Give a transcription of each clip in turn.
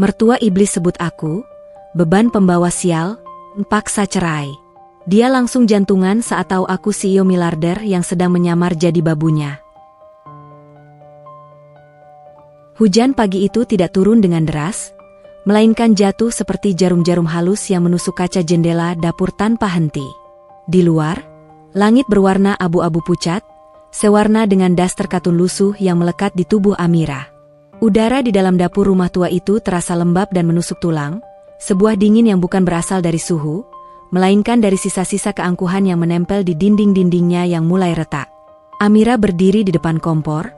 Mertua iblis sebut aku, beban pembawa sial, paksa cerai. Dia langsung jantungan saat tahu aku CEO miliarder yang sedang menyamar jadi babunya. Hujan pagi itu tidak turun dengan deras, melainkan jatuh seperti jarum-jarum halus yang menusuk kaca jendela dapur tanpa henti. Di luar, langit berwarna abu-abu pucat, sewarna dengan daster katun lusuh yang melekat di tubuh Amira. Udara di dalam dapur rumah tua itu terasa lembab dan menusuk tulang, sebuah dingin yang bukan berasal dari suhu, melainkan dari sisa-sisa keangkuhan yang menempel di dinding-dindingnya yang mulai retak. Amira berdiri di depan kompor,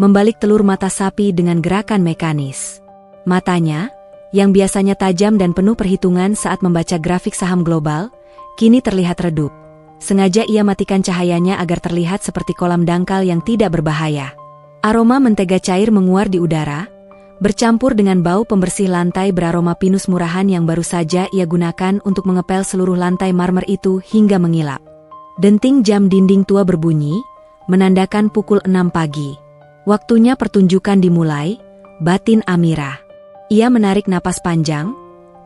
membalik telur mata sapi dengan gerakan mekanis. Matanya, yang biasanya tajam dan penuh perhitungan saat membaca grafik saham global, kini terlihat redup. Sengaja ia matikan cahayanya agar terlihat seperti kolam dangkal yang tidak berbahaya. Aroma mentega cair menguar di udara, bercampur dengan bau pembersih lantai beraroma pinus murahan yang baru saja ia gunakan untuk mengepel seluruh lantai marmer itu hingga mengilap. Denting jam dinding tua berbunyi, menandakan pukul 6 pagi. Waktunya pertunjukan dimulai, batin Amira. Ia menarik napas panjang,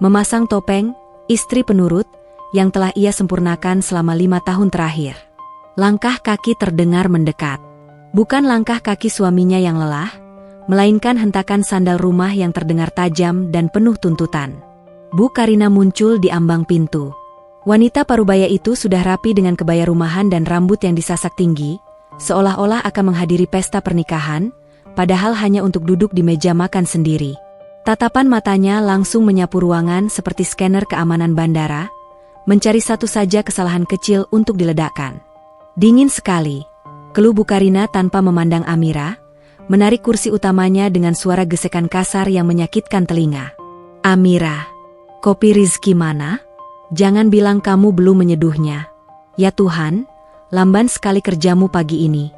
memasang topeng, istri penurut, yang telah ia sempurnakan selama 5 tahun terakhir. Langkah kaki terdengar mendekat. Bukan langkah kaki suaminya yang lelah, melainkan hentakan sandal rumah yang terdengar tajam dan penuh tuntutan. Bu Karina muncul di ambang pintu. Wanita parubaya itu sudah rapi dengan kebaya rumahan dan rambut yang disasak tinggi, seolah-olah akan menghadiri pesta pernikahan, padahal hanya untuk duduk di meja makan sendiri. Tatapan matanya langsung menyapu ruangan seperti scanner keamanan bandara, mencari satu saja kesalahan kecil untuk diledakkan. Dingin sekali, keluh Bu Karina tanpa memandang Amira, menarik kursi utamanya dengan suara gesekan kasar yang menyakitkan telinga. Amira, kopi Rizky mana? Jangan bilang kamu belum menyeduhnya. Ya Tuhan, lamban sekali kerjamu pagi ini.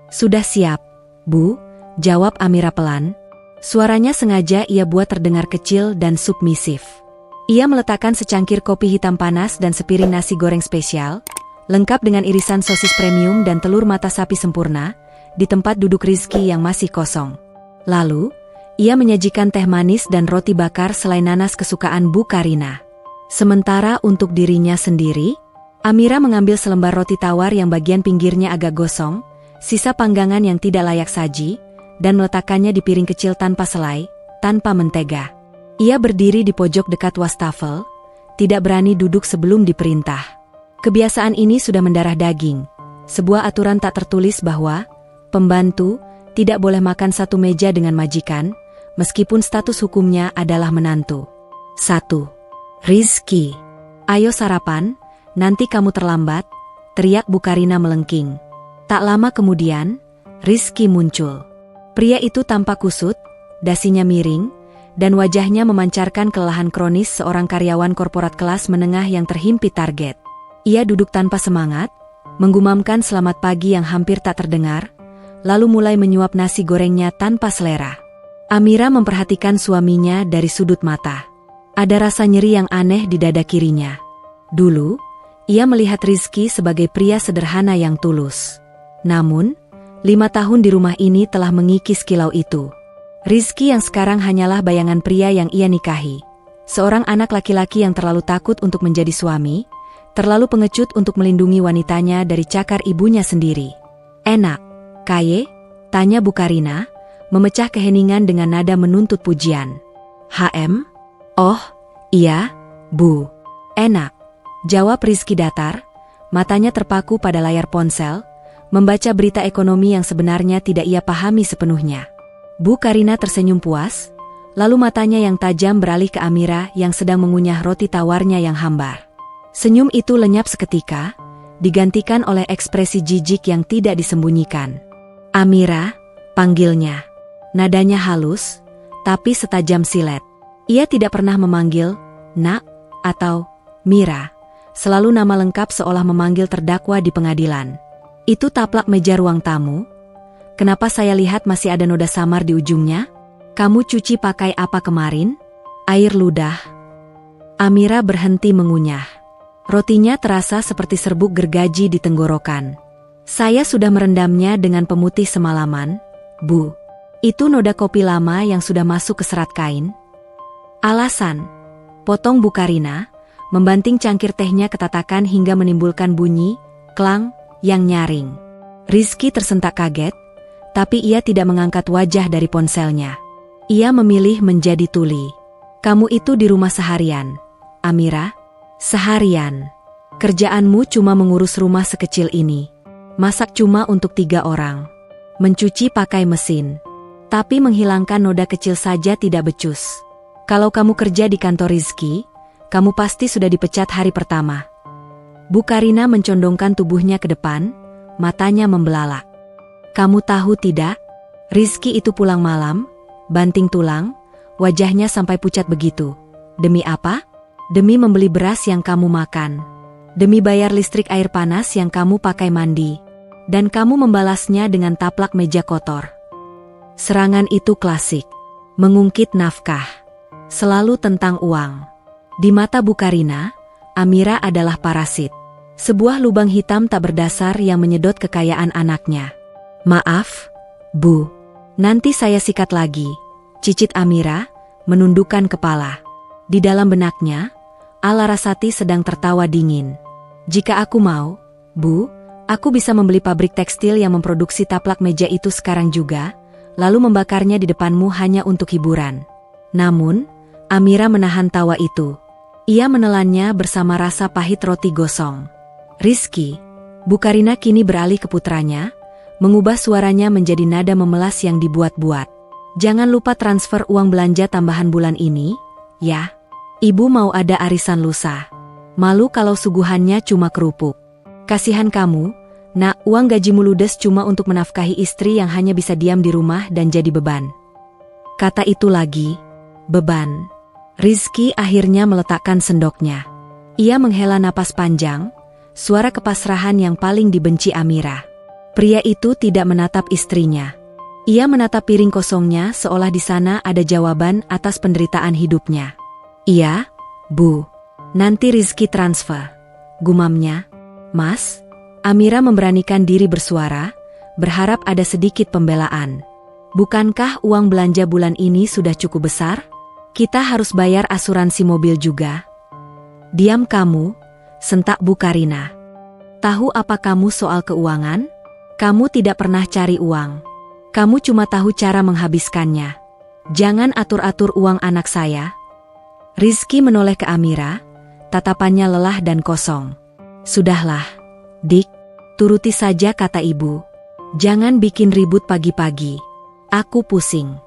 Sudah siap, Bu, jawab Amira pelan. Suaranya sengaja ia buat terdengar kecil dan submisif. Ia meletakkan secangkir kopi hitam panas dan sepiring nasi goreng spesial, lengkap dengan irisan sosis premium dan telur mata sapi sempurna, di tempat duduk Rizky yang masih kosong. Lalu, ia menyajikan teh manis dan roti bakar selai nanas kesukaan Bu Karina. Sementara untuk dirinya sendiri, Amira mengambil selembar roti tawar yang bagian pinggirnya agak gosong, sisa panggangan yang tidak layak saji, dan meletakkannya di piring kecil tanpa selai, tanpa mentega. Ia berdiri di pojok dekat wastafel, tidak berani duduk sebelum diperintah. Kebiasaan ini sudah mendarah daging, sebuah aturan tak tertulis bahwa pembantu tidak boleh makan satu meja dengan majikan, meskipun status hukumnya adalah menantu. 1. Rizky, ayo sarapan, nanti kamu terlambat, teriak Bu Karina melengking. Tak lama kemudian, Rizky muncul. Pria itu tampak kusut, dasinya miring, dan wajahnya memancarkan kelelahan kronis seorang karyawan korporat kelas menengah yang terhimpit target. Ia duduk tanpa semangat, menggumamkan selamat pagi yang hampir tak terdengar, lalu mulai menyuap nasi gorengnya tanpa selera. Amira memperhatikan suaminya dari sudut mata. Ada rasa nyeri yang aneh di dada kirinya. Dulu, ia melihat Rizky sebagai pria sederhana yang tulus. Namun, 5 tahun di rumah ini telah mengikis kilau itu. Rizky yang sekarang hanyalah bayangan pria yang ia nikahi. Seorang anak laki-laki yang terlalu takut untuk menjadi suami, terlalu pengecut untuk melindungi wanitanya dari cakar ibunya sendiri. Enak, Kaye? Tanya Bu Karina, memecah keheningan dengan nada menuntut pujian. HM? Oh, iya, Bu. Enak, jawab Rizky datar, matanya terpaku pada layar ponsel, membaca berita ekonomi yang sebenarnya tidak ia pahami sepenuhnya. Bu Karina tersenyum puas, lalu matanya yang tajam beralih ke Amira yang sedang mengunyah roti tawarnya yang hambar. Senyum itu lenyap seketika, digantikan oleh ekspresi jijik yang tidak disembunyikan. Amira, panggilnya. Nadanya halus, tapi setajam silet. Ia tidak pernah memanggil Nak atau Mira, selalu nama lengkap seolah memanggil terdakwa di pengadilan. Itu taplak meja ruang tamu. Kenapa saya lihat masih ada noda samar di ujungnya? Kamu cuci pakai apa kemarin? Air ludah. Amira berhenti mengunyah. Rotinya terasa seperti serbuk gergaji di tenggorokan. Saya sudah merendamnya dengan pemutih semalaman, Bu. Itu noda kopi lama yang sudah masuk ke serat kain. Alasan, potong Bu Karina, membanting cangkir tehnya ke tatakan hingga menimbulkan bunyi, klang, yang nyaring. Rizky tersentak kaget, tapi ia tidak mengangkat wajah dari ponselnya. Ia memilih menjadi tuli. Kamu itu di rumah seharian, Amira? Seharian. Kerjaanmu cuma mengurus rumah sekecil ini. Masak cuma untuk 3 orang. Mencuci pakai mesin. Tapi menghilangkan noda kecil saja tidak becus. Kalau kamu kerja di kantor Rizky, kamu pasti sudah dipecat hari pertama. Bu Karina mencondongkan tubuhnya ke depan, matanya membelalak. Kamu tahu tidak? Rizky itu pulang malam, banting tulang, wajahnya sampai pucat begitu. Demi apa? Demi membeli beras yang kamu makan. Demi bayar listrik air panas yang kamu pakai mandi. Dan kamu membalasnya dengan taplak meja kotor. Serangan itu klasik. Mengungkit nafkah. Selalu tentang uang. Di mata Bu Karina, Amira adalah parasit. Sebuah lubang hitam tak berdasar yang menyedot kekayaan anaknya. Maaf, Bu. Nanti saya sikat lagi. Cicit Amira, menundukkan kepala. Di dalam benaknya, Larasati sedang tertawa dingin. Jika aku mau, Bu, aku bisa membeli pabrik tekstil yang memproduksi taplak meja itu sekarang juga, lalu membakarnya di depanmu hanya untuk hiburan. Namun, Amira menahan tawa itu. Ia menelannya bersama rasa pahit roti gosong. Rizky, Bu Karina kini beralih ke putranya, mengubah suaranya menjadi nada memelas yang dibuat-buat. Jangan lupa transfer uang belanja tambahan bulan ini, ya. Ibu mau ada arisan lusa. Malu kalau suguhannya cuma kerupuk. Kasihan kamu, nak, uang gajimu ludes cuma untuk menafkahi istri yang hanya bisa diam di rumah dan jadi beban. Kata itu lagi, beban. Rizky akhirnya meletakkan sendoknya. Ia menghela napas panjang, suara kepasrahan yang paling dibenci Amira. Pria itu tidak menatap istrinya. Ia menatap piring kosongnya seolah di sana ada jawaban atas penderitaan hidupnya. Iya, Bu. Nanti Rizky transfer. Gumamnya. Mas, Amira memberanikan diri bersuara, berharap ada sedikit pembelaan. Bukankah uang belanja bulan ini sudah cukup besar? Kita harus bayar asuransi mobil juga. Diam kamu, sentak Bu Karina. Tahu apa kamu soal keuangan? Kamu tidak pernah cari uang. Kamu cuma tahu cara menghabiskannya. Jangan atur-atur uang anak saya. Rizky menoleh ke Amira, tatapannya lelah dan kosong. Sudahlah, Dik, turuti saja kata ibu. Jangan bikin ribut pagi-pagi. Aku pusing.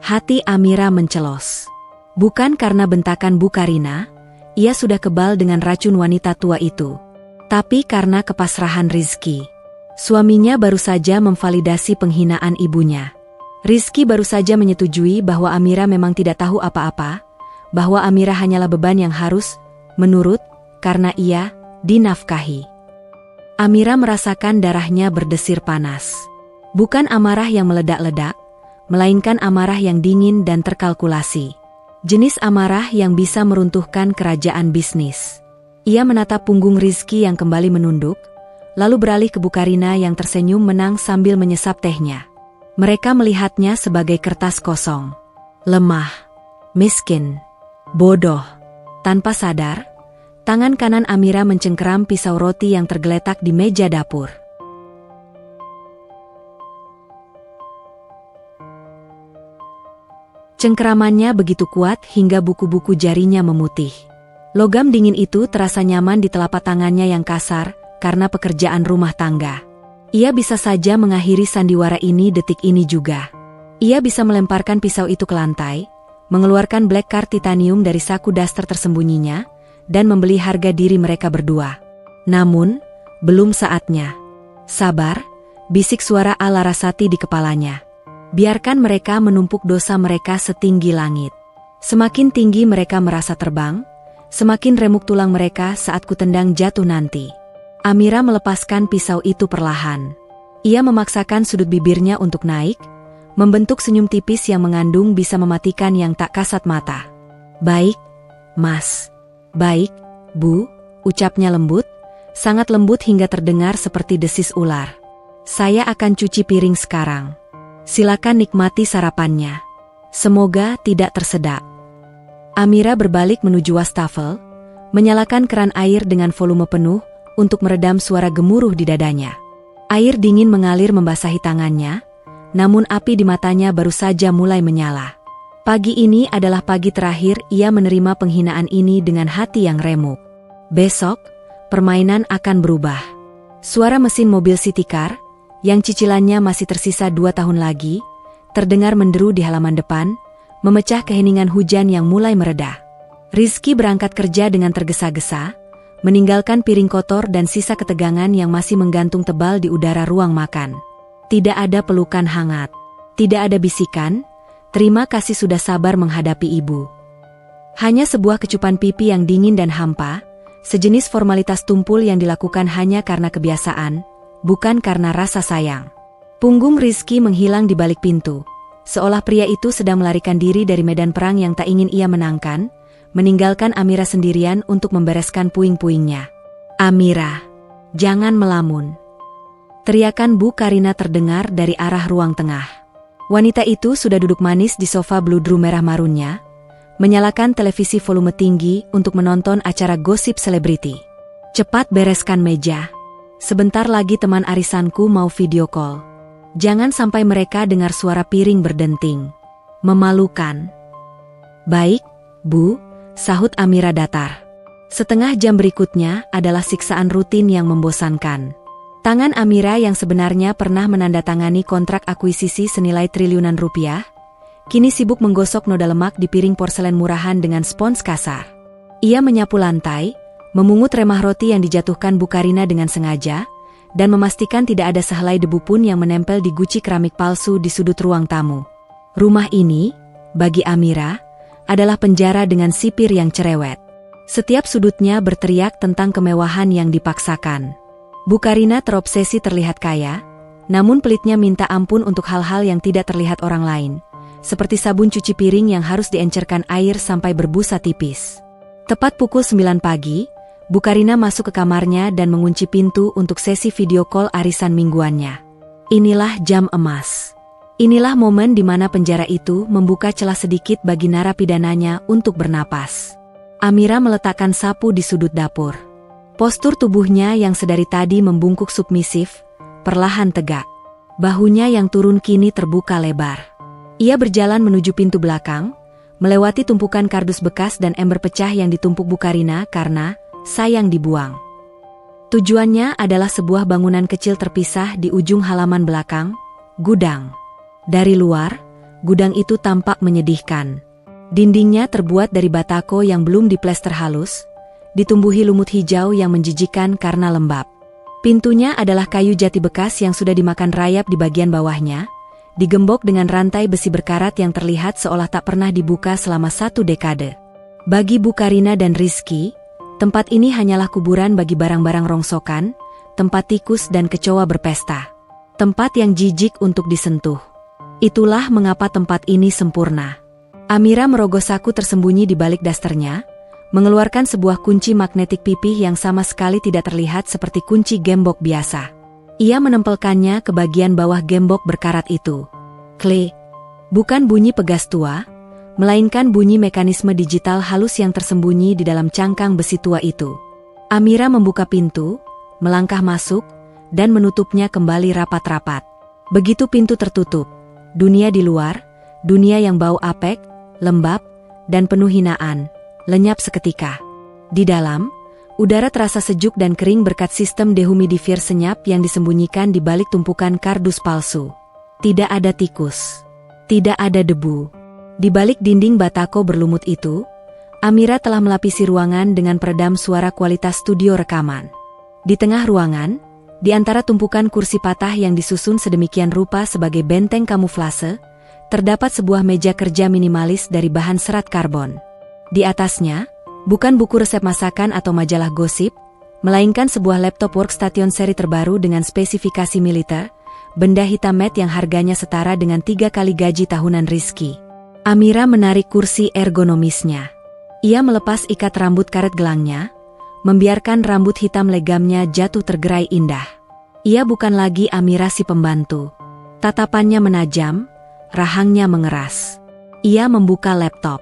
Hati Amira mencelos. Bukan karena bentakan Bu Karina, ia sudah kebal dengan racun wanita tua itu. Tapi karena kepasrahan Rizky. Suaminya baru saja memvalidasi penghinaan ibunya. Rizky baru saja menyetujui bahwa Amira memang tidak tahu apa-apa, bahwa Amira hanyalah beban yang harus, menurut, karena ia, dinafkahi. Amira merasakan darahnya berdesir panas. Bukan amarah yang meledak-ledak, melainkan amarah yang dingin dan terkalkulasi. Jenis amarah yang bisa meruntuhkan kerajaan bisnis. Ia menatap punggung Rizky yang kembali menunduk, lalu beralih ke Bu Karina yang tersenyum menang sambil menyesap tehnya. Mereka melihatnya sebagai kertas kosong. Lemah, miskin, bodoh. Tanpa sadar, tangan kanan Amira mencengkeram pisau roti yang tergeletak di meja dapur. Cengkeramannya begitu kuat hingga buku-buku jarinya memutih. Logam dingin itu terasa nyaman di telapak tangannya yang kasar karena pekerjaan rumah tangga. Ia bisa saja mengakhiri sandiwara ini detik ini juga. Ia bisa melemparkan pisau itu ke lantai, mengeluarkan black card titanium dari saku daster tersembunyinya, dan membeli harga diri mereka berdua. Namun, belum saatnya. Sabar, bisik suara Larasati di kepalanya. Biarkan mereka menumpuk dosa mereka setinggi langit. Semakin tinggi mereka merasa terbang, semakin remuk tulang mereka saat kutendang jatuh nanti. Amira melepaskan pisau itu perlahan. Ia memaksakan sudut bibirnya untuk naik, membentuk senyum tipis yang mengandung bisa mematikan yang tak kasat mata. Baik, Mas. Baik, Bu, ucapnya lembut, sangat lembut hingga terdengar seperti desis ular. Saya akan cuci piring sekarang. Silakan nikmati sarapannya. Semoga tidak tersedak. Amira berbalik menuju wastafel, menyalakan keran air dengan volume penuh untuk meredam suara gemuruh di dadanya. Air dingin mengalir membasahi tangannya, namun api di matanya baru saja mulai menyala. Pagi ini adalah pagi terakhir ia menerima penghinaan ini dengan hati yang remuk. Besok, permainan akan berubah. Suara mesin mobil City Car, yang cicilannya masih tersisa 2 tahun lagi, terdengar menderu di halaman depan, memecah keheningan hujan yang mulai mereda. Rizky berangkat kerja dengan tergesa-gesa, meninggalkan piring kotor dan sisa ketegangan yang masih menggantung tebal di udara ruang makan. Tidak ada pelukan hangat. Tidak ada bisikan, "Terima kasih sudah sabar menghadapi ibu." Hanya sebuah kecupan pipi yang dingin dan hampa, sejenis formalitas tumpul yang dilakukan hanya karena kebiasaan, bukan karena rasa sayang. Punggung Rizky menghilang di balik pintu, seolah pria itu sedang melarikan diri dari medan perang yang tak ingin ia menangkan, meninggalkan Amira sendirian untuk membereskan puing-puingnya. "Amira, jangan melamun." Teriakan Bu Karina terdengar dari arah ruang tengah. Wanita itu sudah duduk manis di sofa bludru merah marunnya, menyalakan televisi volume tinggi untuk menonton acara gosip selebriti. "Cepat bereskan meja. Sebentar lagi teman arisanku mau video call. Jangan sampai mereka dengar suara piring berdenting. Memalukan." "Baik, Bu," sahut Amira datar. Setengah jam berikutnya adalah siksaan rutin yang membosankan. Tangan Amira yang sebenarnya pernah menandatangani kontrak akuisisi senilai triliunan rupiah, kini sibuk menggosok noda lemak di piring porselen murahan dengan spons kasar. Ia menyapu lantai, memungut remah roti yang dijatuhkan Bu Karina dengan sengaja, dan memastikan tidak ada sehelai debu pun yang menempel di guci keramik palsu di sudut ruang tamu. Rumah ini, bagi Amira, adalah penjara dengan sipir yang cerewet. Setiap sudutnya berteriak tentang kemewahan yang dipaksakan. Bu Karina terobsesi terlihat kaya, namun pelitnya minta ampun untuk hal-hal yang tidak terlihat orang lain, seperti sabun cuci piring yang harus diencerkan air sampai berbusa tipis. Tepat pukul 9 pagi, Bu Karina masuk ke kamarnya dan mengunci pintu untuk sesi video call arisan mingguannya. Inilah jam emas. Inilah momen di mana penjara itu membuka celah sedikit bagi narapidananya untuk bernapas. Amira meletakkan sapu di sudut dapur. Postur tubuhnya yang sedari tadi membungkuk submisif, perlahan tegak. Bahunya yang turun kini terbuka lebar. Ia berjalan menuju pintu belakang, melewati tumpukan kardus bekas dan ember pecah yang ditumpuk Bu Karina karena sayang dibuang. Tujuannya adalah sebuah bangunan kecil terpisah di ujung halaman belakang, gudang. Dari luar, gudang itu tampak menyedihkan. Dindingnya terbuat dari batako yang belum diplester halus, ditumbuhi lumut hijau yang menjijikan karena lembab. Pintunya adalah kayu jati bekas yang sudah dimakan rayap di bagian bawahnya, digembok dengan rantai besi berkarat yang terlihat seolah tak pernah dibuka selama 1 dekade. Bagi Bu Karina dan Rizky, tempat ini hanyalah kuburan bagi barang-barang rongsokan, tempat tikus dan kecoa berpesta. Tempat yang jijik untuk disentuh. Itulah mengapa tempat ini sempurna. Amira merogoh saku tersembunyi di balik dasternya, mengeluarkan sebuah kunci magnetik pipih yang sama sekali tidak terlihat seperti kunci gembok biasa. Ia menempelkannya ke bagian bawah gembok berkarat itu. Klik. Bukan bunyi pegas tua, melainkan bunyi mekanisme digital halus yang tersembunyi di dalam cangkang besi tua itu. Amira membuka pintu, melangkah masuk, dan menutupnya kembali rapat-rapat. Begitu pintu tertutup, dunia di luar, dunia yang bau apek, lembab, dan penuh hinaan, lenyap seketika. Di dalam, udara terasa sejuk dan kering berkat sistem dehumidifier senyap yang disembunyikan di balik tumpukan kardus palsu. Tidak ada tikus. Tidak ada debu. Di balik dinding batako berlumut itu, Amira telah melapisi ruangan dengan peredam suara kualitas studio rekaman. Di tengah ruangan, di antara tumpukan kursi patah yang disusun sedemikian rupa sebagai benteng kamuflase, terdapat sebuah meja kerja minimalis dari bahan serat karbon. Di atasnya, bukan buku resep masakan atau majalah gosip, melainkan sebuah laptop workstation seri terbaru dengan spesifikasi militer, benda hitam matte yang harganya setara dengan 3 kali gaji tahunan Rizky. Amira menarik kursi ergonomisnya. Ia melepas ikat rambut karet gelangnya, membiarkan rambut hitam legamnya jatuh tergerai indah. Ia bukan lagi Amira si pembantu. Tatapannya menajam, rahangnya mengeras. Ia membuka laptop.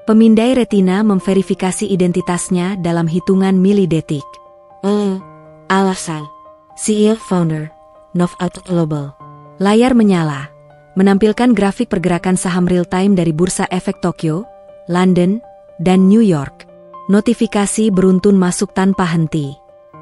Pemindai retina memverifikasi identitasnya dalam hitungan milidetik. Alasan. CEO Founder, Nov Auto Global. Layar menyala, menampilkan grafik pergerakan saham real-time dari Bursa Efek Tokyo, London, dan New York. Notifikasi beruntun masuk tanpa henti.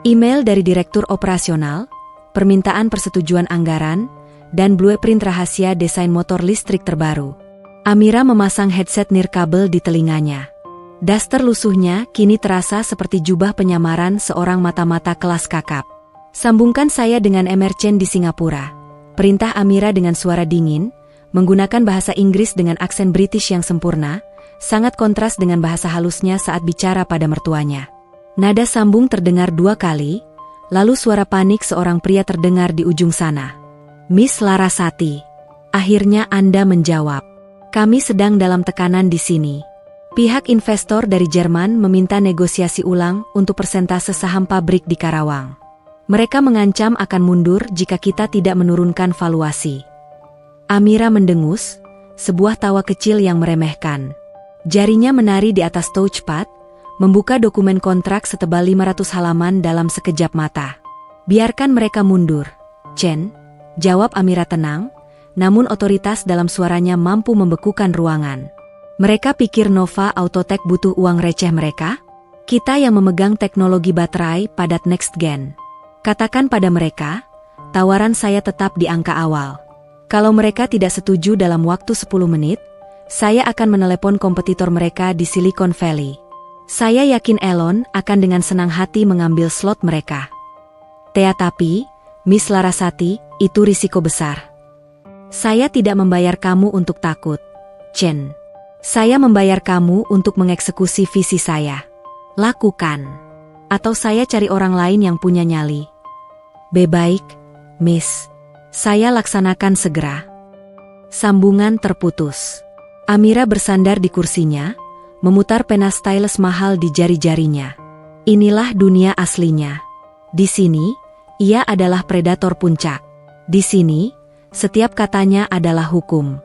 Email dari Direktur Operasional, permintaan persetujuan anggaran, dan blueprint rahasia desain motor listrik terbaru. Amira memasang headset nirkabel di telinganya. Daster lusuhnya kini terasa seperti jubah penyamaran seorang mata-mata kelas kakap. Sambungkan saya dengan Emerchen di Singapura. Perintah Amira dengan suara dingin, menggunakan bahasa Inggris dengan aksen British yang sempurna, sangat kontras dengan bahasa halusnya saat bicara pada mertuanya. Nada sambung terdengar 2 kali, lalu suara panik seorang pria terdengar di ujung sana. Miss Larasati, akhirnya Anda menjawab. Kami sedang dalam tekanan di sini. Pihak investor dari Jerman meminta negosiasi ulang untuk persentase saham pabrik di Karawang. Mereka mengancam akan mundur jika kita tidak menurunkan valuasi. Amira mendengus, sebuah tawa kecil yang meremehkan. Jarinya menari di atas touchpad, membuka dokumen kontrak setebal 500 halaman dalam sekejap mata. Biarkan mereka mundur, Chen, jawab Amira tenang, namun otoritas dalam suaranya mampu membekukan ruangan. Mereka pikir Nova Autotech butuh uang receh mereka? Kita yang memegang teknologi baterai padat next gen. Katakan pada mereka, tawaran saya tetap di angka awal. Kalau mereka tidak setuju dalam waktu 10 menit, saya akan menelepon kompetitor mereka di Silicon Valley. Saya yakin Elon akan dengan senang hati mengambil slot mereka. Tapi, Miss Larasati, itu risiko besar. Saya tidak membayar kamu untuk takut, Chen. Saya membayar kamu untuk mengeksekusi visi saya. Lakukan. Atau saya cari orang lain yang punya nyali. Baik, Miss. Saya laksanakan segera. Sambungan terputus. Amira bersandar di kursinya, memutar pena stylus mahal di jari-jarinya. Inilah dunia aslinya. Di sini, ia adalah predator puncak. Di sini, setiap katanya adalah hukum.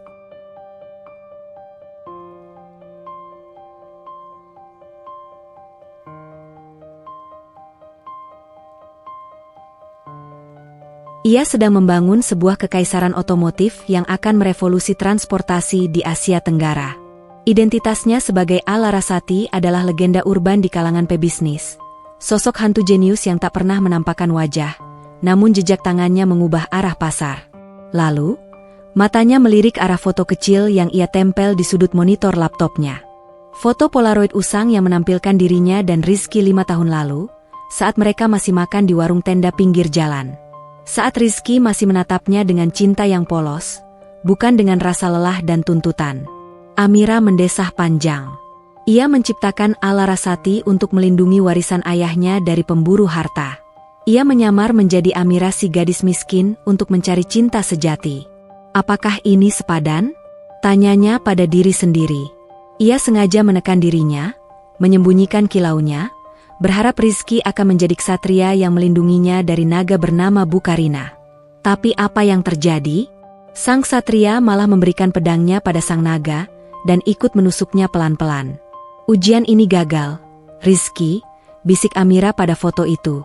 Ia sedang membangun sebuah kekaisaran otomotif yang akan merevolusi transportasi di Asia Tenggara. Identitasnya sebagai Larasati adalah legenda urban di kalangan pebisnis. Sosok hantu jenius yang tak pernah menampakkan wajah, namun jejak tangannya mengubah arah pasar. Lalu, matanya melirik arah foto kecil yang ia tempel di sudut monitor laptopnya. Foto Polaroid usang yang menampilkan dirinya dan Rizky 5 tahun lalu, saat mereka masih makan di warung tenda pinggir jalan. Saat Rizky masih menatapnya dengan cinta yang polos, bukan dengan rasa lelah dan tuntutan. Amira mendesah panjang. Ia menciptakan Larasati untuk melindungi warisan ayahnya dari pemburu harta. Ia menyamar menjadi Amira si gadis miskin untuk mencari cinta sejati. Apakah ini sepadan? Tanyanya pada diri sendiri. Ia sengaja menekan dirinya, menyembunyikan kilaunya, berharap Rizky akan menjadi ksatria yang melindunginya dari naga bernama Bukarina. Tapi apa yang terjadi? Sang ksatria malah memberikan pedangnya pada sang naga dan ikut menusuknya pelan-pelan. Ujian ini gagal, Rizky, bisik Amira pada foto itu.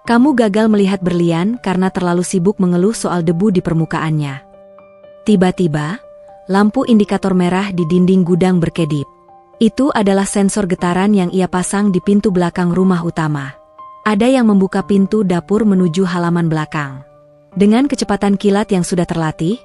Kamu gagal melihat berlian karena terlalu sibuk mengeluh soal debu di permukaannya. Tiba-tiba, lampu indikator merah di dinding gudang berkedip. Itu adalah sensor getaran yang ia pasang di pintu belakang rumah utama. Ada yang membuka pintu dapur menuju halaman belakang. Dengan kecepatan kilat yang sudah terlatih,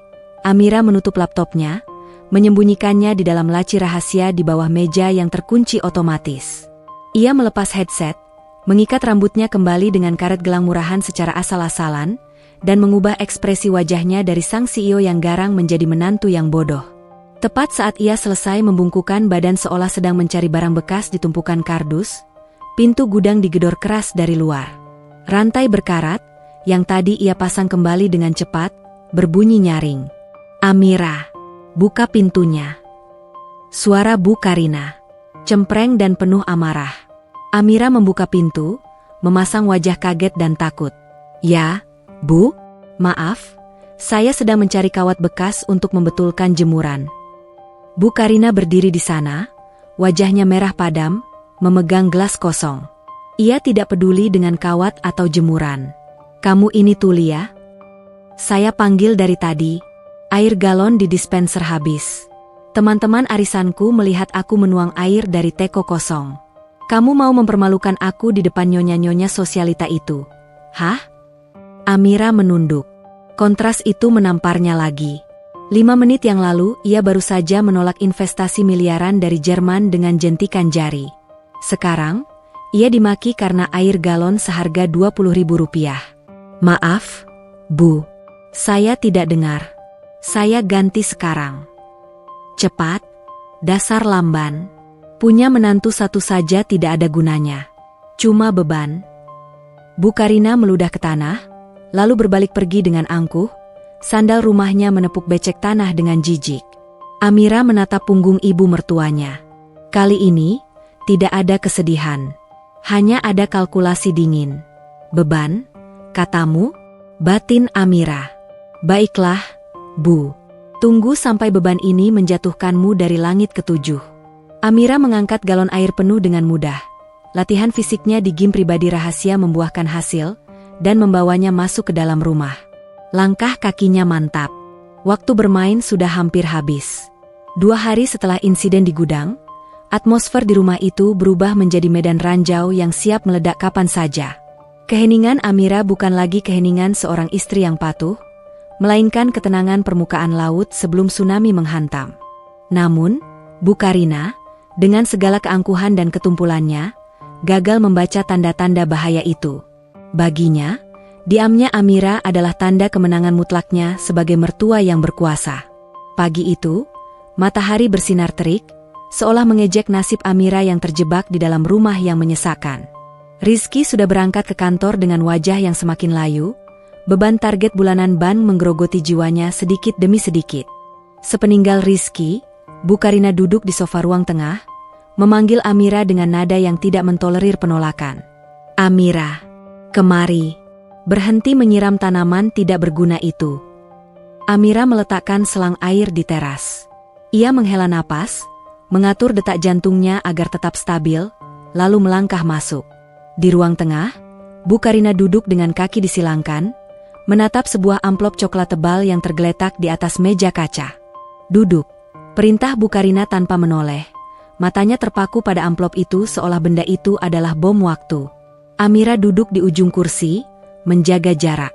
Amira menutup laptopnya, menyembunyikannya di dalam laci rahasia di bawah meja yang terkunci otomatis. Ia melepas headset, mengikat rambutnya kembali dengan karet gelang murahan secara asal-asalan, dan mengubah ekspresi wajahnya dari sang CEO yang garang menjadi menantu yang bodoh. Tepat saat ia selesai membungkukkan badan seolah sedang mencari barang bekas di tumpukan kardus, pintu gudang digedor keras dari luar. Rantai berkarat, yang tadi ia pasang kembali dengan cepat, berbunyi nyaring. Amira, buka pintunya. Suara Bukarina, cempreng dan penuh amarah. Amira membuka pintu, memasang wajah kaget dan takut. Ya, Bu, maaf, saya sedang mencari kawat bekas untuk membetulkan jemuran. Bukarina berdiri di sana, wajahnya merah padam, memegang gelas kosong. Ia tidak peduli dengan kawat atau jemuran. "Kamu ini Tulia?" "Saya panggil dari tadi. Air galon di dispenser habis. Teman-teman arisanku melihat aku menuang air dari teko kosong. Kamu mau mempermalukan aku di depan nyonya-nyonya sosialita itu? Hah?" Amira menunduk. Kontras itu menamparnya lagi. 5 menit yang lalu, ia baru saja menolak investasi miliaran dari Jerman dengan jentikan jari. Sekarang, ia dimaki karena air galon seharga Rp20.000. "Maaf, Bu. Saya tidak dengar. Saya ganti sekarang." "Cepat, dasar lamban. Punya menantu satu saja tidak ada gunanya. Cuma beban." Bu Karina meludah ke tanah, lalu berbalik pergi dengan angkuh. Sandal rumahnya menepuk becek tanah dengan jijik. Amira menatap punggung ibu mertuanya. Kali ini, tidak ada kesedihan. Hanya ada kalkulasi dingin. "Beban, katamu?" batin Amira. "Baiklah, Bu. Tunggu sampai beban ini menjatuhkanmu dari langit ketujuh." Amira mengangkat galon air penuh dengan mudah. Latihan fisiknya di gym pribadi rahasia membuahkan hasil, dan membawanya masuk ke dalam rumah. Langkah kakinya mantap. Waktu bermain sudah hampir habis. 2 hari setelah insiden di gudang, atmosfer di rumah itu berubah menjadi medan ranjau yang siap meledak kapan saja. Keheningan Amira bukan lagi keheningan seorang istri yang patuh, melainkan ketenangan permukaan laut sebelum tsunami menghantam. Namun, Bu Karina, dengan segala keangkuhan dan ketumpulannya, gagal membaca tanda-tanda bahaya itu. Baginya, diamnya Amira adalah tanda kemenangan mutlaknya sebagai mertua yang berkuasa. Pagi itu, matahari bersinar terik, seolah mengejek nasib Amira yang terjebak di dalam rumah yang menyesakan. Rizky sudah berangkat ke kantor dengan wajah yang semakin layu, beban target bulanan ban menggerogoti jiwanya sedikit demi sedikit. Sepeninggal Rizky, Bu Karina duduk di sofa ruang tengah, memanggil Amira dengan nada yang tidak mentolerir penolakan. "Amira, kemari. Berhenti menyiram tanaman tidak berguna itu." Amira meletakkan selang air di teras. Ia menghela napas, mengatur detak jantungnya agar tetap stabil, lalu melangkah masuk. Di ruang tengah, Bu Karina duduk dengan kaki disilangkan, menatap sebuah amplop coklat tebal yang tergeletak di atas meja kaca. "Duduk," perintah Bu Karina tanpa menoleh. Matanya terpaku pada amplop itu seolah benda itu adalah bom waktu. Amira duduk di ujung kursi, menjaga jarak.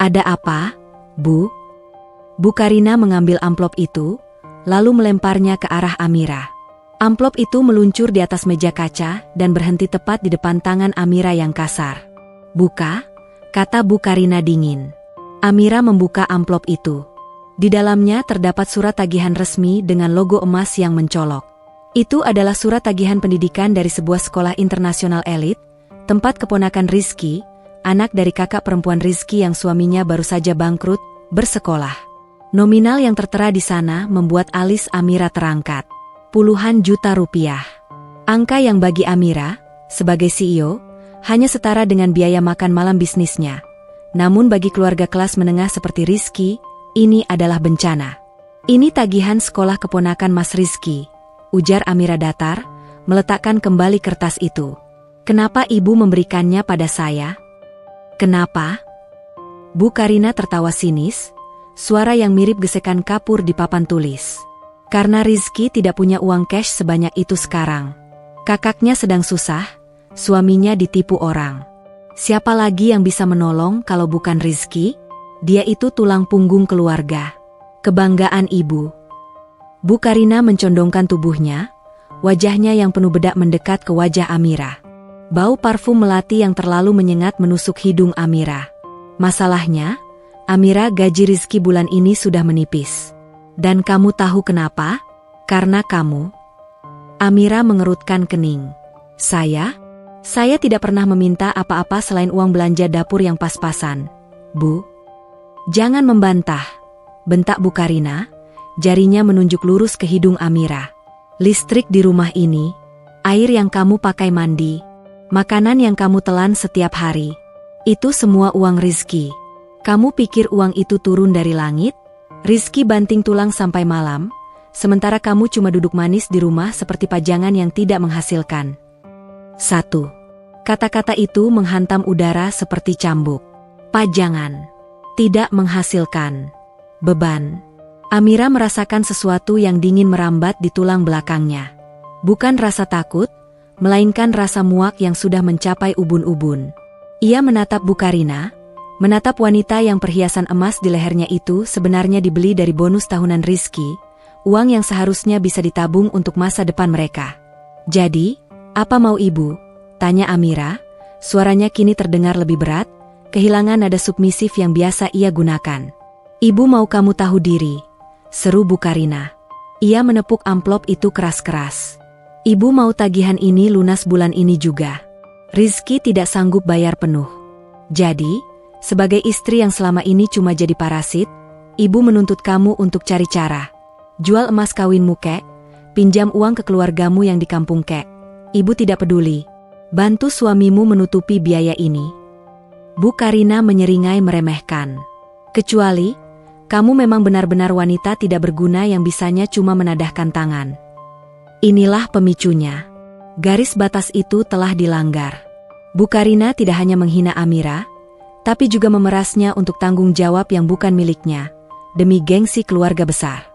"Ada apa, Bu?" Bu Karina mengambil amplop itu, lalu melemparnya ke arah Amira. Amplop itu meluncur di atas meja kaca dan berhenti tepat di depan tangan Amira yang kasar. "Buka," kata Bu Karina dingin. Amira membuka amplop itu. Di dalamnya terdapat surat tagihan resmi dengan logo emas yang mencolok. Itu adalah surat tagihan pendidikan dari sebuah sekolah internasional elit, tempat keponakan Rizky, anak dari kakak perempuan Rizky yang suaminya baru saja bangkrut, bersekolah. Nominal yang tertera di sana membuat alis Amira terangkat. Puluhan juta rupiah. Angka yang bagi Amira, sebagai CEO, hanya setara dengan biaya makan malam bisnisnya. Namun bagi keluarga kelas menengah seperti Rizky, ini adalah bencana. "Ini tagihan sekolah keponakan Mas Rizky," ujar Amira datar, meletakkan kembali kertas itu. "Kenapa ibu memberikannya pada saya?" "Kenapa?" Bu Karina tertawa sinis, suara yang mirip gesekan kapur di papan tulis. "Karena Rizky tidak punya uang cash sebanyak itu sekarang. Kakaknya sedang susah, suaminya ditipu orang. Siapa lagi yang bisa menolong kalau bukan Rizky? Dia itu tulang punggung keluarga. Kebanggaan ibu." Bu Karina mencondongkan tubuhnya, wajahnya yang penuh bedak mendekat ke wajah Amira. Bau parfum melati yang terlalu menyengat menusuk hidung Amira. Masalahnya, Amira, gaji Rizky bulan ini sudah menipis. "Dan kamu tahu kenapa? Karena kamu." Amira mengerutkan kening. Saya tidak pernah meminta apa-apa selain uang belanja dapur yang pas-pasan, Bu." "Jangan membantah," bentak Bu Karina, jarinya menunjuk lurus ke hidung Amira. "Listrik di rumah ini, air yang kamu pakai mandi, makanan yang kamu telan setiap hari, itu semua uang Rizky. Kamu pikir uang itu turun dari langit?" Rizky banting tulang sampai malam, sementara kamu cuma duduk manis di rumah seperti pajangan yang tidak menghasilkan. 1. Kata-kata itu menghantam udara seperti cambuk. Pajangan. Tidak menghasilkan. Beban. Amira merasakan sesuatu yang dingin merambat di tulang belakangnya. Bukan rasa takut, melainkan rasa muak yang sudah mencapai ubun-ubun. Ia menatap Bu Karina, menatap wanita yang perhiasan emas di lehernya itu sebenarnya dibeli dari bonus tahunan Rizky, uang yang seharusnya bisa ditabung untuk masa depan mereka. Jadi, apa mau ibu? Tanya Amira, suaranya kini terdengar lebih berat, kehilangan nada submisif yang biasa ia gunakan. Ibu mau kamu tahu diri, seru Bu Karina. Ia menepuk amplop itu keras-keras. Ibu mau tagihan ini lunas bulan ini juga. Rizky tidak sanggup bayar penuh. Jadi, sebagai istri yang selama ini cuma jadi parasit, ibu menuntut kamu untuk cari cara. Jual emas kawinmu kek, pinjam uang ke keluargamu yang di kampung kek. Ibu tidak peduli. Bantu suamimu menutupi biaya ini. Bu Karina menyeringai meremehkan. Kecuali, kamu memang benar-benar wanita tidak berguna yang bisanya cuma menadahkan tangan. Inilah pemicunya. Garis batas itu telah dilanggar. Bu Karina tidak hanya menghina Amira, tapi juga memerasnya untuk tanggung jawab yang bukan miliknya, demi gengsi keluarga besar.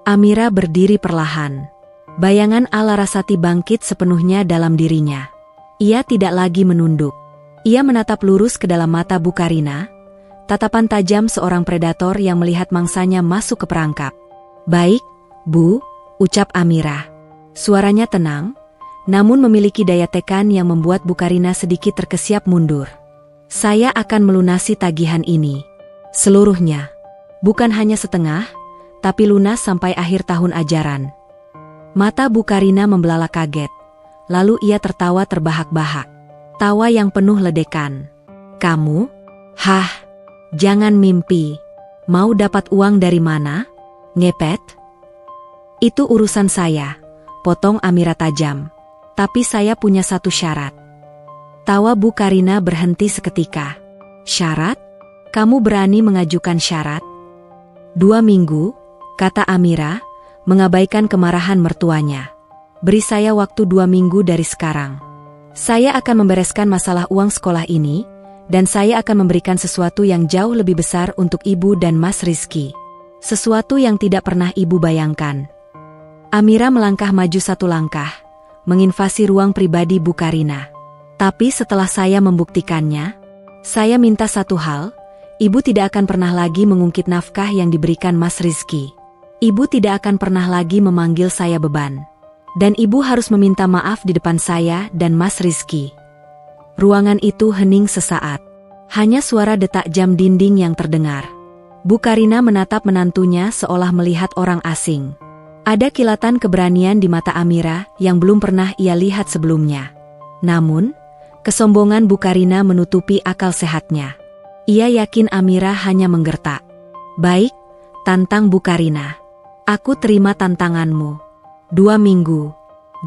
Amira berdiri perlahan. Bayangan Larasati bangkit sepenuhnya dalam dirinya. Ia tidak lagi menunduk. Ia menatap lurus ke dalam mata Bu Karina, tatapan tajam seorang predator yang melihat mangsanya masuk ke perangkap. Baik, Bu, ucap Amira. Suaranya tenang, namun memiliki daya tekan yang membuat Bu Karina sedikit terkesiap mundur. Saya akan melunasi tagihan ini. Seluruhnya. Bukan hanya setengah, tapi lunas sampai akhir tahun ajaran. Mata Bu Karina membelalak kaget. Lalu ia tertawa terbahak-bahak. Tawa yang penuh ledekan. Kamu? Hah? Jangan mimpi. Mau dapat uang dari mana? Ngepet? Itu urusan saya, potong Amira tajam. Tapi saya punya satu syarat. Tawa Bu Karina berhenti seketika. Syarat? Kamu berani mengajukan syarat? 2 minggu, kata Amira, mengabaikan kemarahan mertuanya. Beri saya waktu 2 minggu dari sekarang. Saya akan membereskan masalah uang sekolah ini, dan saya akan memberikan sesuatu yang jauh lebih besar untuk ibu dan Mas Rizky. Sesuatu yang tidak pernah ibu bayangkan. Amira melangkah maju 1 langkah, menginvasi ruang pribadi Bu Karina. Tapi setelah saya membuktikannya, saya minta satu hal, ibu tidak akan pernah lagi mengungkit nafkah yang diberikan Mas Rizky. Ibu tidak akan pernah lagi memanggil saya beban. Dan ibu harus meminta maaf di depan saya dan Mas Rizky. Ruangan itu hening sesaat. Hanya suara detak jam dinding yang terdengar. Bu Karina menatap menantunya seolah melihat orang asing. Ada kilatan keberanian di mata Amira yang belum pernah ia lihat sebelumnya. Namun, kesombongan Bu Karina menutupi akal sehatnya. Ia yakin Amira hanya menggertak. Baik, tantang Bu Karina. Aku terima tantanganmu. 2 minggu.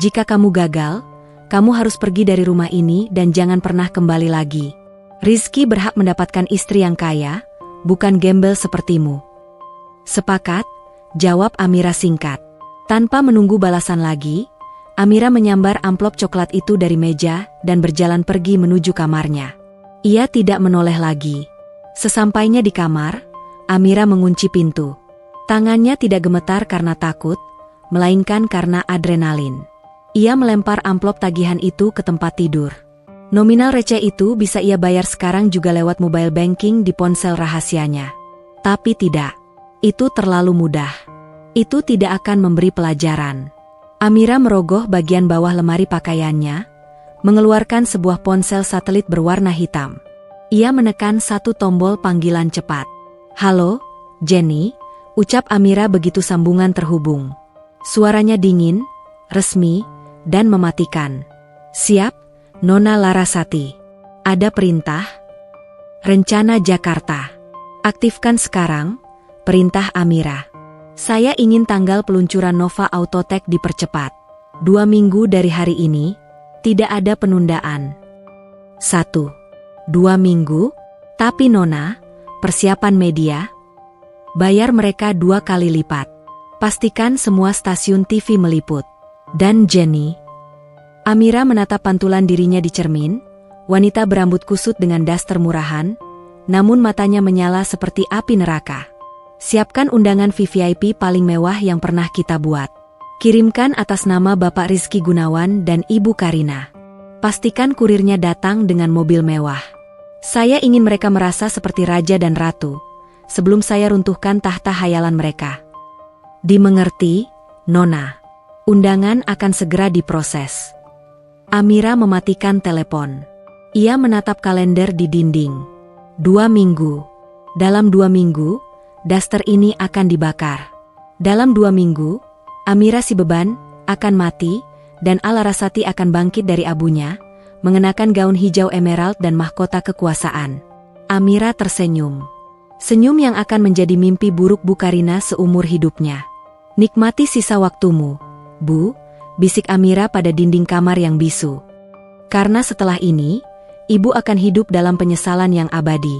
Jika kamu gagal, kamu harus pergi dari rumah ini dan jangan pernah kembali lagi. Rizky berhak mendapatkan istri yang kaya, bukan gembel sepertimu. Sepakat, jawab Amira singkat. Tanpa menunggu balasan lagi, Amira menyambar amplop coklat itu dari meja dan berjalan pergi menuju kamarnya. Ia tidak menoleh lagi. Sesampainya di kamar, Amira mengunci pintu. Tangannya tidak gemetar karena takut, melainkan karena adrenalin. Ia melempar amplop tagihan itu ke tempat tidur. Nominal receh itu bisa ia bayar sekarang juga lewat mobile banking di ponsel rahasianya. Tapi tidak. Itu terlalu mudah. Itu tidak akan memberi pelajaran. Amira merogoh bagian bawah lemari pakaiannya, mengeluarkan sebuah ponsel satelit berwarna hitam. Ia menekan 1 tombol panggilan cepat. Halo, Jenny, ucap Amira begitu sambungan terhubung. Suaranya dingin, resmi, dan mematikan. Siap, Nona Larasati. Ada perintah? Rencana Jakarta. Aktifkan sekarang, perintah Amira. Saya ingin tanggal peluncuran Nova Autotech dipercepat. 2 minggu dari hari ini, tidak ada penundaan. 1. 2 minggu, tapi Nona, persiapan media, bayar mereka 2 kali lipat. Pastikan semua stasiun TV meliput. Dan Jenny. Amira menatap pantulan dirinya di cermin, wanita berambut kusut dengan daster murahan, namun matanya menyala seperti api neraka. Siapkan undangan VVIP paling mewah yang pernah kita buat. Kirimkan atas nama Bapak Rizky Gunawan dan Ibu Karina. Pastikan kurirnya datang dengan mobil mewah. Saya ingin mereka merasa seperti raja dan ratu, sebelum saya runtuhkan tahta hayalan mereka. Dimengerti, Nona. Undangan akan segera diproses. Amira mematikan telepon. Ia menatap kalender di dinding. 2 minggu. Dalam 2 minggu, daster ini akan dibakar. Dalam 2 minggu, Amira si beban akan mati dan Alarasati akan bangkit dari abunya, mengenakan gaun hijau emerald dan mahkota kekuasaan. Amira tersenyum. Senyum yang akan menjadi mimpi buruk Bu Karina seumur hidupnya. Nikmati sisa waktumu, Bu, bisik Amira pada dinding kamar yang bisu. Karena setelah ini, Ibu akan hidup dalam penyesalan yang abadi.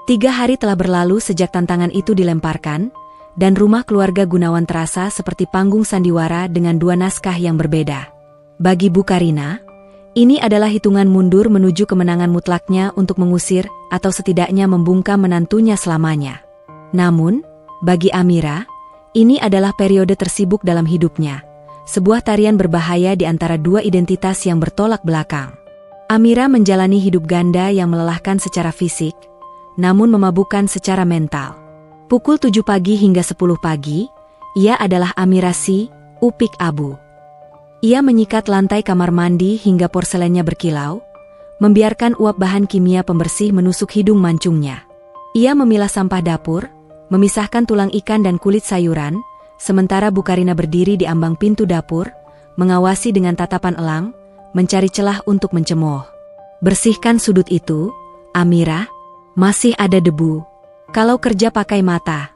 3 hari telah berlalu sejak tantangan itu dilemparkan, dan rumah keluarga Gunawan terasa seperti panggung sandiwara dengan 2 naskah yang berbeda. Bagi Bu Karina, ini adalah hitungan mundur menuju kemenangan mutlaknya untuk mengusir atau setidaknya membungkam menantunya selamanya. Namun, bagi Amira, ini adalah periode tersibuk dalam hidupnya. Sebuah tarian berbahaya di antara 2 identitas yang bertolak belakang. Amira menjalani hidup ganda yang melelahkan secara fisik, namun memabukkan secara mental. Pukul 7 pagi hingga 10 pagi, ia adalah Amira si Upik Abu. Ia menyikat lantai kamar mandi hingga porselennya berkilau, membiarkan uap bahan kimia pembersih menusuk hidung mancungnya. Ia memilah sampah dapur, memisahkan tulang ikan dan kulit sayuran, sementara Bu Karina berdiri di ambang pintu dapur, mengawasi dengan tatapan elang, mencari celah untuk mencemooh. Bersihkan sudut itu, Amira. Masih ada debu. Kalau kerja pakai mata.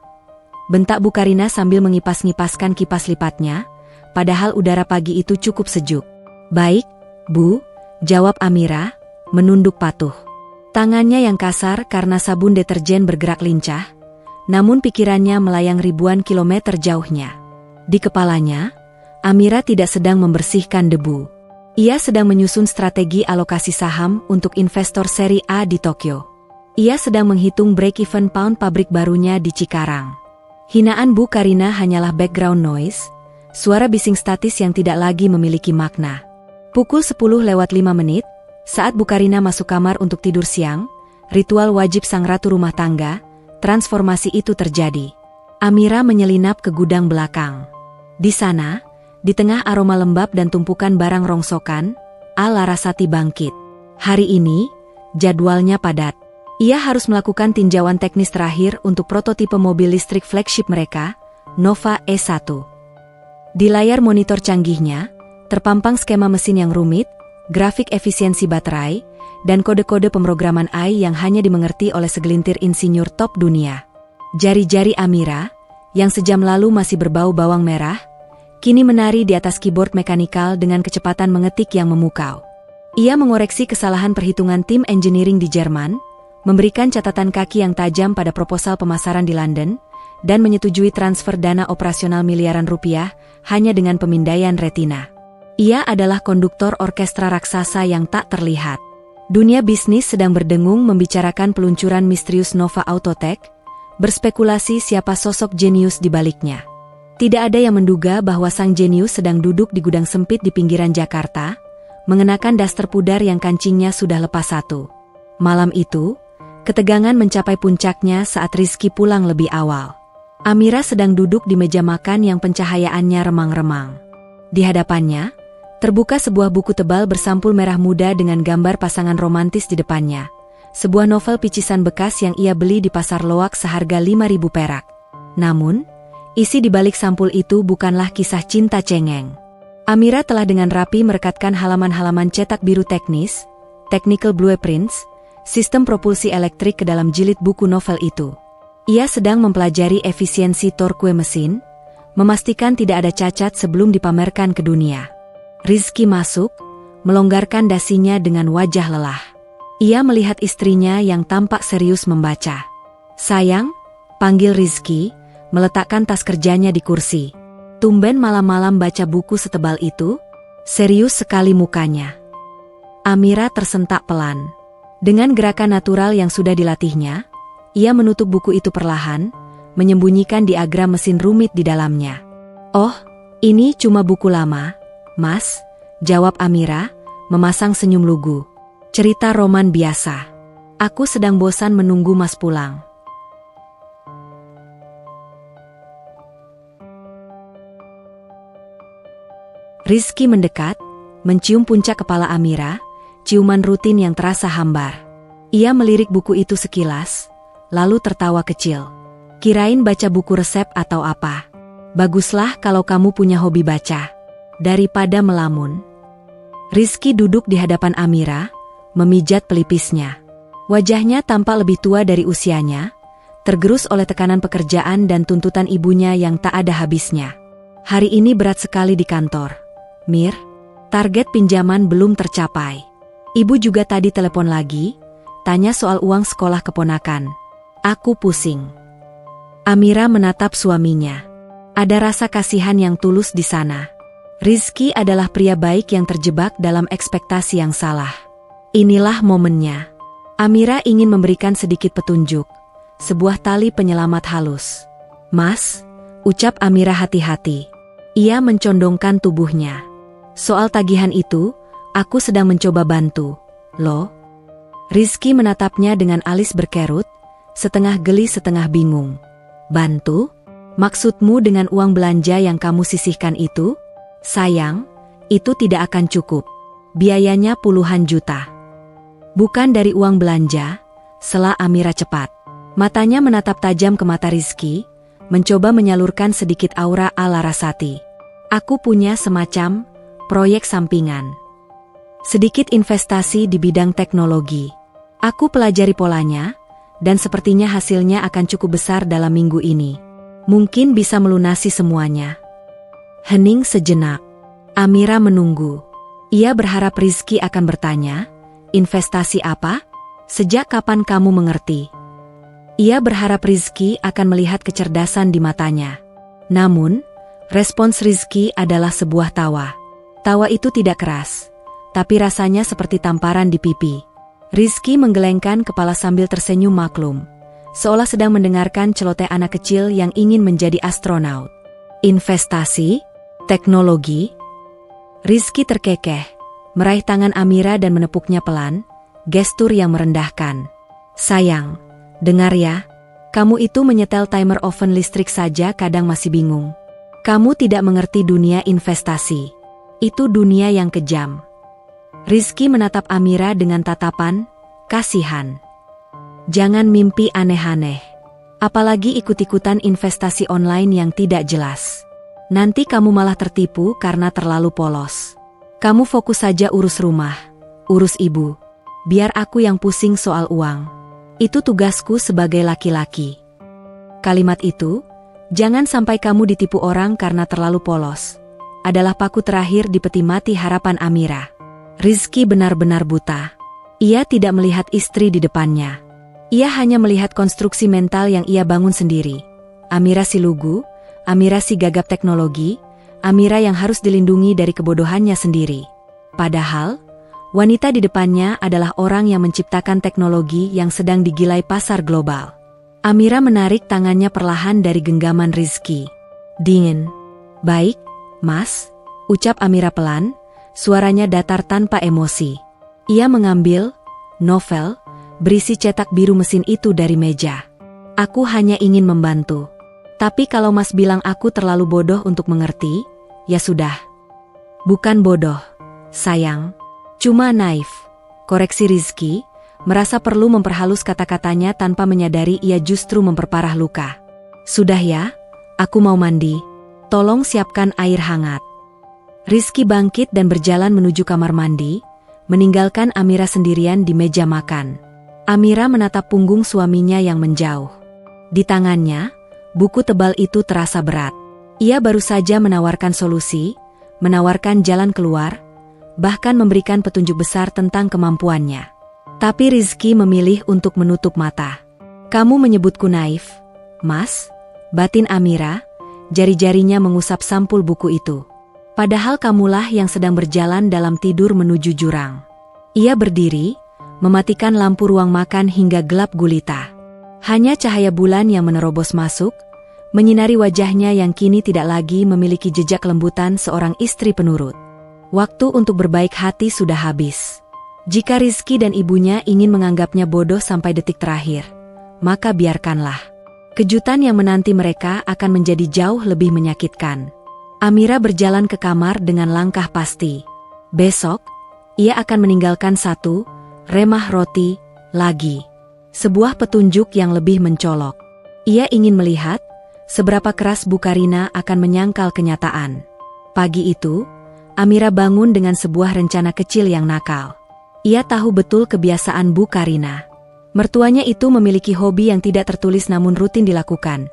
Bentak Bu Karina sambil mengipas-ngipaskan kipas lipatnya, padahal udara pagi itu cukup sejuk. Baik, Bu, jawab Amira, menunduk patuh. Tangannya yang kasar karena sabun deterjen bergerak lincah, namun pikirannya melayang ribuan kilometer jauhnya. Di kepalanya, Amira tidak sedang membersihkan debu. Ia sedang menyusun strategi alokasi saham untuk investor seri A di Tokyo. Ia sedang menghitung break-even pound pabrik barunya di Cikarang. Hinaan Bu Karina hanyalah background noise, suara bising statis yang tidak lagi memiliki makna. Pukul 10:05, saat Bu Karina masuk kamar untuk tidur siang, ritual wajib sang ratu rumah tangga, transformasi itu terjadi. Amira menyelinap ke gudang belakang. Di sana, di tengah aroma lembab dan tumpukan barang rongsokan, Alarasati bangkit. Hari ini, jadwalnya padat. Ia harus melakukan tinjauan teknis terakhir untuk prototipe mobil listrik flagship mereka, Nova E1. Di layar monitor canggihnya, terpampang skema mesin yang rumit, grafik efisiensi baterai, dan kode-kode pemrograman AI yang hanya dimengerti oleh segelintir insinyur top dunia. Jari-jari Amira, yang sejam lalu masih berbau bawang merah, kini menari di atas keyboard mekanikal dengan kecepatan mengetik yang memukau. Ia mengoreksi kesalahan perhitungan tim engineering di Jerman, memberikan catatan kaki yang tajam pada proposal pemasaran di London, dan menyetujui transfer dana operasional miliaran rupiah hanya dengan pemindaian retina. Ia adalah konduktor orkestra raksasa yang tak terlihat. Dunia bisnis sedang berdengung membicarakan peluncuran misterius Nova Autotech, berspekulasi siapa sosok jenius di baliknya. Tidak ada yang menduga bahwa sang jenius sedang duduk di gudang sempit di pinggiran Jakarta, mengenakan daster pudar yang kancingnya sudah lepas satu. Malam itu, ketegangan mencapai puncaknya saat Rizky pulang lebih awal. Amira sedang duduk di meja makan yang pencahayaannya remang-remang. Di hadapannya, terbuka sebuah buku tebal bersampul merah muda dengan gambar pasangan romantis di depannya. Sebuah novel picisan bekas yang ia beli di pasar loak seharga 5.000 perak. Namun, isi di balik sampul itu bukanlah kisah cinta cengeng. Amira telah dengan rapi merekatkan halaman-halaman cetak biru teknis, technical blueprints, sistem propulsi elektrik ke dalam jilid buku novel itu. Ia sedang mempelajari efisiensi torque mesin, memastikan tidak ada cacat sebelum dipamerkan ke dunia. Rizky masuk, melonggarkan dasinya dengan wajah lelah. Ia melihat istrinya yang tampak serius membaca. "Sayang," panggil Rizky, meletakkan tas kerjanya di kursi. "Tumben malam-malam baca buku setebal itu?" Serius sekali mukanya. Amira tersentak pelan. Dengan gerakan natural yang sudah dilatihnya, ia menutup buku itu perlahan, menyembunyikan diagram mesin rumit di dalamnya. "Oh, ini cuma buku lama, Mas," jawab Amira, memasang senyum lugu. "Cerita roman biasa. Aku sedang bosan menunggu Mas pulang." Rizky mendekat, mencium puncak kepala Amira, ciuman rutin yang terasa hambar. Ia melirik buku itu sekilas, lalu tertawa kecil. "Kirain baca buku resep atau apa? Baguslah kalau kamu punya hobi baca, daripada melamun." Rizky duduk di hadapan Amira, memijat pelipisnya. Wajahnya tampak lebih tua dari usianya, tergerus oleh tekanan pekerjaan dan tuntutan ibunya yang tak ada habisnya. "Hari ini berat sekali di kantor, Mir. Target pinjaman belum tercapai. Ibu juga tadi telepon lagi, tanya soal uang sekolah keponakan. Aku pusing." Amira menatap suaminya. Ada rasa kasihan yang tulus di sana. Rizky adalah pria baik yang terjebak dalam ekspektasi yang salah. Inilah momennya. Amira ingin memberikan sedikit petunjuk, sebuah tali penyelamat halus. "Mas," ucap Amira hati-hati. Ia mencondongkan tubuhnya. "Soal tagihan itu, aku sedang mencoba bantu, loh." Rizky menatapnya dengan alis berkerut, setengah geli setengah bingung. "Bantu? Maksudmu dengan uang belanja yang kamu sisihkan itu?" "Sayang, itu tidak akan cukup. Biayanya puluhan juta." "Bukan dari uang belanja," sela Amira cepat. Matanya menatap tajam ke mata Rizky, mencoba menyalurkan sedikit aura ala Rasati. "Aku punya semacam proyek sampingan. Sedikit investasi di bidang teknologi. Aku pelajari polanya, dan sepertinya hasilnya akan cukup besar dalam minggu ini. Mungkin bisa melunasi semuanya." Hening sejenak. Amira menunggu. Ia berharap Rizky akan bertanya, "Investasi apa? Sejak kapan kamu mengerti?" Ia berharap Rizky akan melihat kecerdasan di matanya. Namun, respons Rizky adalah sebuah tawa. Tawa itu tidak keras, tapi rasanya seperti tamparan di pipi. Rizky menggelengkan kepala sambil tersenyum maklum, seolah sedang mendengarkan celoteh anak kecil yang ingin menjadi astronot. "Investasi? Teknologi?" Rizky terkekeh, meraih tangan Amira dan menepuknya pelan, gestur yang merendahkan. "Sayang, dengar ya, kamu itu menyetel timer oven listrik saja kadang masih bingung. Kamu tidak mengerti dunia investasi. Itu dunia yang kejam." Rizky menatap Amira dengan tatapan kasihan. "Jangan mimpi aneh-aneh. Apalagi ikut-ikutan investasi online yang tidak jelas. Nanti kamu malah tertipu karena terlalu polos. Kamu fokus saja urus rumah, urus ibu. Biar aku yang pusing soal uang. Itu tugasku sebagai laki-laki." Kalimat itu, "Jangan sampai kamu ditipu orang karena terlalu polos," adalah paku terakhir di peti mati harapan Amira. Rizky benar-benar buta. Ia tidak melihat istri di depannya. Ia hanya melihat konstruksi mental yang ia bangun sendiri. Amira si lugu, Amira si gagap teknologi, Amira yang harus dilindungi dari kebodohannya sendiri. Padahal, wanita di depannya adalah orang yang menciptakan teknologi yang sedang digilai pasar global. Amira menarik tangannya perlahan dari genggaman Rizky. "Dingin." "Baik, Mas," ucap Amira pelan, suaranya datar tanpa emosi. Ia mengambil novel berisi cetak biru mesin itu dari meja. "Aku hanya ingin membantu. Tapi kalau Mas bilang aku terlalu bodoh untuk mengerti, ya sudah." "Bukan bodoh, sayang. Cuma naif," koreksi Rizky, merasa perlu memperhalus kata-katanya tanpa menyadari ia justru memperparah luka. "Sudah ya, aku mau mandi. Tolong siapkan air hangat." Rizky bangkit dan berjalan menuju kamar mandi, meninggalkan Amira sendirian di meja makan. Amira menatap punggung suaminya yang menjauh. Di tangannya, buku tebal itu terasa berat. Ia baru saja menawarkan solusi, menawarkan jalan keluar, bahkan memberikan petunjuk besar tentang kemampuannya. Tapi Rizky memilih untuk menutup mata. Kamu menyebutku naif, Mas? Batin Amira, jari-jarinya mengusap sampul buku itu. Padahal kamulah yang sedang berjalan dalam tidur menuju jurang. Ia berdiri, mematikan lampu ruang makan hingga gelap gulita. Hanya cahaya bulan yang menerobos masuk, menyinari wajahnya yang kini tidak lagi memiliki jejak kelembutan seorang istri penurut. Waktu untuk berbaik hati sudah habis. Jika Rizky dan ibunya ingin menganggapnya bodoh sampai detik terakhir, maka biarkanlah. Kejutan yang menanti mereka akan menjadi jauh lebih menyakitkan. Amira berjalan ke kamar dengan langkah pasti. Besok, ia akan meninggalkan satu remah roti lagi. Sebuah petunjuk yang lebih mencolok. Ia ingin melihat seberapa keras Bu Karina akan menyangkal kenyataan. Pagi itu, Amira bangun dengan sebuah rencana kecil yang nakal. Ia tahu betul kebiasaan Bu Karina. Mertuanya itu memiliki hobi yang tidak tertulis namun rutin dilakukan.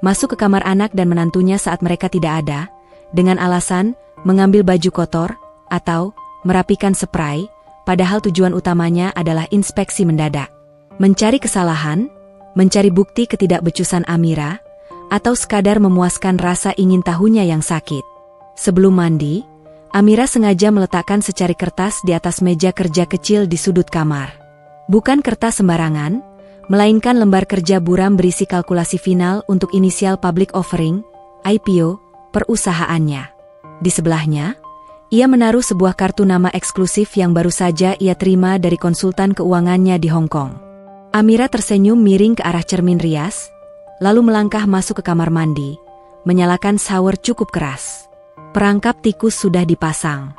Masuk ke kamar anak dan menantunya saat mereka tidak ada, dengan alasan mengambil baju kotor atau merapikan spray, padahal tujuan utamanya adalah inspeksi mendadak. Mencari kesalahan, mencari bukti ketidakbecusan Amira, atau sekadar memuaskan rasa ingin tahunya yang sakit. Sebelum mandi, Amira sengaja meletakkan secari kertas di atas meja kerja kecil di sudut kamar. Bukan kertas sembarangan, melainkan lembar kerja buram berisi kalkulasi final untuk inisial public offering, IPO, perusahaannya. Di sebelahnya, ia menaruh sebuah kartu nama eksklusif yang baru saja ia terima dari konsultan keuangannya di Hong Kong. Amira tersenyum miring ke arah cermin rias, lalu melangkah masuk ke kamar mandi, menyalakan shower cukup keras. Perangkap tikus sudah dipasang.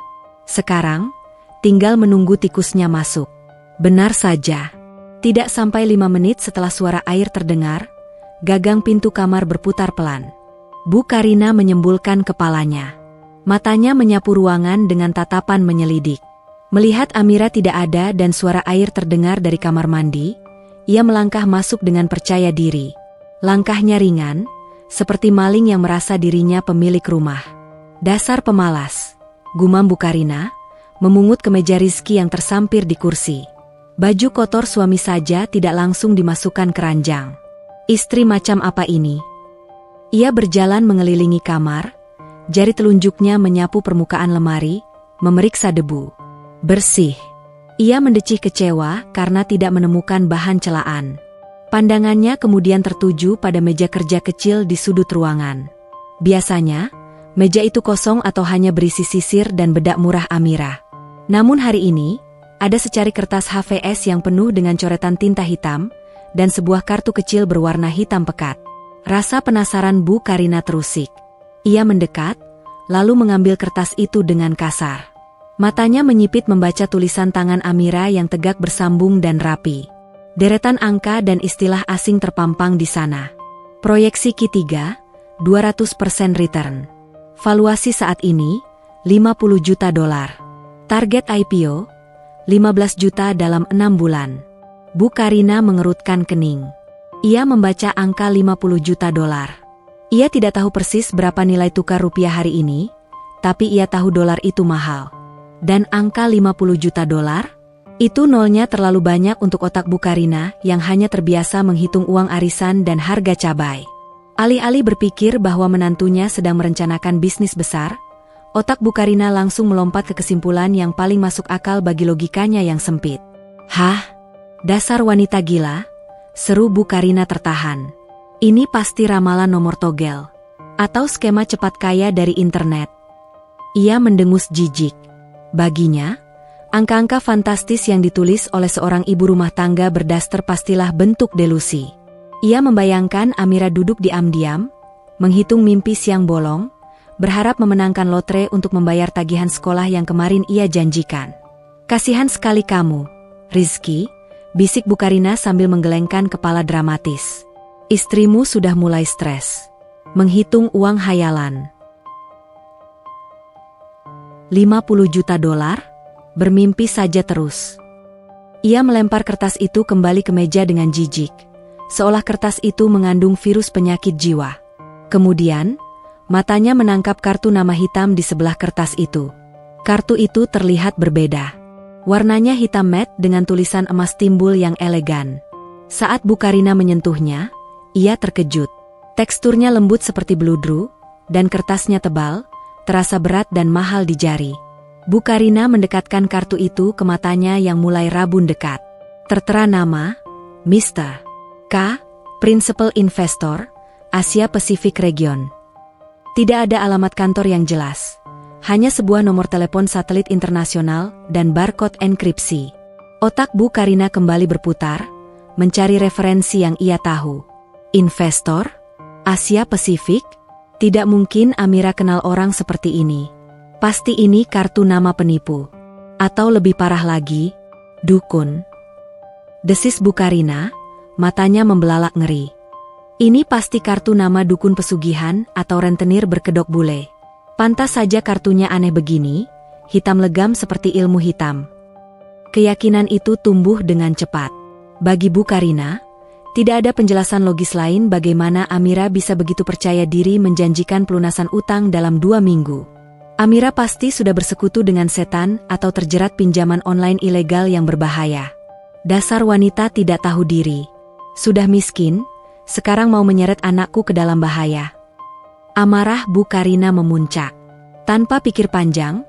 Sekarang, tinggal menunggu tikusnya masuk. Benar saja. Tidak sampai 5 menit setelah suara air terdengar, gagang pintu kamar berputar pelan. Bu Karina menyembulkan kepalanya. Matanya menyapu ruangan dengan tatapan menyelidik. Melihat Amira tidak ada dan suara air terdengar dari kamar mandi, ia melangkah masuk dengan percaya diri. Langkahnya ringan, seperti maling yang merasa dirinya pemilik rumah. Dasar pemalas, gumam Bu Karina, memungut kemeja Rizky yang tersampir di kursi. Baju kotor suami saja tidak langsung dimasukkan ke ranjang. Istri macam apa ini? Ia berjalan mengelilingi kamar, jari telunjuknya menyapu permukaan lemari, memeriksa debu. Bersih. Ia mendecih kecewa karena tidak menemukan bahan celaan. Pandangannya kemudian tertuju pada meja kerja kecil di sudut ruangan. Biasanya, meja itu kosong atau hanya berisi sisir dan bedak murah Amira. Namun hari ini, ada secari kertas HVS yang penuh dengan coretan tinta hitam, dan sebuah kartu kecil berwarna hitam pekat. Rasa penasaran Bu Karina terusik. Ia mendekat, lalu mengambil kertas itu dengan kasar. Matanya menyipit membaca tulisan tangan Amira yang tegak bersambung dan rapi. Deretan angka dan istilah asing terpampang di sana. Proyeksi Q3, 200% return. Valuasi saat ini, $50 juta. Target IPO, 15 juta dalam 6 bulan. Bu Karina mengerutkan kening. Ia membaca angka $50 juta. Ia tidak tahu persis berapa nilai tukar rupiah hari ini, tapi ia tahu dolar itu mahal. Dan angka $50 juta? Itu nolnya terlalu banyak untuk otak Bu Karina yang hanya terbiasa menghitung uang arisan dan harga cabai. Alih-alih berpikir bahwa menantunya sedang merencanakan bisnis besar, otak Bu Karina langsung melompat ke kesimpulan yang paling masuk akal bagi logikanya yang sempit. Hah? Dasar wanita gila? Seru Bu Karina tertahan. Ini pasti ramalan nomor togel. Atau skema cepat kaya dari internet. Ia mendengus jijik. Baginya, angka-angka fantastis yang ditulis oleh seorang ibu rumah tangga berdaster pastilah bentuk delusi. Ia membayangkan Amira duduk diam-diam, menghitung mimpi siang bolong, berharap memenangkan lotre untuk membayar tagihan sekolah yang kemarin ia janjikan. Kasihan sekali kamu, Rizky, bisik Bu Karina sambil menggelengkan kepala dramatis. Istrimu sudah mulai stres. Menghitung uang hayalan. $50 juta? Bermimpi saja terus. Ia melempar kertas itu kembali ke meja dengan jijik, seolah kertas itu mengandung virus penyakit jiwa. Kemudian, matanya menangkap kartu nama hitam di sebelah kertas itu. Kartu itu terlihat berbeda. Warnanya hitam matte dengan tulisan emas timbul yang elegan. Saat Bu Karina menyentuhnya, ia terkejut. Teksturnya lembut seperti beludru, dan kertasnya tebal, terasa berat dan mahal di jari. Bu Karina mendekatkan kartu itu ke matanya yang mulai rabun dekat. Tertera nama, Mr. K, Principal Investor, Asia Pacific Region. Tidak ada alamat kantor yang jelas. Hanya sebuah nomor telepon satelit internasional dan barcode enkripsi. Otak Bu Karina kembali berputar, mencari referensi yang ia tahu. Investor? Asia Pasifik? Tidak mungkin Amira kenal orang seperti ini. Pasti ini kartu nama penipu. Atau lebih parah lagi, dukun. Desis Bu Karina, matanya membelalak ngeri. Ini pasti kartu nama dukun pesugihan atau rentenir berkedok bule. Pantas saja kartunya aneh begini, hitam legam seperti ilmu hitam. Keyakinan itu tumbuh dengan cepat. Bagi Bu Karina, tidak ada penjelasan logis lain bagaimana Amira bisa begitu percaya diri menjanjikan pelunasan utang dalam 2 minggu. Amira pasti sudah bersekutu dengan setan atau terjerat pinjaman online ilegal yang berbahaya. Dasar wanita tidak tahu diri. Sudah miskin, sekarang mau menyeret anakku ke dalam bahaya. Amarah Bu Karina memuncak. Tanpa pikir panjang,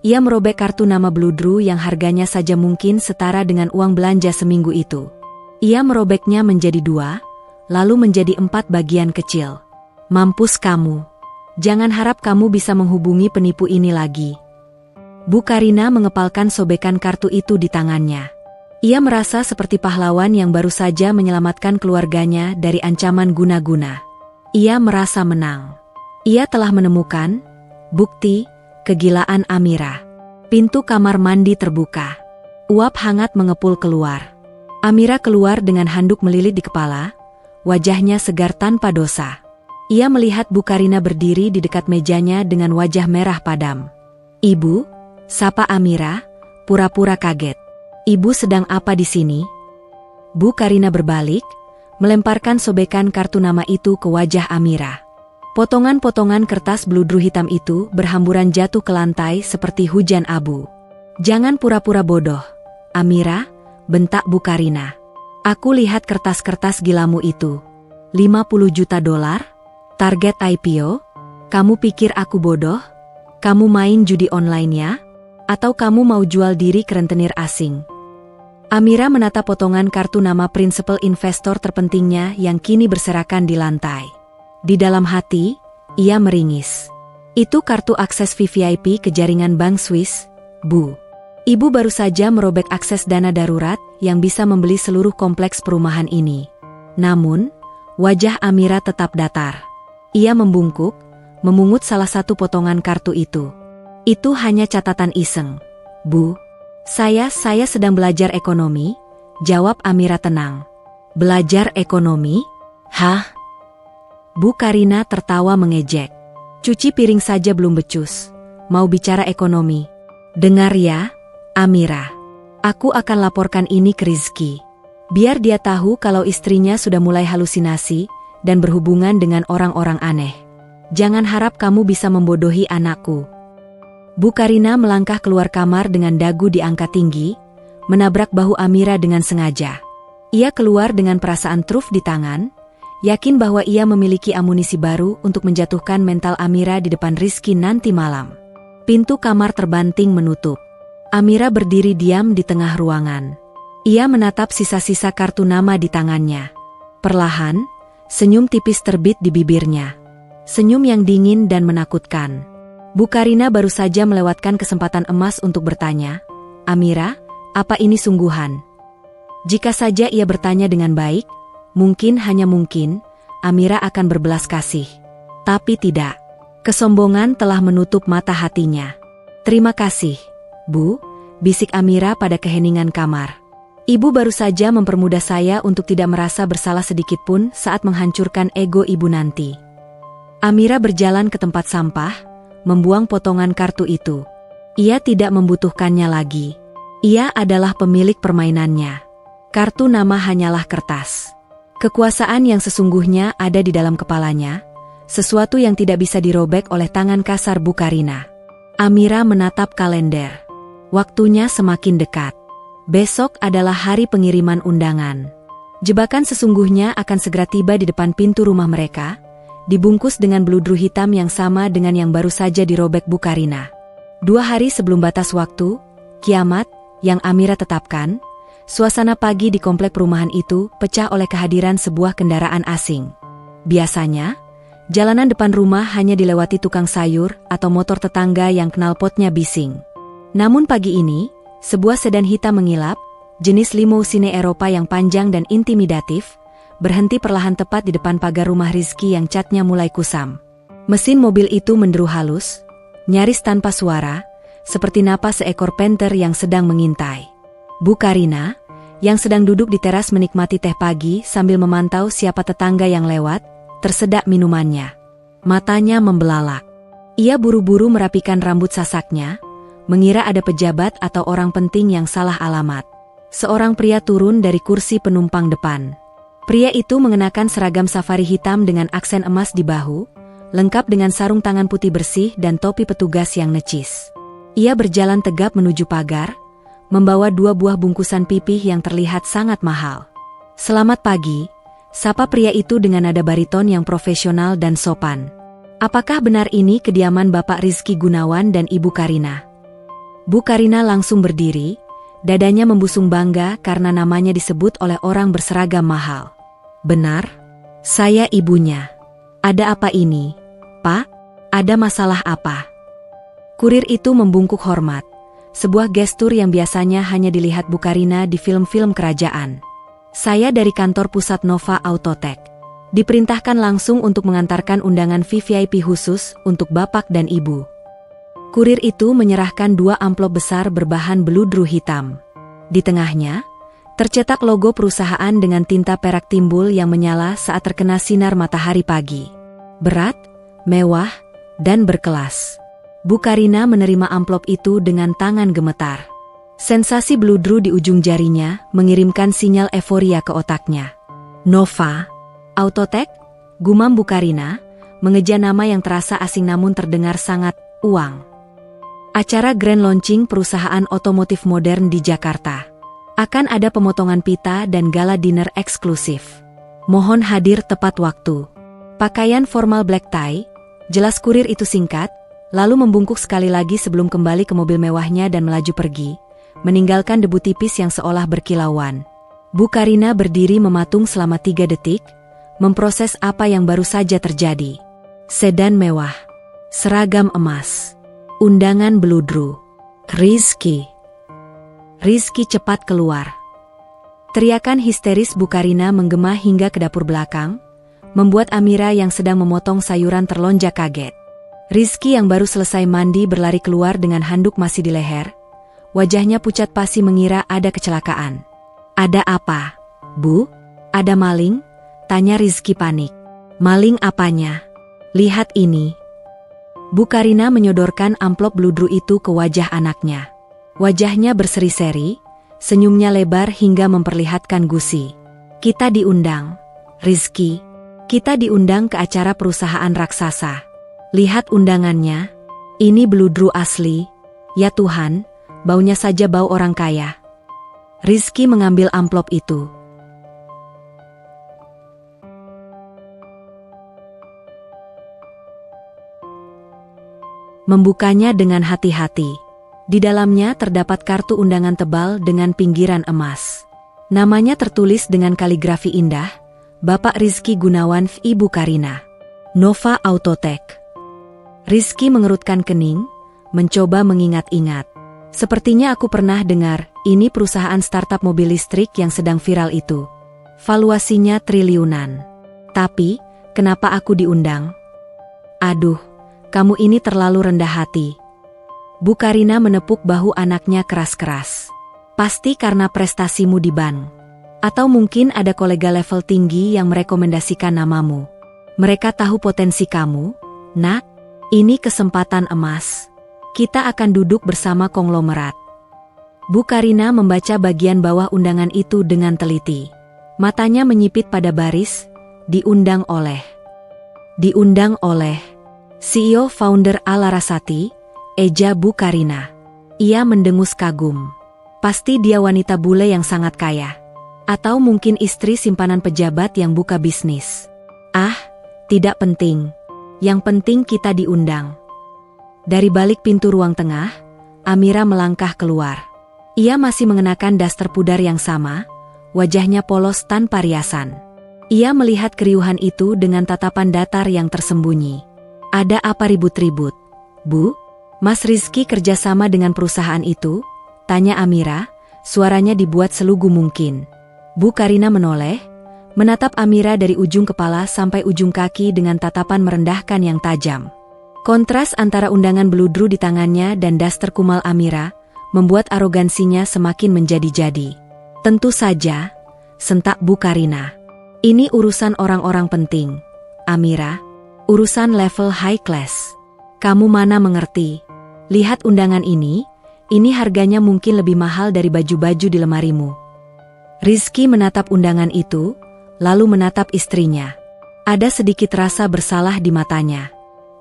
ia merobek kartu nama beludru yang harganya saja mungkin setara dengan uang belanja seminggu itu. Ia merobeknya menjadi 2, lalu menjadi 4 bagian kecil. Mampus kamu. Jangan harap kamu bisa menghubungi penipu ini lagi. Bu Karina mengepalkan sobekan kartu itu di tangannya. Ia merasa seperti pahlawan yang baru saja menyelamatkan keluarganya dari ancaman guna-guna. Ia merasa menang. Ia telah menemukan bukti kegilaan Amira. Pintu kamar mandi terbuka. Uap hangat mengepul keluar. Amira keluar dengan handuk melilit di kepala, wajahnya segar tanpa dosa. Ia melihat Bu Karina berdiri di dekat mejanya dengan wajah merah padam. "Ibu," sapa Amira, pura-pura kaget. "Ibu sedang apa di sini?" Bu Karina berbalik, melemparkan sobekan kartu nama itu ke wajah Amira. Potongan-potongan kertas beludru hitam itu berhamburan jatuh ke lantai seperti hujan abu. "Jangan pura-pura bodoh, Amira," bentak Bu Karina. "Aku lihat kertas-kertas gilamu itu. 50 juta dolar? Target IPO? Kamu pikir aku bodoh? Kamu main judi online ya? Atau kamu mau jual diri ke rentenir asing?" Amira menatap potongan kartu nama Principal Investor terpentingnya yang kini berserakan di lantai. Di dalam hati, ia meringis. "Itu kartu akses VVIP ke jaringan Bank Swiss, Bu. Ibu baru saja merobek akses dana darurat yang bisa membeli seluruh kompleks perumahan ini." Namun, wajah Amira tetap datar. Ia membungkuk, memungut salah satu potongan kartu itu. "Itu hanya catatan iseng, Bu. Saya sedang belajar ekonomi," jawab Amira tenang. "Belajar ekonomi? Hah?" Bu Karina tertawa mengejek. "Cuci piring saja belum becus. Mau bicara ekonomi? Dengar ya, Amira. Aku akan laporkan ini ke Rizky. Biar dia tahu kalau istrinya sudah mulai halusinasi dan berhubungan dengan orang-orang aneh. Jangan harap kamu bisa membodohi anakku." Bu Karina melangkah keluar kamar dengan dagu diangkat tinggi, menabrak bahu Amira dengan sengaja. Ia keluar dengan perasaan truf di tangan, yakin bahwa ia memiliki amunisi baru untuk menjatuhkan mental Amira di depan Rizky nanti malam. Pintu kamar terbanting menutup. Amira berdiri diam di tengah ruangan. Ia menatap sisa-sisa kartu nama di tangannya. Perlahan, senyum tipis terbit di bibirnya. Senyum yang dingin dan menakutkan. Bu Karina baru saja melewatkan kesempatan emas untuk bertanya, "Amira, apa ini sungguhan?" Jika saja ia bertanya dengan baik, mungkin hanya mungkin, Amira akan berbelas kasih. Tapi tidak. Kesombongan telah menutup mata hatinya. "Terima kasih, Bu," bisik Amira pada keheningan kamar. "Ibu baru saja mempermudah saya untuk tidak merasa bersalah sedikit pun saat menghancurkan ego ibu nanti." Amira berjalan ke tempat sampah, membuang potongan kartu itu. Ia tidak membutuhkannya lagi. Ia adalah pemilik permainannya. Kartu nama hanyalah kertas. Kekuasaan yang sesungguhnya ada di dalam kepalanya, sesuatu yang tidak bisa dirobek oleh tangan kasar Bu Karina. Amira menatap kalender. Waktunya semakin dekat. Besok adalah hari pengiriman undangan. Jebakan sesungguhnya akan segera tiba di depan pintu rumah mereka, dibungkus dengan bludru hitam yang sama dengan yang baru saja dirobek Bu Karina. 2 hari sebelum batas waktu, kiamat, yang Amira tetapkan, suasana pagi di komplek perumahan itu pecah oleh kehadiran sebuah kendaraan asing. Biasanya, jalanan depan rumah hanya dilewati tukang sayur atau motor tetangga yang knalpotnya bising. Namun pagi ini, sebuah sedan hitam mengilap, jenis limousine Eropa yang panjang dan intimidatif, berhenti perlahan tepat di depan pagar rumah Rizky yang catnya mulai kusam. Mesin mobil itu menderu halus, nyaris tanpa suara, seperti napas seekor panter yang sedang mengintai. Bu Karina, yang sedang duduk di teras menikmati teh pagi sambil memantau siapa tetangga yang lewat, tersedak minumannya. Matanya membelalak. Ia buru-buru merapikan rambut sasaknya, mengira ada pejabat atau orang penting yang salah alamat. Seorang pria turun dari kursi penumpang depan. Pria itu mengenakan seragam safari hitam dengan aksen emas di bahu, lengkap dengan sarung tangan putih bersih dan topi petugas yang necis. Ia berjalan tegap menuju pagar, membawa 2 buah bungkusan pipih yang terlihat sangat mahal. "Selamat pagi," sapa pria itu dengan nada bariton yang profesional dan sopan. "Apakah benar ini kediaman Bapak Rizky Gunawan dan Ibu Karina?" Bu Karina langsung berdiri, dadanya membusung bangga karena namanya disebut oleh orang berseragam mahal. "Benar, saya ibunya. Ada apa ini, Pak? Ada masalah apa?" Kurir itu membungkuk hormat, sebuah gestur yang biasanya hanya dilihat Bu Karina di film-film kerajaan. "Saya dari kantor pusat Nova Autotech. Diperintahkan langsung untuk mengantarkan undangan VVIP khusus untuk Bapak dan Ibu." Kurir itu menyerahkan 2 amplop besar berbahan bludru hitam. Di tengahnya, tercetak logo perusahaan dengan tinta perak timbul yang menyala saat terkena sinar matahari pagi. Berat, mewah, dan berkelas. Bu Karina menerima amplop itu dengan tangan gemetar. Sensasi bludru di ujung jarinya mengirimkan sinyal euforia ke otaknya. "Nova Autotech?" gumam Bu Karina, mengeja nama yang terasa asing namun terdengar sangat uang. Acara grand launching perusahaan otomotif modern di Jakarta. Akan ada pemotongan pita dan gala dinner eksklusif. Mohon hadir tepat waktu. Pakaian formal black tie, jelas kurir itu singkat, lalu membungkuk sekali lagi sebelum kembali ke mobil mewahnya dan melaju pergi, meninggalkan debu tipis yang seolah berkilauan. Bu Karina berdiri mematung selama 3 detik, memproses apa yang baru saja terjadi. Sedan mewah, seragam emas, undangan bludru. Rizky cepat keluar. Teriakan histeris Bu Karina menggema hingga ke dapur belakang, membuat Amira yang sedang memotong sayuran terlonjak kaget. Rizky yang baru selesai mandi berlari keluar dengan handuk masih di leher, wajahnya pucat pasi mengira ada kecelakaan. "Ada apa, Bu? Ada maling?" tanya Rizky panik. "Maling apanya? Lihat ini." Bu Karina menyodorkan amplop bludru itu ke wajah anaknya. Wajahnya berseri-seri, senyumnya lebar hingga memperlihatkan gusi. "Kita diundang, Rizky. Kita diundang ke acara perusahaan raksasa. Lihat undangannya. Ini bludru asli. Ya Tuhan, baunya saja bau orang kaya." Rizky mengambil amplop itu. Membukanya dengan hati-hati. Di dalamnya terdapat kartu undangan tebal dengan pinggiran emas. Namanya tertulis dengan kaligrafi indah, Bapak Rizky Gunawan, Ibu Karina. Nova Autotech. Rizky mengerutkan kening, mencoba mengingat-ingat. Sepertinya aku pernah dengar, ini perusahaan startup mobil listrik yang sedang viral itu. Valuasinya triliunan. Tapi, kenapa aku diundang? Aduh, kamu ini terlalu rendah hati. Bu Karina menepuk bahu anaknya keras-keras. Pasti karena prestasimu di bank. Atau mungkin ada kolega level tinggi yang merekomendasikan namamu. Mereka tahu potensi kamu, nak. Ini kesempatan emas. Kita akan duduk bersama konglomerat. Bu Karina membaca bagian bawah undangan itu dengan teliti. Matanya menyipit pada baris, diundang oleh CEO founder Alarasati, eja Bu Karina. Ia mendengus kagum. Pasti dia wanita bule yang sangat kaya. Atau mungkin istri simpanan pejabat yang buka bisnis. Ah, tidak penting. Yang penting kita diundang. Dari balik pintu ruang tengah, Amira melangkah keluar. Ia masih mengenakan daster pudar yang sama, wajahnya polos tanpa riasan. Ia melihat keriuhan itu dengan tatapan datar yang tersembunyi. Ada apa ribut-ribut? Bu, Mas Rizky kerjasama dengan perusahaan itu? Tanya Amira, suaranya dibuat selugu mungkin. Bu Karina menoleh, menatap Amira dari ujung kepala sampai ujung kaki dengan tatapan merendahkan yang tajam. Kontras antara undangan beludru di tangannya dan daster kumal Amira membuat arogansinya semakin menjadi-jadi. Tentu saja, sentak Bu Karina. Ini urusan orang-orang penting. Amira, urusan level high class. Kamu mana mengerti? Lihat undangan ini harganya mungkin lebih mahal dari baju-baju di lemarimu. Rizky menatap undangan itu, lalu menatap istrinya. Ada sedikit rasa bersalah di matanya.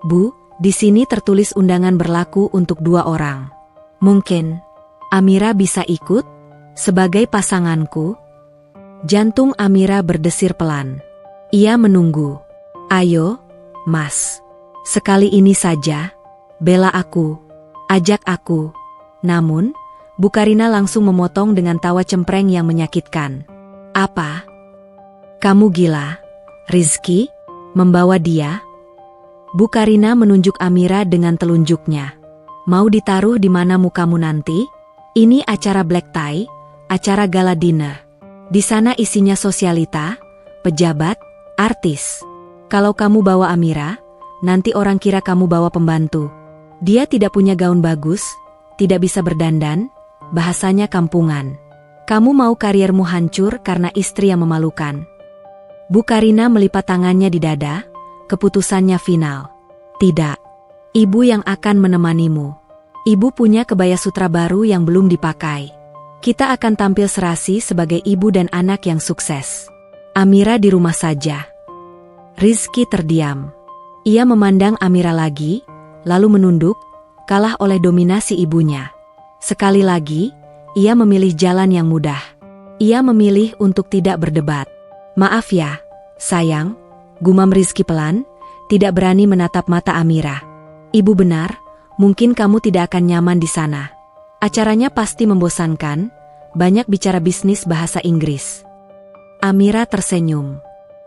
Bu, di sini tertulis undangan berlaku untuk 2 orang. Mungkin Amira bisa ikut sebagai pasanganku? Jantung Amira berdesir pelan. Ia menunggu. Ayo, Mas. Sekali ini saja, bela aku, ajak aku. Namun, Bu Karina langsung memotong dengan tawa cempreng yang menyakitkan. Apa? Kamu gila, Rizky? Membawa dia? Bu Karina menunjuk Amira dengan telunjuknya. Mau ditaruh di mana mukamu nanti? Ini acara black tie, acara gala dinner. Di sana isinya sosialita, pejabat, artis. Kalau kamu bawa Amira, nanti orang kira kamu bawa pembantu. Dia tidak punya gaun bagus, tidak bisa berdandan, bahasanya kampungan. Kamu mau kariermu hancur karena istri yang memalukan. Bu Karina melipat tangannya di dada, keputusannya final. Tidak. Ibu yang akan menemanimu. Ibu punya kebaya sutra baru yang belum dipakai. Kita akan tampil serasi sebagai ibu dan anak yang sukses. Amira di rumah saja. Rizky terdiam. Ia memandang Amira lagi, lalu menunduk, kalah oleh dominasi ibunya. Sekali lagi, ia memilih jalan yang mudah. Ia memilih untuk tidak berdebat. Maaf ya, sayang, gumam Rizky pelan, tidak berani menatap mata Amira. Ibu benar, mungkin kamu tidak akan nyaman di sana. Acaranya pasti membosankan, banyak bicara bisnis bahasa Inggris. Amira tersenyum.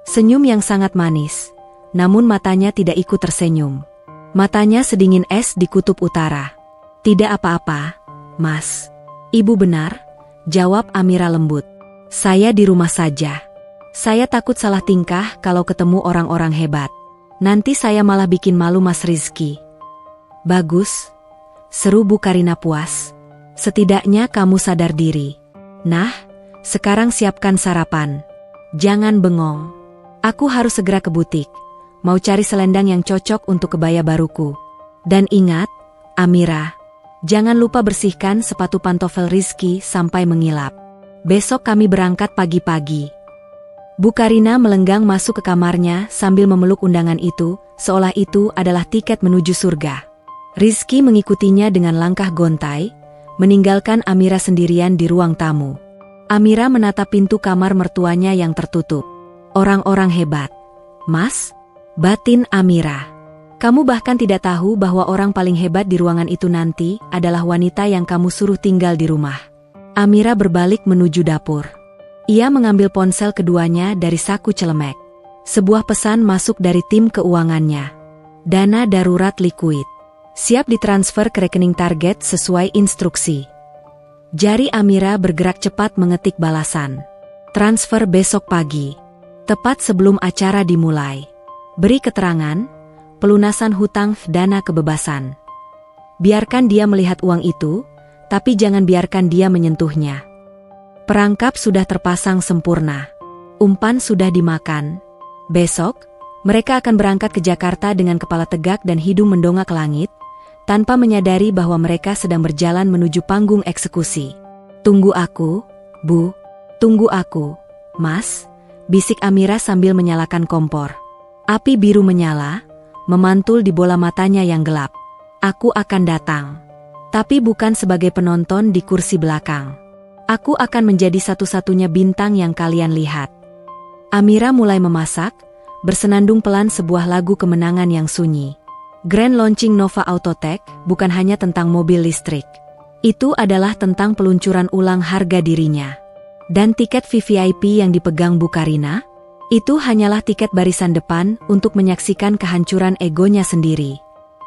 Senyum yang sangat manis, namun matanya tidak ikut tersenyum. Matanya sedingin es di kutub utara. Tidak apa-apa, Mas. Ibu benar, jawab Amira lembut. Saya di rumah saja. Saya takut salah tingkah kalau ketemu orang-orang hebat. Nanti saya malah bikin malu Mas Rizky. Bagus, seru Bu Karina puas. Setidaknya kamu sadar diri. Nah, sekarang siapkan sarapan. Jangan bengong. Aku harus segera ke butik. Mau cari selendang yang cocok untuk kebaya baruku. Dan ingat, Amira, jangan lupa bersihkan sepatu pantofel Rizky sampai mengilap. Besok kami berangkat pagi-pagi. Bu Karina melenggang masuk ke kamarnya sambil memeluk undangan itu, seolah itu adalah tiket menuju surga. Rizky mengikutinya dengan langkah gontai, meninggalkan Amira sendirian di ruang tamu. Amira menatap pintu kamar mertuanya yang tertutup. Orang-orang hebat. Mas? Batin Amira. Kamu bahkan tidak tahu bahwa orang paling hebat di ruangan itu nanti adalah wanita yang kamu suruh tinggal di rumah. Amira berbalik menuju dapur. Ia mengambil ponsel keduanya dari saku celemek. Sebuah pesan masuk dari tim keuangannya. Dana darurat liquid. Siap ditransfer ke rekening target sesuai instruksi. Jari Amira bergerak cepat mengetik balasan. Transfer besok pagi. Tepat sebelum acara dimulai. Beri keterangan, pelunasan hutang dana kebebasan. Biarkan dia melihat uang itu, tapi jangan biarkan dia menyentuhnya. Perangkap sudah terpasang sempurna. Umpan sudah dimakan. Besok, mereka akan berangkat ke Jakarta dengan kepala tegak dan hidung mendongak ke langit, tanpa menyadari bahwa mereka sedang berjalan menuju panggung eksekusi. Tunggu aku, Bu. Tunggu aku, Mas, bisik Amira sambil menyalakan kompor. Api biru menyala, memantul di bola matanya yang gelap. Aku akan datang. Tapi bukan sebagai penonton di kursi belakang. Aku akan menjadi satu-satunya bintang yang kalian lihat. Amira mulai memasak, bersenandung pelan sebuah lagu kemenangan yang sunyi. Grand launching Nova Autotech bukan hanya tentang mobil listrik. Itu adalah tentang peluncuran ulang harga dirinya. Dan tiket VVIP yang dipegang Bu Karina, itu hanyalah tiket barisan depan untuk menyaksikan kehancuran egonya sendiri.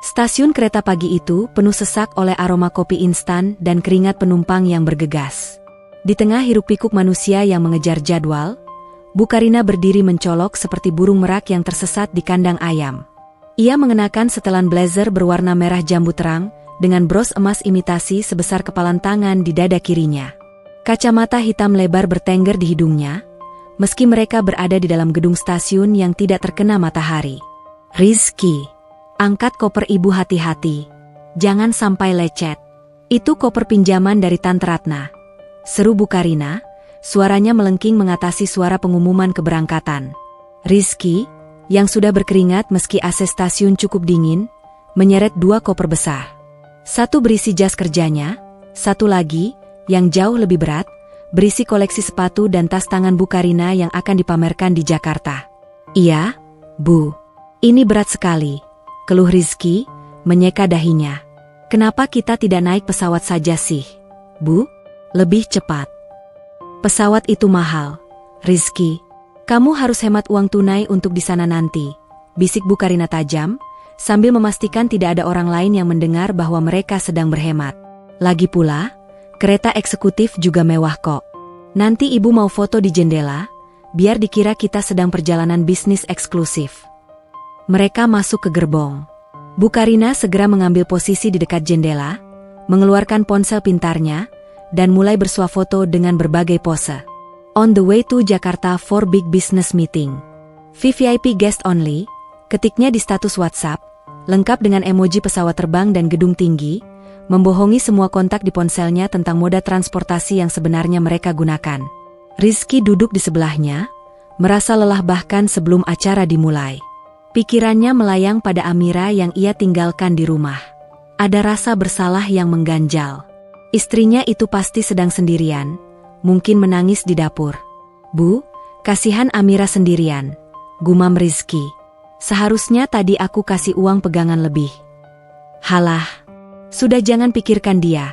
Stasiun kereta pagi itu penuh sesak oleh aroma kopi instan dan keringat penumpang yang bergegas. Di tengah hiruk-pikuk manusia yang mengejar jadwal, Bu Karina berdiri mencolok seperti burung merak yang tersesat di kandang ayam. Ia mengenakan setelan blazer berwarna merah jambu terang dengan bros emas imitasi sebesar kepalan tangan di dada kirinya. Kacamata hitam lebar bertengger di hidungnya, meski mereka berada di dalam gedung stasiun yang tidak terkena matahari. Rizky, angkat koper ibu hati-hati. Jangan sampai lecet. Itu koper pinjaman dari Tante Ratna. Seru Bu Karina, suaranya melengking mengatasi suara pengumuman keberangkatan. Rizky, yang sudah berkeringat meski AC stasiun cukup dingin, menyeret 2 koper besar. Satu berisi jas kerjanya, satu lagi, yang jauh lebih berat, berisi koleksi sepatu dan tas tangan Bu Karina yang akan dipamerkan di Jakarta. Iya, Bu. Ini berat sekali, keluh Rizky, menyeka dahinya. Kenapa kita tidak naik pesawat saja sih, Bu? Lebih cepat. Pesawat itu mahal, Rizky. Kamu harus hemat uang tunai untuk di sana nanti, bisik Bu Karina tajam, sambil memastikan tidak ada orang lain yang mendengar bahwa mereka sedang berhemat. Lagi pula, kereta eksekutif juga mewah kok. Nanti ibu mau foto di jendela, biar dikira kita sedang perjalanan bisnis eksklusif. Mereka masuk ke gerbong. Bu Karina segera mengambil posisi di dekat jendela, mengeluarkan ponsel pintarnya, dan mulai bersuah foto dengan berbagai pose. On the way to Jakarta for big business meeting. VVIP guest only, ketiknya di status WhatsApp, lengkap dengan emoji pesawat terbang dan gedung tinggi, membohongi semua kontak di ponselnya tentang moda transportasi yang sebenarnya mereka gunakan. Rizky duduk di sebelahnya, merasa lelah bahkan sebelum acara dimulai. Pikirannya melayang pada Amira yang ia tinggalkan di rumah. Ada rasa bersalah yang mengganjal. Istrinya itu pasti sedang sendirian, mungkin menangis di dapur. Bu, kasihan Amira sendirian, gumam Rizky. Seharusnya tadi aku kasih uang pegangan lebih. Halah, sudah jangan pikirkan dia.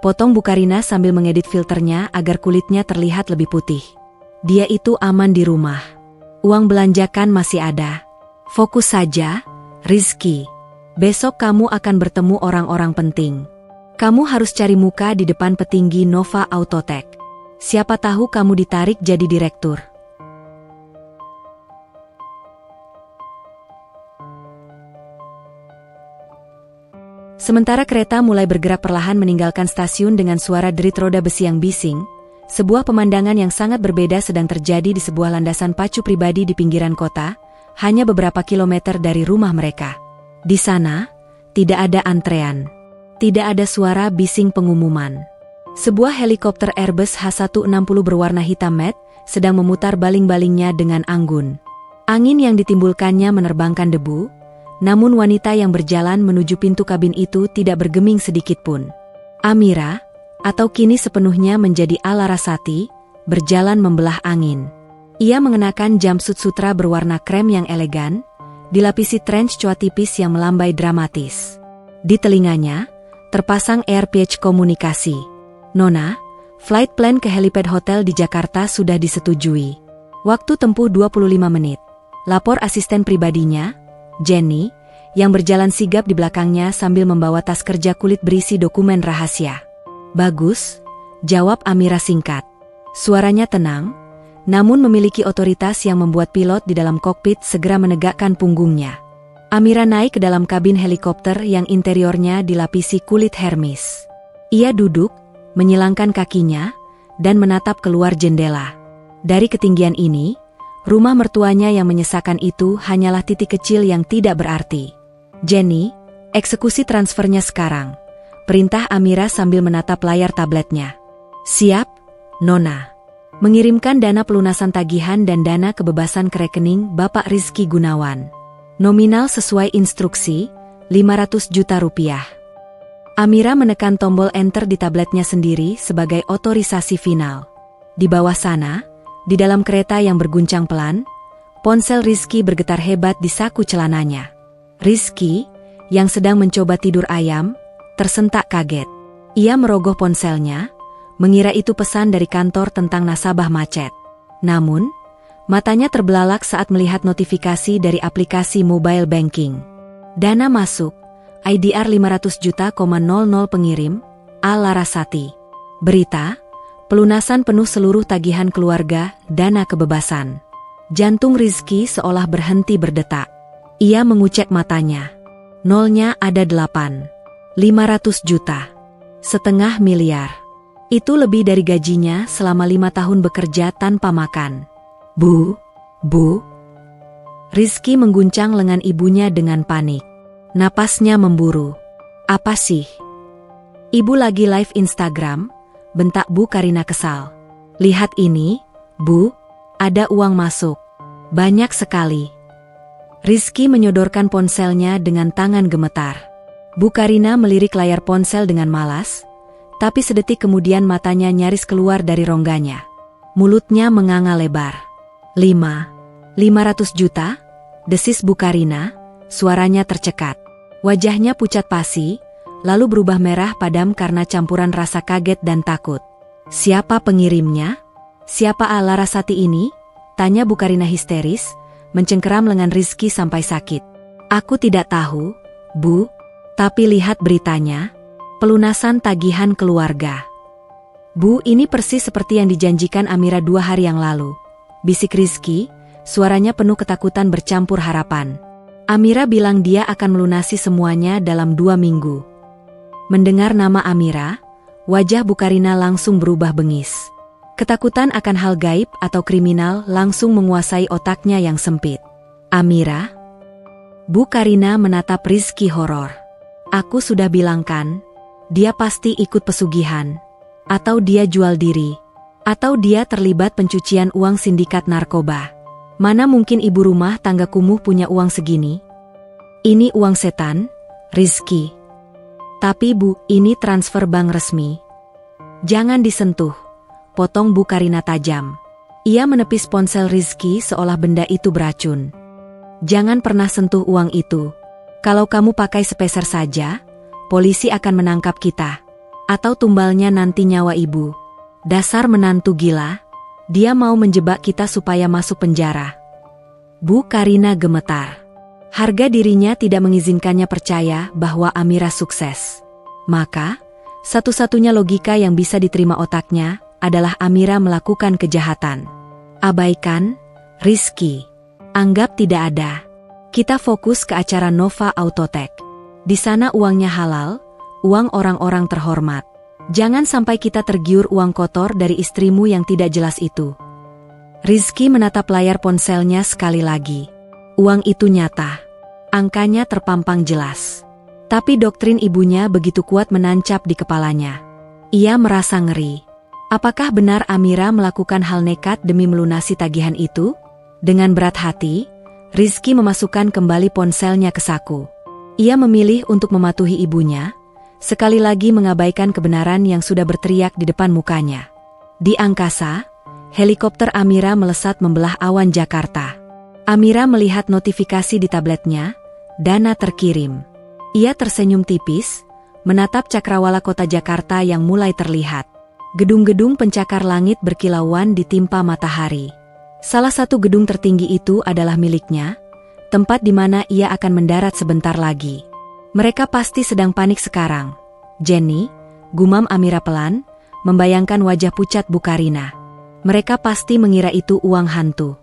Potong Bu Karina sambil mengedit filternya agar kulitnya terlihat lebih putih. Dia itu aman di rumah. Uang belanjakan masih ada. Fokus saja, Rizky. Besok kamu akan bertemu orang-orang penting. Kamu harus cari muka di depan petinggi Nova Autotech. Siapa tahu kamu ditarik jadi direktur. Sementara kereta mulai bergerak perlahan meninggalkan stasiun dengan suara derit roda besi yang bising, sebuah pemandangan yang sangat berbeda sedang terjadi di sebuah landasan pacu pribadi di pinggiran kota, hanya beberapa kilometer dari rumah mereka. Di sana, tidak ada antrean. Tidak ada suara bising pengumuman. Sebuah helikopter Airbus H160 berwarna hitam matte sedang memutar baling-balingnya dengan anggun. Angin yang ditimbulkannya menerbangkan debu, namun wanita yang berjalan menuju pintu kabin itu tidak bergeming sedikitpun. Amira, atau kini sepenuhnya menjadi Alarasati, berjalan membelah angin. Ia mengenakan jumpsuit sutra berwarna krem yang elegan, dilapisi trench coat tipis yang melambai dramatis. Di telinganya, terpasang earpiece komunikasi. Nona, flight plan ke helipad hotel di Jakarta sudah disetujui. Waktu tempuh 25 menit. Lapor asisten pribadinya, Jenny, yang berjalan sigap di belakangnya sambil membawa tas kerja kulit berisi dokumen rahasia. Bagus, jawab Amira singkat. Suaranya tenang, namun memiliki otoritas yang membuat pilot di dalam kokpit segera menegakkan punggungnya. Amira naik ke dalam kabin helikopter yang interiornya dilapisi kulit Hermes. Ia duduk, menyilangkan kakinya, dan menatap keluar jendela. Dari ketinggian ini, rumah mertuanya yang menyesakan itu hanyalah titik kecil yang tidak berarti. Jenny, eksekusi transfernya sekarang, perintah Amira sambil menatap layar tabletnya. Siap, Nona. Mengirimkan dana pelunasan tagihan dan dana kebebasan ke rekening Bapak Rizky Gunawan. Nominal sesuai instruksi, 500 juta rupiah. Amira menekan tombol enter di tabletnya sendiri sebagai otorisasi final. Di bawah sana, di dalam kereta yang berguncang pelan, ponsel Rizky bergetar hebat di saku celananya. Rizky, yang sedang mencoba tidur ayam, tersentak kaget. Ia merogoh ponselnya, mengira itu pesan dari kantor tentang nasabah macet. Namun, matanya terbelalak saat melihat notifikasi dari aplikasi mobile banking. Dana masuk, IDR 500 juta, pengirim, A. Larasati. Berita, pelunasan penuh seluruh tagihan keluarga, dana kebebasan. Jantung Rizky seolah berhenti berdetak. Ia mengucek matanya. Nolnya ada 8. 500 juta. 0,5 miliar. Itu lebih dari gajinya selama 5 tahun bekerja tanpa makan. Bu. Rizky mengguncang lengan ibunya dengan panik. Napasnya memburu. Apa sih? Ibu lagi live Instagram, bentak Bu Karina kesal. Lihat ini, Bu, ada uang masuk. Banyak sekali. Rizky menyodorkan ponselnya dengan tangan gemetar. Bu Karina melirik layar ponsel dengan malas, tapi sedetik kemudian matanya nyaris keluar dari rongganya. Mulutnya menganga lebar. 500 juta? Desis Bu Karina, suaranya tercekat. Wajahnya pucat pasi, lalu berubah merah padam karena campuran rasa kaget dan takut. Siapa pengirimnya? Siapa A. Larasati ini? Tanya Bu Karina histeris, mencengkeram lengan Rizky sampai sakit. Aku tidak tahu, Bu, tapi lihat beritanya. Pelunasan tagihan keluarga. Bu, ini persis seperti yang dijanjikan Amira 2 hari yang lalu. Bisik Rizky, suaranya penuh ketakutan bercampur harapan. Amira bilang dia akan melunasi semuanya dalam 2 minggu. Mendengar nama Amira, wajah Bu Karina langsung berubah bengis. Ketakutan akan hal gaib atau kriminal langsung menguasai otaknya yang sempit. Amira? Bu Karina menatap Rizky horor. Aku sudah bilang kan, dia pasti ikut pesugihan. Atau dia jual diri. Atau dia terlibat pencucian uang sindikat narkoba. Mana mungkin ibu rumah tangga kumuh punya uang segini? Ini uang setan, Rizky. Tapi Bu, ini transfer bank resmi. Jangan disentuh, potong Bu Karina tajam. Ia menepis ponsel Rizky seolah benda itu beracun. Jangan pernah sentuh uang itu. Kalau kamu pakai sepeser saja, polisi akan menangkap kita. Atau tumbalnya nanti nyawa ibu. Dasar menantu gila. Dia mau menjebak kita supaya masuk penjara. Bu Karina gemetar. Harga dirinya tidak mengizinkannya percaya bahwa Amira sukses. Maka, satu-satunya logika yang bisa diterima otaknya adalah Amira melakukan kejahatan. Abaikan, Rizky. Anggap tidak ada. Kita fokus ke acara Nova Autotech. Di sana uangnya halal, uang orang-orang terhormat. Jangan sampai kita tergiur uang kotor dari istrimu yang tidak jelas itu. Rizky menatap layar ponselnya sekali lagi. Uang itu nyata. Angkanya terpampang jelas. Tapi doktrin ibunya begitu kuat menancap di kepalanya. Ia merasa ngeri. Apakah benar Amira melakukan hal nekat demi melunasi tagihan itu? Dengan berat hati, Rizky memasukkan kembali ponselnya ke saku. Ia memilih untuk mematuhi ibunya, sekali lagi mengabaikan kebenaran yang sudah berteriak di depan mukanya. Di angkasa, helikopter Amira melesat membelah awan Jakarta. Amira melihat notifikasi di tabletnya, dana terkirim. Ia tersenyum tipis, menatap cakrawala kota Jakarta yang mulai terlihat. Gedung-gedung pencakar langit berkilauan ditimpa matahari. Salah satu gedung tertinggi itu adalah miliknya, tempat di mana ia akan mendarat sebentar lagi. Mereka pasti sedang panik sekarang. Jenny, gumam Amira pelan, membayangkan wajah pucat Bu Karina. Mereka pasti mengira itu uang hantu.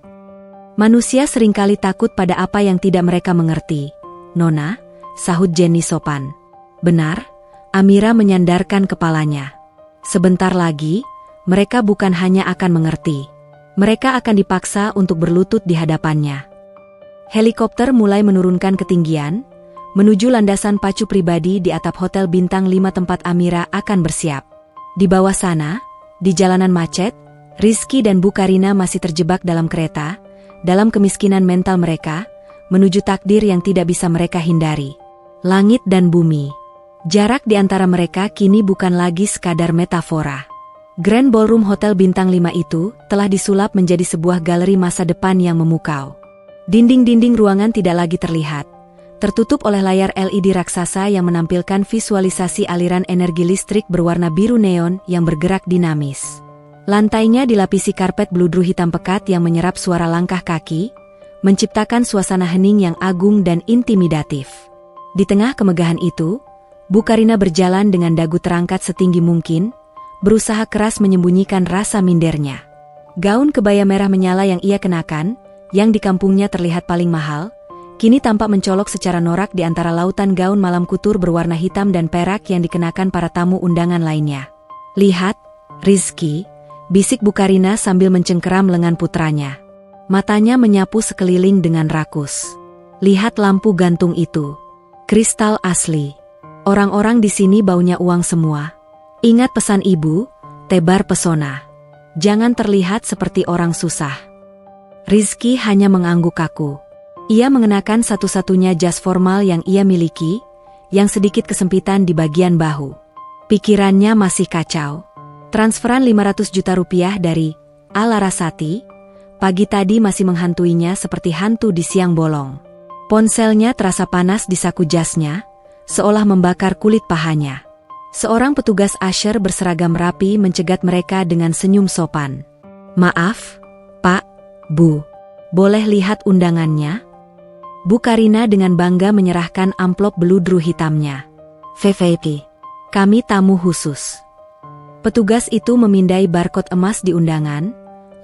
Manusia seringkali takut pada apa yang tidak mereka mengerti. Nona, sahut Jenny sopan. Benar, Amira menyandarkan kepalanya. Sebentar lagi, mereka bukan hanya akan mengerti. Mereka akan dipaksa untuk berlutut di hadapannya. Helikopter mulai menurunkan ketinggian, menuju landasan pacu pribadi di atap hotel bintang 5 tempat Amira akan bersiap. Di bawah sana, di jalanan macet, Rizky dan Bu Karina masih terjebak dalam kereta, dalam kemiskinan mental mereka, menuju takdir yang tidak bisa mereka hindari. Langit dan bumi. Jarak di antara mereka kini bukan lagi sekadar metafora. Grand Ballroom Hotel Bintang 5 itu telah disulap menjadi sebuah galeri masa depan yang memukau. Dinding-dinding ruangan tidak lagi terlihat, tertutup oleh layar LED raksasa yang menampilkan visualisasi aliran energi listrik berwarna biru neon yang bergerak dinamis. Lantainya dilapisi karpet bludru hitam pekat yang menyerap suara langkah kaki, menciptakan suasana hening yang agung dan intimidatif. Di tengah kemegahan itu, Bu Karina berjalan dengan dagu terangkat setinggi mungkin, berusaha keras menyembunyikan rasa mindernya. Gaun kebaya merah menyala yang ia kenakan, yang di kampungnya terlihat paling mahal, kini tampak mencolok secara norak di antara lautan gaun malam kutur berwarna hitam dan perak yang dikenakan para tamu undangan lainnya. "Lihat, Rizky," bisik Bu Karina sambil mencengkeram lengan putranya. Matanya menyapu sekeliling dengan rakus. "Lihat lampu gantung itu. Kristal asli. Orang-orang di sini baunya uang semua. Ingat pesan ibu, tebar pesona. Jangan terlihat seperti orang susah." Rizky hanya mengangguk kaku. Ia mengenakan satu-satunya jas formal yang ia miliki, yang sedikit kesempitan di bagian bahu. Pikirannya masih kacau. Transferan 500 juta rupiah dari Larasati pagi tadi masih menghantuinya seperti hantu di siang bolong. Ponselnya terasa panas di saku jasnya, seolah membakar kulit pahanya. Seorang petugas usher berseragam rapi mencegat mereka dengan senyum sopan. "Maaf, Pak, Bu, boleh lihat undangannya?" Bu Karina dengan bangga menyerahkan amplop beludru hitamnya. "VVIP, kami tamu khusus." Petugas itu memindai barcode emas di undangan,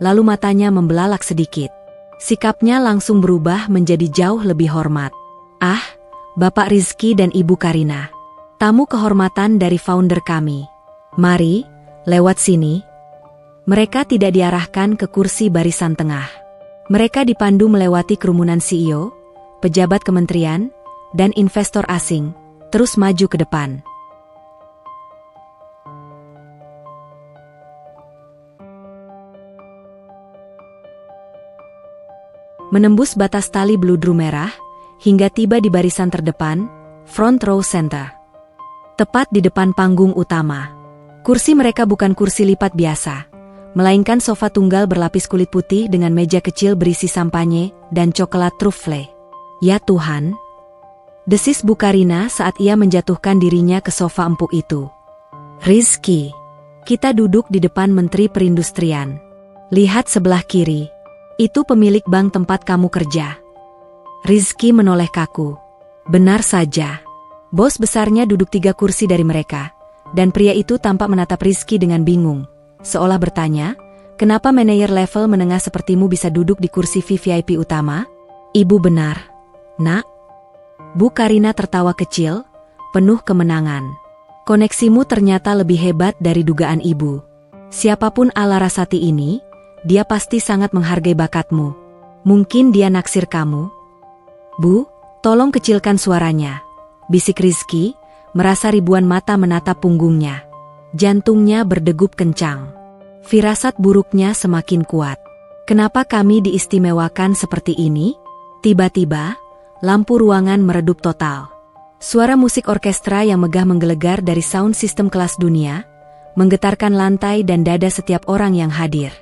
lalu matanya membelalak sedikit. Sikapnya langsung berubah menjadi jauh lebih hormat. "Ah, Bapak Rizky dan Ibu Karina. Tamu kehormatan dari founder kami. Mari, lewat sini." Mereka tidak diarahkan ke kursi barisan tengah. Mereka dipandu melewati kerumunan CEO, pejabat kementerian, dan investor asing, terus maju ke depan. Menembus batas tali beludru merah, hingga tiba di barisan terdepan, front row center. Tepat di depan panggung utama. Kursi mereka bukan kursi lipat biasa, melainkan sofa tunggal berlapis kulit putih dengan meja kecil berisi sampanye dan coklat truffle. "Ya Tuhan," desis Bu Karina saat ia menjatuhkan dirinya ke sofa empuk itu. "Rizky, kita duduk di depan Menteri Perindustrian. Lihat sebelah kiri, itu pemilik bank tempat kamu kerja." Rizky menoleh kaku. Benar saja. Bos besarnya duduk 3 kursi dari mereka, dan pria itu tampak menatap Rizky dengan bingung, seolah bertanya, "Kenapa manajer level menengah sepertimu bisa duduk di kursi VIP utama?" "Ibu benar, Nak." Bu Karina tertawa kecil, penuh kemenangan. "Koneksimu ternyata lebih hebat dari dugaan ibu. Siapapun Larasati ini, dia pasti sangat menghargai bakatmu. Mungkin dia naksir kamu." "Bu, tolong kecilkan suaranya," bisik Rizky, merasa ribuan mata menatap punggungnya. Jantungnya berdegup kencang. Firasat buruknya semakin kuat. Kenapa kami diistimewakan seperti ini? Tiba-tiba, lampu ruangan meredup total. Suara musik orkestra yang megah menggelegar dari sound system kelas dunia, menggetarkan lantai dan dada setiap orang yang hadir.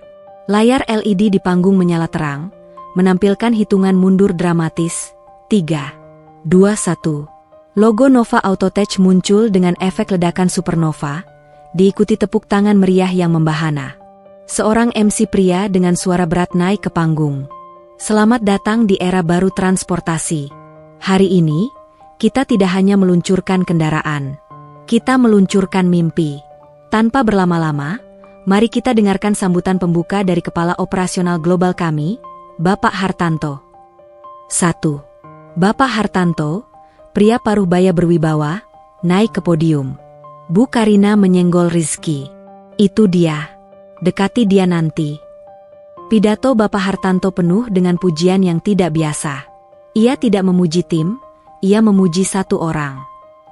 Layar LED di panggung menyala terang, menampilkan hitungan mundur dramatis. 3, 2, 1. Logo Nova Autotech muncul dengan efek ledakan supernova, diikuti tepuk tangan meriah yang membahana. Seorang MC pria dengan suara berat naik ke panggung. "Selamat datang di era baru transportasi. Hari ini, kita tidak hanya meluncurkan kendaraan. Kita meluncurkan mimpi." Tanpa berlama-lama, mari kita dengarkan sambutan pembuka dari Kepala Operasional Global kami, Bapak Hartanto. 1. Bapak Hartanto, pria paruh baya berwibawa, naik ke podium. Bu Karina menyenggol Rizky. "Itu dia. Dekati dia nanti." Pidato Bapak Hartanto penuh dengan pujian yang tidak biasa. Ia tidak memuji tim, ia memuji satu orang.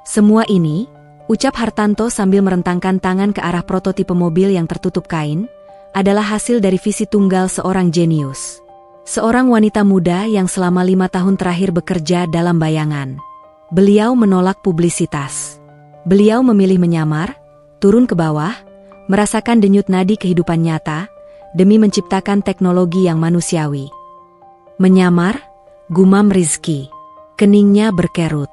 Semua ini, ucap Hartanto sambil merentangkan tangan ke arah prototipe mobil yang tertutup kain, adalah hasil dari visi tunggal seorang jenius. Seorang wanita muda yang selama 5 tahun terakhir bekerja dalam bayangan. Beliau menolak publisitas. Beliau memilih menyamar, turun ke bawah, merasakan denyut nadi kehidupan nyata, demi menciptakan teknologi yang manusiawi. Menyamar, gumam Rizky. Keningnya berkerut.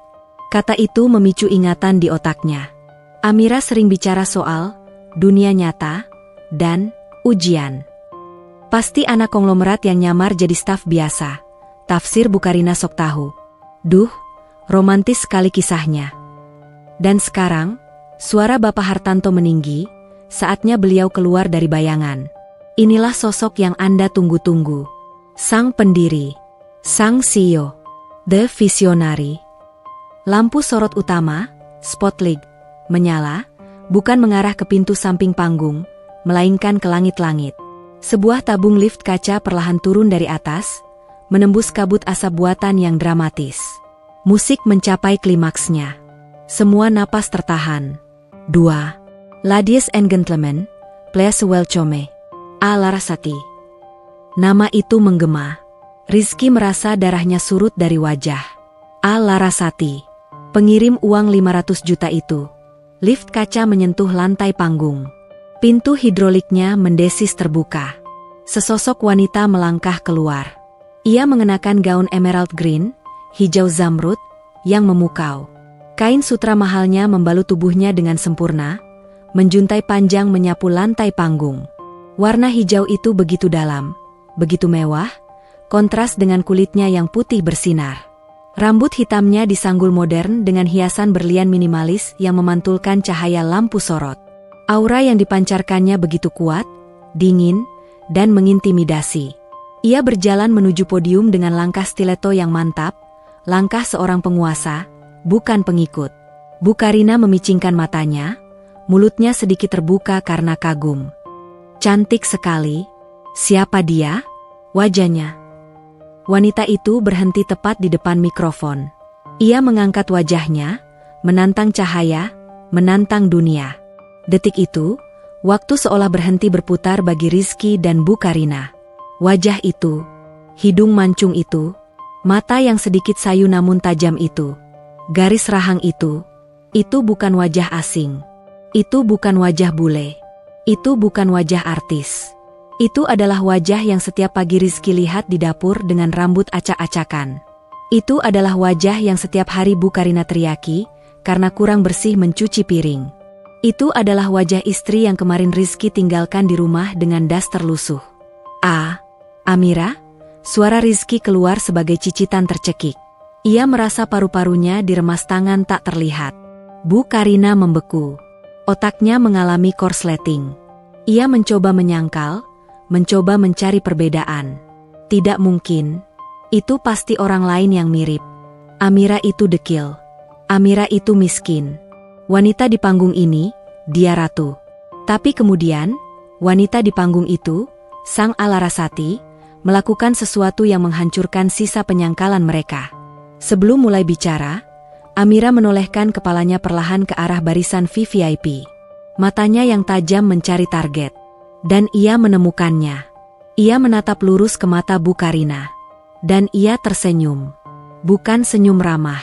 Kata itu memicu ingatan di otaknya. Amira sering bicara soal dunia nyata dan ujian. Pasti anak konglomerat yang nyamar jadi staf biasa. Tafsir Bukarina sok tahu. Duh, romantis sekali kisahnya. Dan sekarang, suara Bapak Hartanto meninggi, saatnya beliau keluar dari bayangan. Inilah sosok yang Anda tunggu-tunggu. Sang pendiri, sang CEO, the visionary. Lampu sorot utama, spotlight, menyala, bukan mengarah ke pintu samping panggung, melainkan ke langit-langit. Sebuah tabung lift kaca perlahan turun dari atas, menembus kabut asap buatan yang dramatis. Musik mencapai klimaksnya. Semua napas tertahan. 2. Ladies and gentlemen, please welcome A. Larasati. Nama itu menggema. Rizky merasa darahnya surut dari wajah. A. Larasati. Pengirim uang 500 juta itu. Lift kaca menyentuh lantai panggung. Pintu hidroliknya mendesis terbuka. Sesosok wanita melangkah keluar. Ia mengenakan gaun emerald green, hijau zamrud, yang memukau. Kain sutra mahalnya membalut tubuhnya dengan sempurna, menjuntai panjang menyapu lantai panggung. Warna hijau itu begitu dalam, begitu mewah, kontras dengan kulitnya yang putih bersinar. Rambut hitamnya disanggul modern dengan hiasan berlian minimalis yang memantulkan cahaya lampu sorot. Aura yang dipancarkannya begitu kuat, dingin, dan mengintimidasi. Ia berjalan menuju podium dengan langkah stiletto yang mantap, langkah seorang penguasa, bukan pengikut. Bukarina memicingkan matanya, mulutnya sedikit terbuka karena kagum. Cantik sekali. Siapa dia? Wajahnya. Wanita itu berhenti tepat di depan mikrofon. Ia mengangkat wajahnya, menantang cahaya, menantang dunia. Detik itu, waktu seolah berhenti berputar bagi Rizky dan Bukarina. Wajah itu, hidung mancung itu, mata yang sedikit sayu namun tajam itu, garis rahang itu bukan wajah asing. Itu bukan wajah bule. Itu bukan wajah artis. Itu adalah wajah yang setiap pagi Rizky lihat di dapur dengan rambut acak-acakan. Itu adalah wajah yang setiap hari Bukarina teriaki karena kurang bersih mencuci piring. Itu adalah wajah istri yang kemarin Rizky tinggalkan di rumah dengan das terlusuh. Amira, suara Rizky keluar sebagai cicitan tercekik. Ia merasa paru-parunya diremas tangan tak terlihat. Bukarina membeku. Otaknya mengalami korsleting. Ia mencoba menyangkal, mencoba mencari perbedaan. Tidak mungkin. Itu pasti orang lain yang mirip. Amira itu dekil. Amira itu miskin. Wanita di panggung ini, dia ratu. Tapi kemudian, wanita di panggung itu, sang Larasati, melakukan sesuatu yang menghancurkan sisa penyangkalan mereka. Sebelum mulai bicara, Amira menolehkan kepalanya perlahan ke arah barisan VVIP. Matanya yang tajam mencari target. Dan ia menemukannya. Ia menatap lurus ke mata Bukarina. Dan ia tersenyum. Bukan senyum ramah.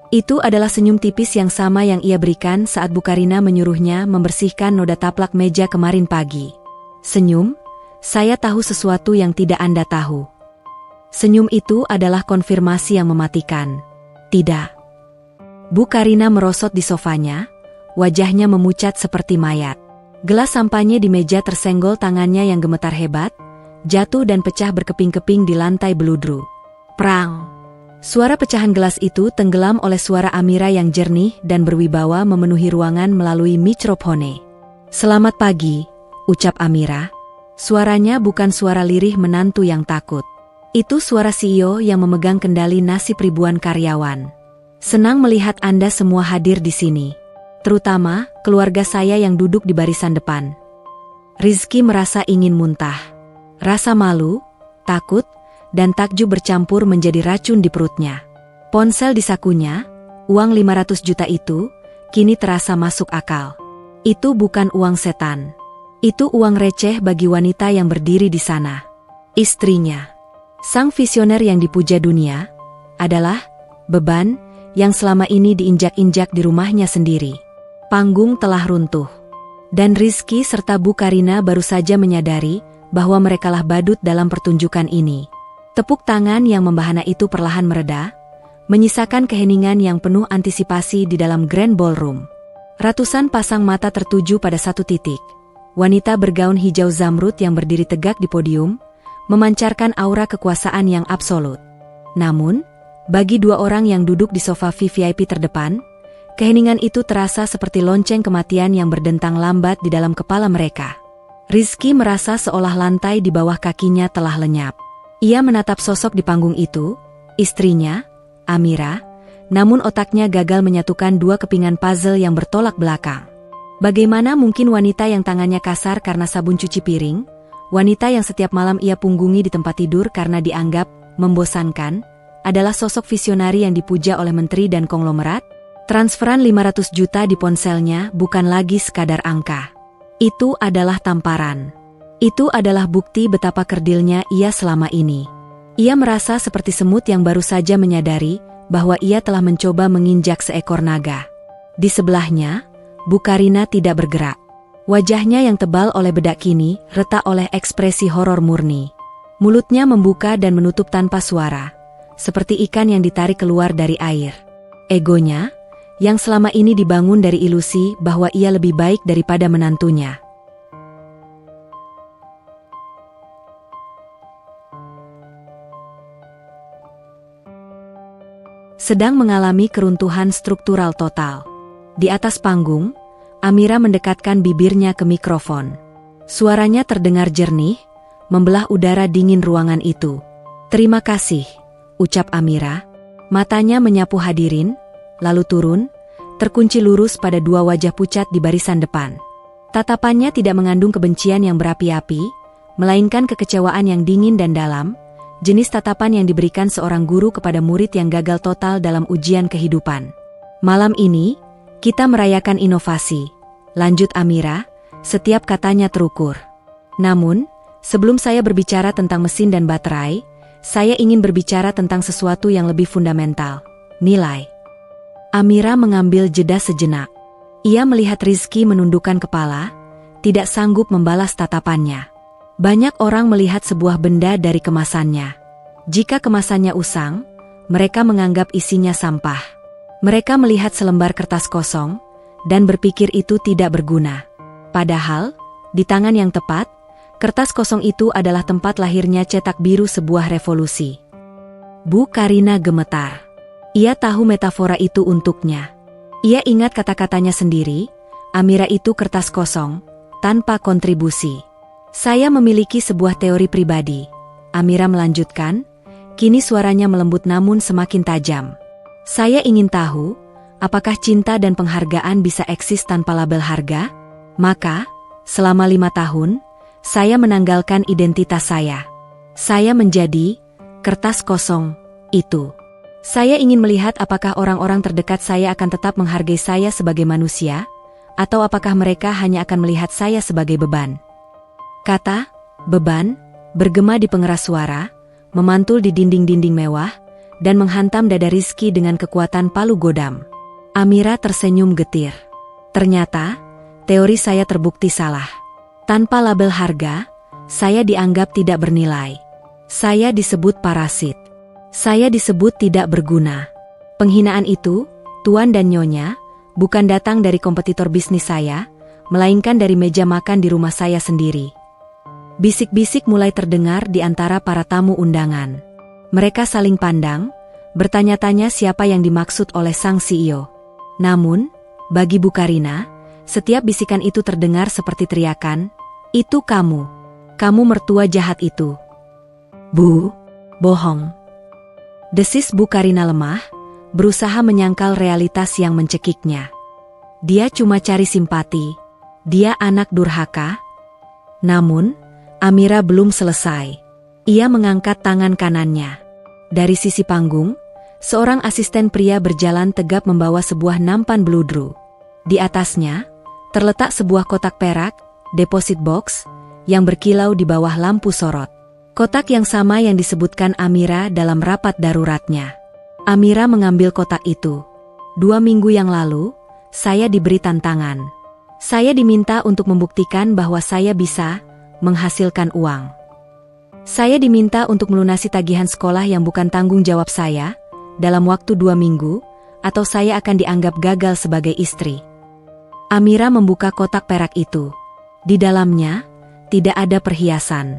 Itu adalah senyum tipis yang sama yang ia berikan saat Bukarina menyuruhnya membersihkan noda taplak meja kemarin pagi. Senyum, saya tahu sesuatu yang tidak Anda tahu. Senyum itu adalah konfirmasi yang mematikan. Tidak. Bukarina merosot di sofanya, wajahnya memucat seperti mayat. Gelas sampahnya di meja tersenggol tangannya yang gemetar hebat, jatuh dan pecah berkeping-keping di lantai beludru. Prang! Suara pecahan gelas itu tenggelam oleh suara Amira yang jernih dan berwibawa memenuhi ruangan melalui mikrofone. Selamat pagi, ucap Amira. Suaranya bukan suara lirih menantu yang takut. Itu suara CEO yang memegang kendali nasib ribuan karyawan. Senang melihat Anda semua hadir di sini. Terutama, keluarga saya yang duduk di barisan depan. Rizky merasa ingin muntah. Rasa malu, takut, dan takjub bercampur menjadi racun di perutnya. Ponsel di sakunya, uang 500 juta itu, kini terasa masuk akal. Itu bukan uang setan. Itu uang receh bagi wanita yang berdiri di sana. Istrinya. Sang visioner yang dipuja dunia, adalah beban yang selama ini diinjak-injak di rumahnya sendiri. Panggung telah runtuh. Dan Rizky serta Bu Karina baru saja menyadari bahwa merekalah badut dalam pertunjukan ini. Tepuk tangan yang membahana itu perlahan mereda, menyisakan keheningan yang penuh antisipasi di dalam Grand Ballroom. Ratusan pasang mata tertuju pada satu titik. Wanita bergaun hijau zamrud yang berdiri tegak di podium, memancarkan aura kekuasaan yang absolut. Namun, bagi dua orang yang duduk di sofa VIP terdepan, keheningan itu terasa seperti lonceng kematian yang berdentang lambat di dalam kepala mereka. Rizky merasa seolah lantai di bawah kakinya telah lenyap. Ia menatap sosok di panggung itu, istrinya, Amira, namun otaknya gagal menyatukan dua kepingan puzzle yang bertolak belakang. Bagaimana mungkin wanita yang tangannya kasar karena sabun cuci piring, wanita yang setiap malam ia punggungi di tempat tidur karena dianggap membosankan, adalah sosok visionari yang dipuja oleh menteri dan konglomerat? Transferan 500 juta di ponselnya bukan lagi sekadar angka. Itu adalah tamparan. Itu adalah bukti betapa kerdilnya ia selama ini. Ia merasa seperti semut yang baru saja menyadari bahwa ia telah mencoba menginjak seekor naga. Di sebelahnya, Bu Karina tidak bergerak. Wajahnya yang tebal oleh bedak kini retak oleh ekspresi horor murni. Mulutnya membuka dan menutup tanpa suara, seperti ikan yang ditarik keluar dari air. Egonya, yang selama ini dibangun dari ilusi bahwa ia lebih baik daripada menantunya. Sedang mengalami keruntuhan struktural total. Di atas panggung, Amira mendekatkan bibirnya ke mikrofon. Suaranya terdengar jernih, membelah udara dingin ruangan itu. "Terima kasih," ucap Amira. Matanya menyapu hadirin, lalu turun, terkunci lurus pada dua wajah pucat di barisan depan. Tatapannya tidak mengandung kebencian yang berapi-api, melainkan kekecewaan yang dingin dan dalam, jenis tatapan yang diberikan seorang guru kepada murid yang gagal total dalam ujian kehidupan. "Malam ini, kita merayakan inovasi," lanjut Amira, setiap katanya terukur. "Namun, sebelum saya berbicara tentang mesin dan baterai, saya ingin berbicara tentang sesuatu yang lebih fundamental, nilai." Amira mengambil jeda sejenak. Ia melihat Rizky menundukkan kepala, tidak sanggup membalas tatapannya. Banyak orang melihat sebuah benda dari kemasannya. Jika kemasannya usang, mereka menganggap isinya sampah. Mereka melihat selembar kertas kosong, dan berpikir itu tidak berguna. Padahal, di tangan yang tepat, kertas kosong itu adalah tempat lahirnya cetak biru sebuah revolusi. Bu Karina gemetar. Ia tahu metafora itu untuknya. Ia ingat kata-katanya sendiri, Amira itu kertas kosong, tanpa kontribusi. "Saya memiliki sebuah teori pribadi," Amira melanjutkan, kini suaranya melembut namun semakin tajam. "Saya ingin tahu, apakah cinta dan penghargaan bisa eksis tanpa label harga? Maka, selama 5 tahun, saya menanggalkan identitas saya. Saya menjadi kertas kosong itu. Saya ingin melihat apakah orang-orang terdekat saya akan tetap menghargai saya sebagai manusia, atau apakah mereka hanya akan melihat saya sebagai beban." Kata "beban" bergema di pengeras suara, memantul di dinding-dinding mewah, dan menghantam dada Rizky dengan kekuatan palu godam. Amira tersenyum getir. "Ternyata, teori saya terbukti salah. Tanpa label harga, saya dianggap tidak bernilai. Saya disebut parasit. Saya disebut tidak berguna. Penghinaan itu, Tuan dan Nyonya, bukan datang dari kompetitor bisnis saya, melainkan dari meja makan di rumah saya sendiri." Bisik-bisik mulai terdengar di antara para tamu undangan. Mereka saling pandang, bertanya-tanya siapa yang dimaksud oleh sang CEO. Namun, bagi Bu Karina, setiap bisikan itu terdengar seperti teriakan, "Itu kamu. Kamu mertua jahat itu." "Bu, bohong." Desis Bu Karina lemah, berusaha menyangkal realitas yang mencekiknya. Dia cuma cari simpati. Dia anak durhaka. Namun, Amira belum selesai. Ia mengangkat tangan kanannya. Dari sisi panggung, seorang asisten pria berjalan tegap membawa sebuah nampan bludru. Di atasnya, terletak sebuah kotak perak, deposit box, yang berkilau di bawah lampu sorot. Kotak yang sama yang disebutkan Amira dalam rapat daruratnya. Amira mengambil kotak itu. 2 minggu yang lalu, saya diberi tantangan. Saya diminta untuk membuktikan bahwa saya bisa menghasilkan uang. Saya diminta untuk melunasi tagihan sekolah yang bukan tanggung jawab saya dalam waktu 2 minggu, atau saya akan dianggap gagal sebagai istri. Amira membuka kotak perak itu. Di dalamnya tidak ada perhiasan.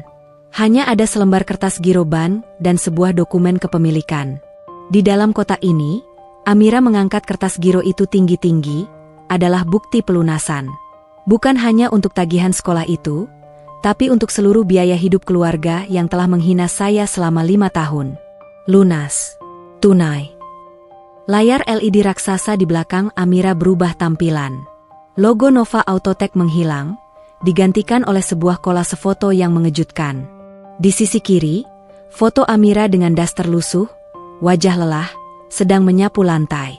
Hanya ada selembar kertas giroban dan sebuah dokumen kepemilikan. Di dalam kotak ini, Amira mengangkat kertas giro itu tinggi-tinggi, adalah bukti pelunasan. Bukan hanya untuk tagihan sekolah itu, tapi untuk seluruh biaya hidup keluarga yang telah menghina saya selama 5 tahun. Lunas. Tunai. Layar LED raksasa di belakang Amira berubah tampilan. Logo Nova Autotech menghilang, digantikan oleh sebuah kolase foto yang mengejutkan. Di sisi kiri, foto Amira dengan daster lusuh, wajah lelah, sedang menyapu lantai.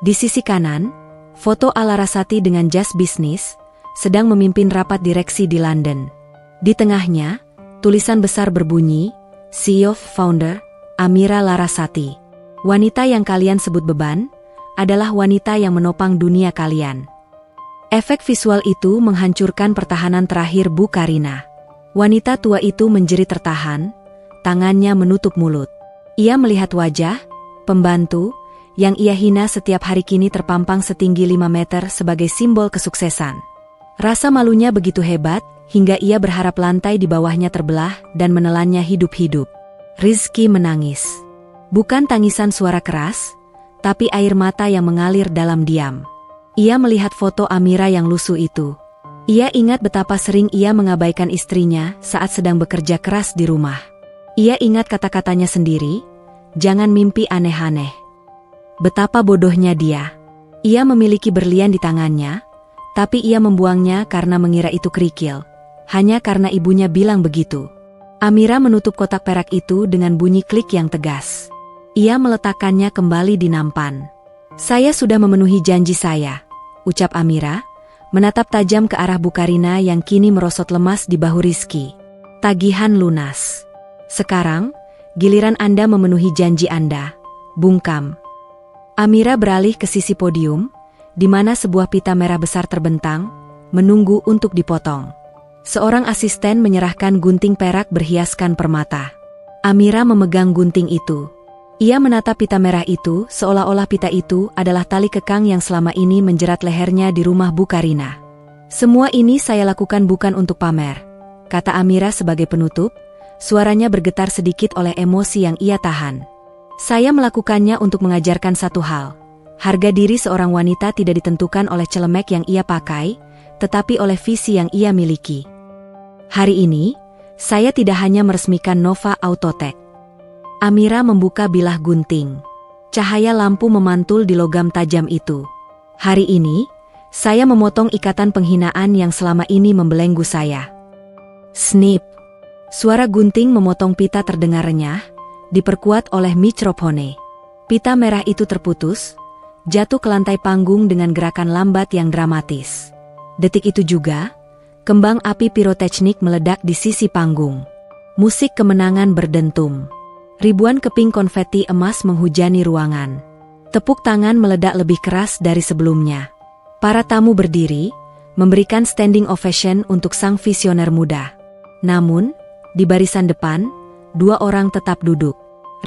Di sisi kanan, foto Larasati dengan jas bisnis, sedang memimpin rapat direksi di London. Di tengahnya, tulisan besar berbunyi, CEO Founder, Amira Larasati. Wanita yang kalian sebut beban, adalah wanita yang menopang dunia kalian. Efek visual itu menghancurkan pertahanan terakhir Bu Karina. Wanita tua itu menjerit tertahan, tangannya menutup mulut. Ia melihat wajah pembantu yang ia hina setiap hari kini terpampang setinggi 5 meter sebagai simbol kesuksesan. Rasa malunya begitu hebat, hingga ia berharap lantai di bawahnya terbelah dan menelannya hidup-hidup. Rizky menangis. Bukan tangisan suara keras, tapi air mata yang mengalir dalam diam. Ia melihat foto Amira yang lusuh itu. Ia ingat betapa sering ia mengabaikan istrinya saat sedang bekerja keras di rumah. Ia ingat kata-katanya sendiri, jangan mimpi aneh-aneh. Betapa bodohnya dia. Ia memiliki berlian di tangannya, tapi ia membuangnya karena mengira itu kerikil. Hanya karena ibunya bilang begitu. Amira menutup kotak perak itu dengan bunyi klik yang tegas. Ia meletakkannya kembali di nampan. Saya sudah memenuhi janji saya, ucap Amira, menatap tajam ke arah Bu Karina yang kini merosot lemas di bahu Rizky. Tagihan lunas. Sekarang, giliran Anda memenuhi janji Anda, bungkam. Amira beralih ke sisi podium, di mana sebuah pita merah besar terbentang, menunggu untuk dipotong. Seorang asisten menyerahkan gunting perak berhiaskan permata. Amira memegang gunting itu. Ia menatap pita merah itu seolah-olah pita itu adalah tali kekang yang selama ini menjerat lehernya di rumah Bu Karina. Semua ini saya lakukan bukan untuk pamer, kata Amira sebagai penutup, suaranya bergetar sedikit oleh emosi yang ia tahan. Saya melakukannya untuk mengajarkan satu hal. Harga diri seorang wanita tidak ditentukan oleh celemek yang ia pakai, tetapi oleh visi yang ia miliki. Hari ini, saya tidak hanya meresmikan Nova Autotech. Amira membuka bilah gunting. Cahaya lampu memantul di logam tajam itu. Hari ini, saya memotong ikatan penghinaan yang selama ini membelenggu saya. Snip. Suara gunting memotong pita terdengar renyah, diperkuat oleh mikrofone. Pita merah itu terputus, jatuh ke lantai panggung dengan gerakan lambat yang dramatis. Detik itu juga, kembang api piroteknik meledak di sisi panggung. Musik kemenangan berdentum. Ribuan keping konfeti emas menghujani ruangan. Tepuk tangan meledak lebih keras dari sebelumnya. Para tamu berdiri, memberikan standing ovation untuk sang visioner muda. Namun, di barisan depan, 2 orang tetap duduk.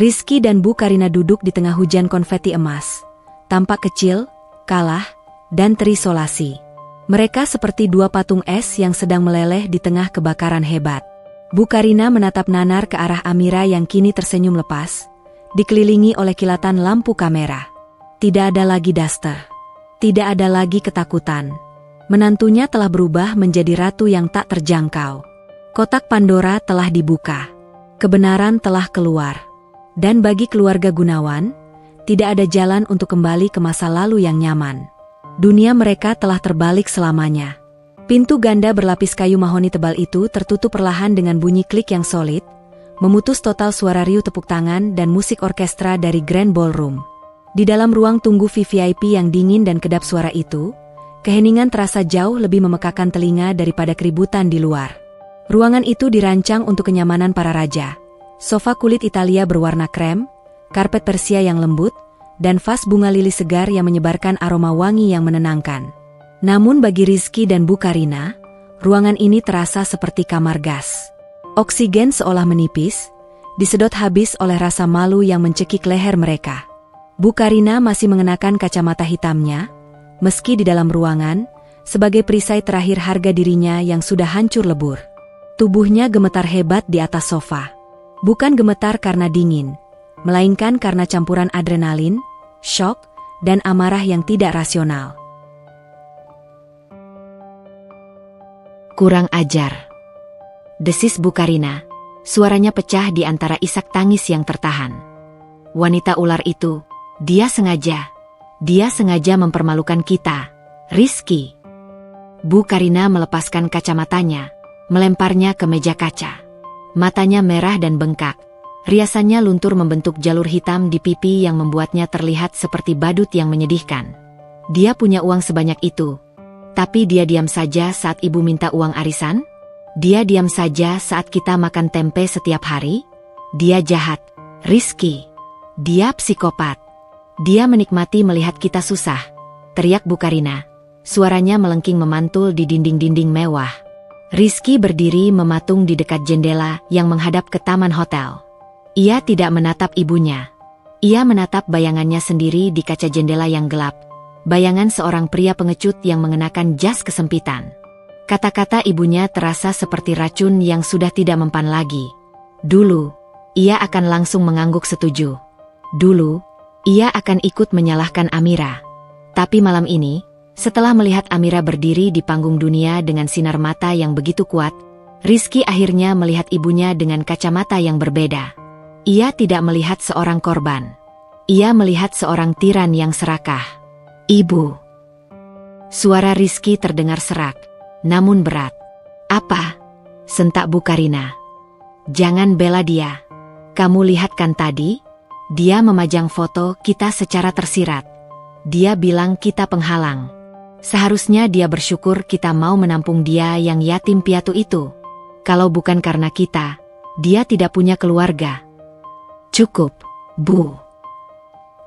Rizky dan Bu Karina duduk di tengah hujan konfeti emas. Tampak kecil, kalah, dan terisolasi. Mereka seperti 2 patung es yang sedang meleleh di tengah kebakaran hebat. Bu Karina menatap nanar ke arah Amira yang kini tersenyum lepas, dikelilingi oleh kilatan lampu kamera. Tidak ada lagi daster. Tidak ada lagi ketakutan. Menantunya telah berubah menjadi ratu yang tak terjangkau. Kotak Pandora telah dibuka. Kebenaran telah keluar. Dan bagi keluarga Gunawan, tidak ada jalan untuk kembali ke masa lalu yang nyaman. Dunia mereka telah terbalik selamanya. Pintu ganda berlapis kayu mahoni tebal itu tertutup perlahan dengan bunyi klik yang solid, memutus total suara riuh tepuk tangan dan musik orkestra dari Grand Ballroom. Di dalam ruang tunggu VVIP yang dingin dan kedap suara itu, keheningan terasa jauh lebih memekakan telinga daripada keributan di luar. Ruangan itu dirancang untuk kenyamanan para raja. Sofa kulit Italia berwarna krem, karpet Persia yang lembut, dan vas bunga lili segar yang menyebarkan aroma wangi yang menenangkan. Namun bagi Rizky dan Bu Karina, ruangan ini terasa seperti kamar gas. Oksigen seolah menipis, disedot habis oleh rasa malu yang mencekik leher mereka. Bu Karina masih mengenakan kacamata hitamnya, meski di dalam ruangan, sebagai perisai terakhir harga dirinya yang sudah hancur lebur. Tubuhnya gemetar hebat di atas sofa. Bukan gemetar karena dingin, melainkan karena campuran adrenalin, shock, dan amarah yang tidak rasional. Kurang ajar, desis Bu Karina. Suaranya pecah di antara isak tangis yang tertahan. Wanita ular itu, dia sengaja mempermalukan kita, Rizky. Bu Karina melepaskan kacamatanya, melemparnya ke meja kaca. Matanya merah dan bengkak. Riasannya luntur membentuk jalur hitam di pipi yang membuatnya terlihat seperti badut yang menyedihkan. Dia punya uang sebanyak itu, tapi dia diam saja saat ibu minta uang arisan? Dia diam saja saat kita makan tempe setiap hari? Dia jahat, Rizky. Dia psikopat. Dia menikmati melihat kita susah, teriak Bu Karina. Suaranya melengking memantul di dinding-dinding mewah. Rizky berdiri mematung di dekat jendela yang menghadap ke taman hotel. Ia tidak menatap ibunya. Ia menatap bayangannya sendiri di kaca jendela yang gelap. Bayangan seorang pria pengecut yang mengenakan jas kesempitan. Kata-kata ibunya terasa seperti racun yang sudah tidak mempan lagi. Dulu, ia akan langsung mengangguk setuju. Dulu, ia akan ikut menyalahkan Amira. Tapi malam ini, setelah melihat Amira berdiri di panggung dunia dengan sinar mata yang begitu kuat, Rizky akhirnya melihat ibunya dengan kacamata yang berbeda. Ia tidak melihat seorang korban. Ia melihat seorang tiran yang serakah. Ibu. Suara Rizky terdengar serak, namun berat. Apa? Sentak Bu Karina. Jangan bela dia. Kamu lihat kan tadi? Dia memajang foto kita secara tersirat. Dia bilang kita penghalang. Seharusnya dia bersyukur kita mau menampung dia yang yatim piatu itu. Kalau bukan karena kita, dia tidak punya keluarga. Cukup, Bu.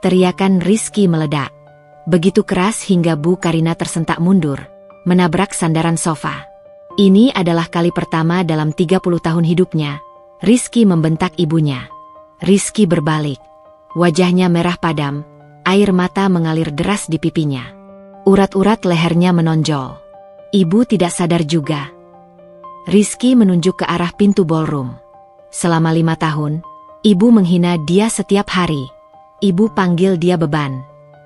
Teriakan Rizky meledak. Begitu keras hingga Bu Karina tersentak mundur, menabrak sandaran sofa. Ini adalah kali pertama dalam 30 tahun hidupnya, Rizky membentak ibunya. Rizky berbalik. Wajahnya merah padam, air mata mengalir deras di pipinya. Urat-urat lehernya menonjol. Ibu tidak sadar juga. Rizky menunjuk ke arah pintu ballroom. Selama 5 tahun, ibu menghina dia setiap hari. Ibu panggil dia beban.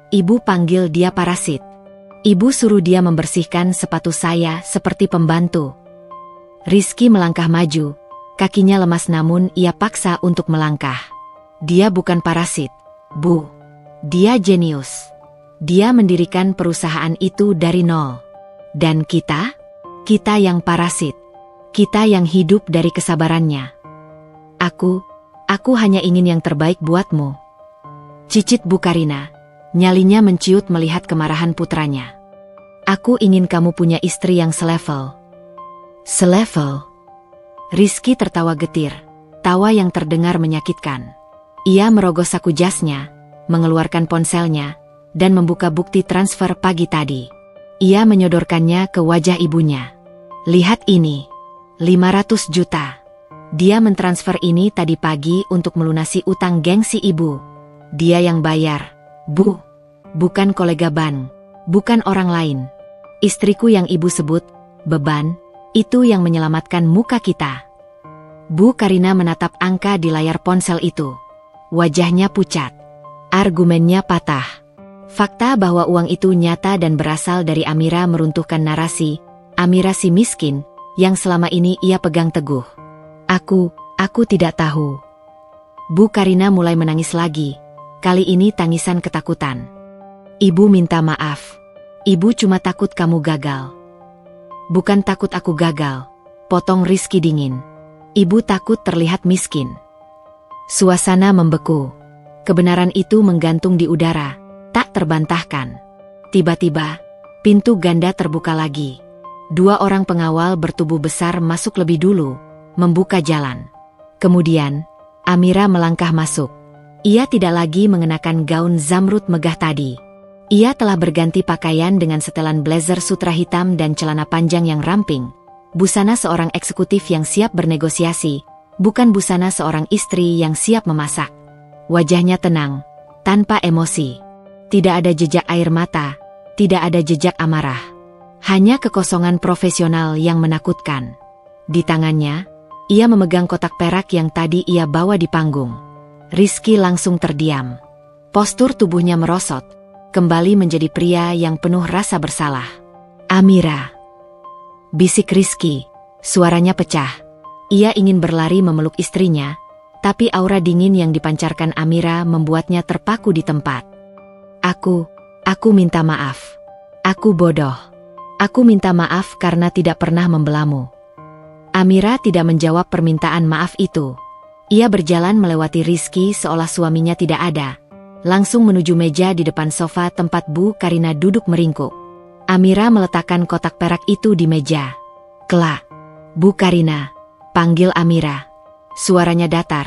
Ibu panggil dia parasit. Ibu suruh dia membersihkan sepatu saya seperti pembantu. Rizky melangkah maju, kakinya lemas namun ia paksa untuk melangkah. Dia bukan parasit, Bu. Dia jenius. Dia mendirikan perusahaan itu dari nol. Dan kita yang parasit. Kita yang hidup dari kesabarannya. Aku hanya ingin yang terbaik buatmu. Cicit Bu Karina. Nyalinya menciut melihat kemarahan putranya. Aku ingin kamu punya istri yang selevel. Selevel? Rizky tertawa getir, tawa yang terdengar menyakitkan. Ia merogoh saku jasnya, mengeluarkan ponselnya, dan membuka bukti transfer pagi tadi. Ia menyodorkannya ke wajah ibunya. Lihat ini, 500 juta. Dia mentransfer ini tadi pagi untuk melunasi utang gengsi ibu. Dia yang bayar, Bu. Bukan kolega bank, bukan orang lain. Istriku yang ibu sebut beban, itu yang menyelamatkan muka kita. Bu Karina menatap angka di layar ponsel itu. Wajahnya pucat. Argumennya patah. Fakta bahwa uang itu nyata dan berasal dari Amira meruntuhkan narasi Amira si miskin yang selama ini ia pegang teguh. Aku tidak tahu. Bu Karina mulai menangis lagi. Kali ini tangisan ketakutan. Ibu minta maaf. Ibu cuma takut kamu gagal. Bukan takut aku gagal, potong Rizky dingin. Ibu takut terlihat miskin. Suasana membeku. Kebenaran itu menggantung di udara, tak terbantahkan. Tiba-tiba, pintu ganda terbuka lagi. 2 orang pengawal bertubuh besar masuk lebih dulu, membuka jalan. Kemudian, Amira melangkah masuk. Ia tidak lagi mengenakan gaun zamrud megah tadi. Ia telah berganti pakaian dengan setelan blazer sutra hitam dan celana panjang yang ramping. Busana seorang eksekutif yang siap bernegosiasi, bukan busana seorang istri yang siap memasak. Wajahnya tenang, tanpa emosi. Tidak ada jejak air mata, tidak ada jejak amarah. Hanya kekosongan profesional yang menakutkan. Di tangannya, ia memegang kotak perak yang tadi ia bawa di panggung. Rizky langsung terdiam. Postur tubuhnya merosot, kembali menjadi pria yang penuh rasa bersalah. Amira. Bisik Rizky, suaranya pecah. Ia ingin berlari memeluk istrinya, tapi aura dingin yang dipancarkan Amira membuatnya terpaku di tempat. Aku minta maaf. Aku bodoh. Aku minta maaf karena tidak pernah membelamu. Amira tidak menjawab permintaan maaf itu. Ia berjalan melewati Rizky seolah suaminya tidak ada. Langsung menuju meja di depan sofa tempat Bu Karina duduk meringkuk. Amira meletakkan kotak perak itu di meja. "Kelak, Bu Karina," panggil Amira. Suaranya datar,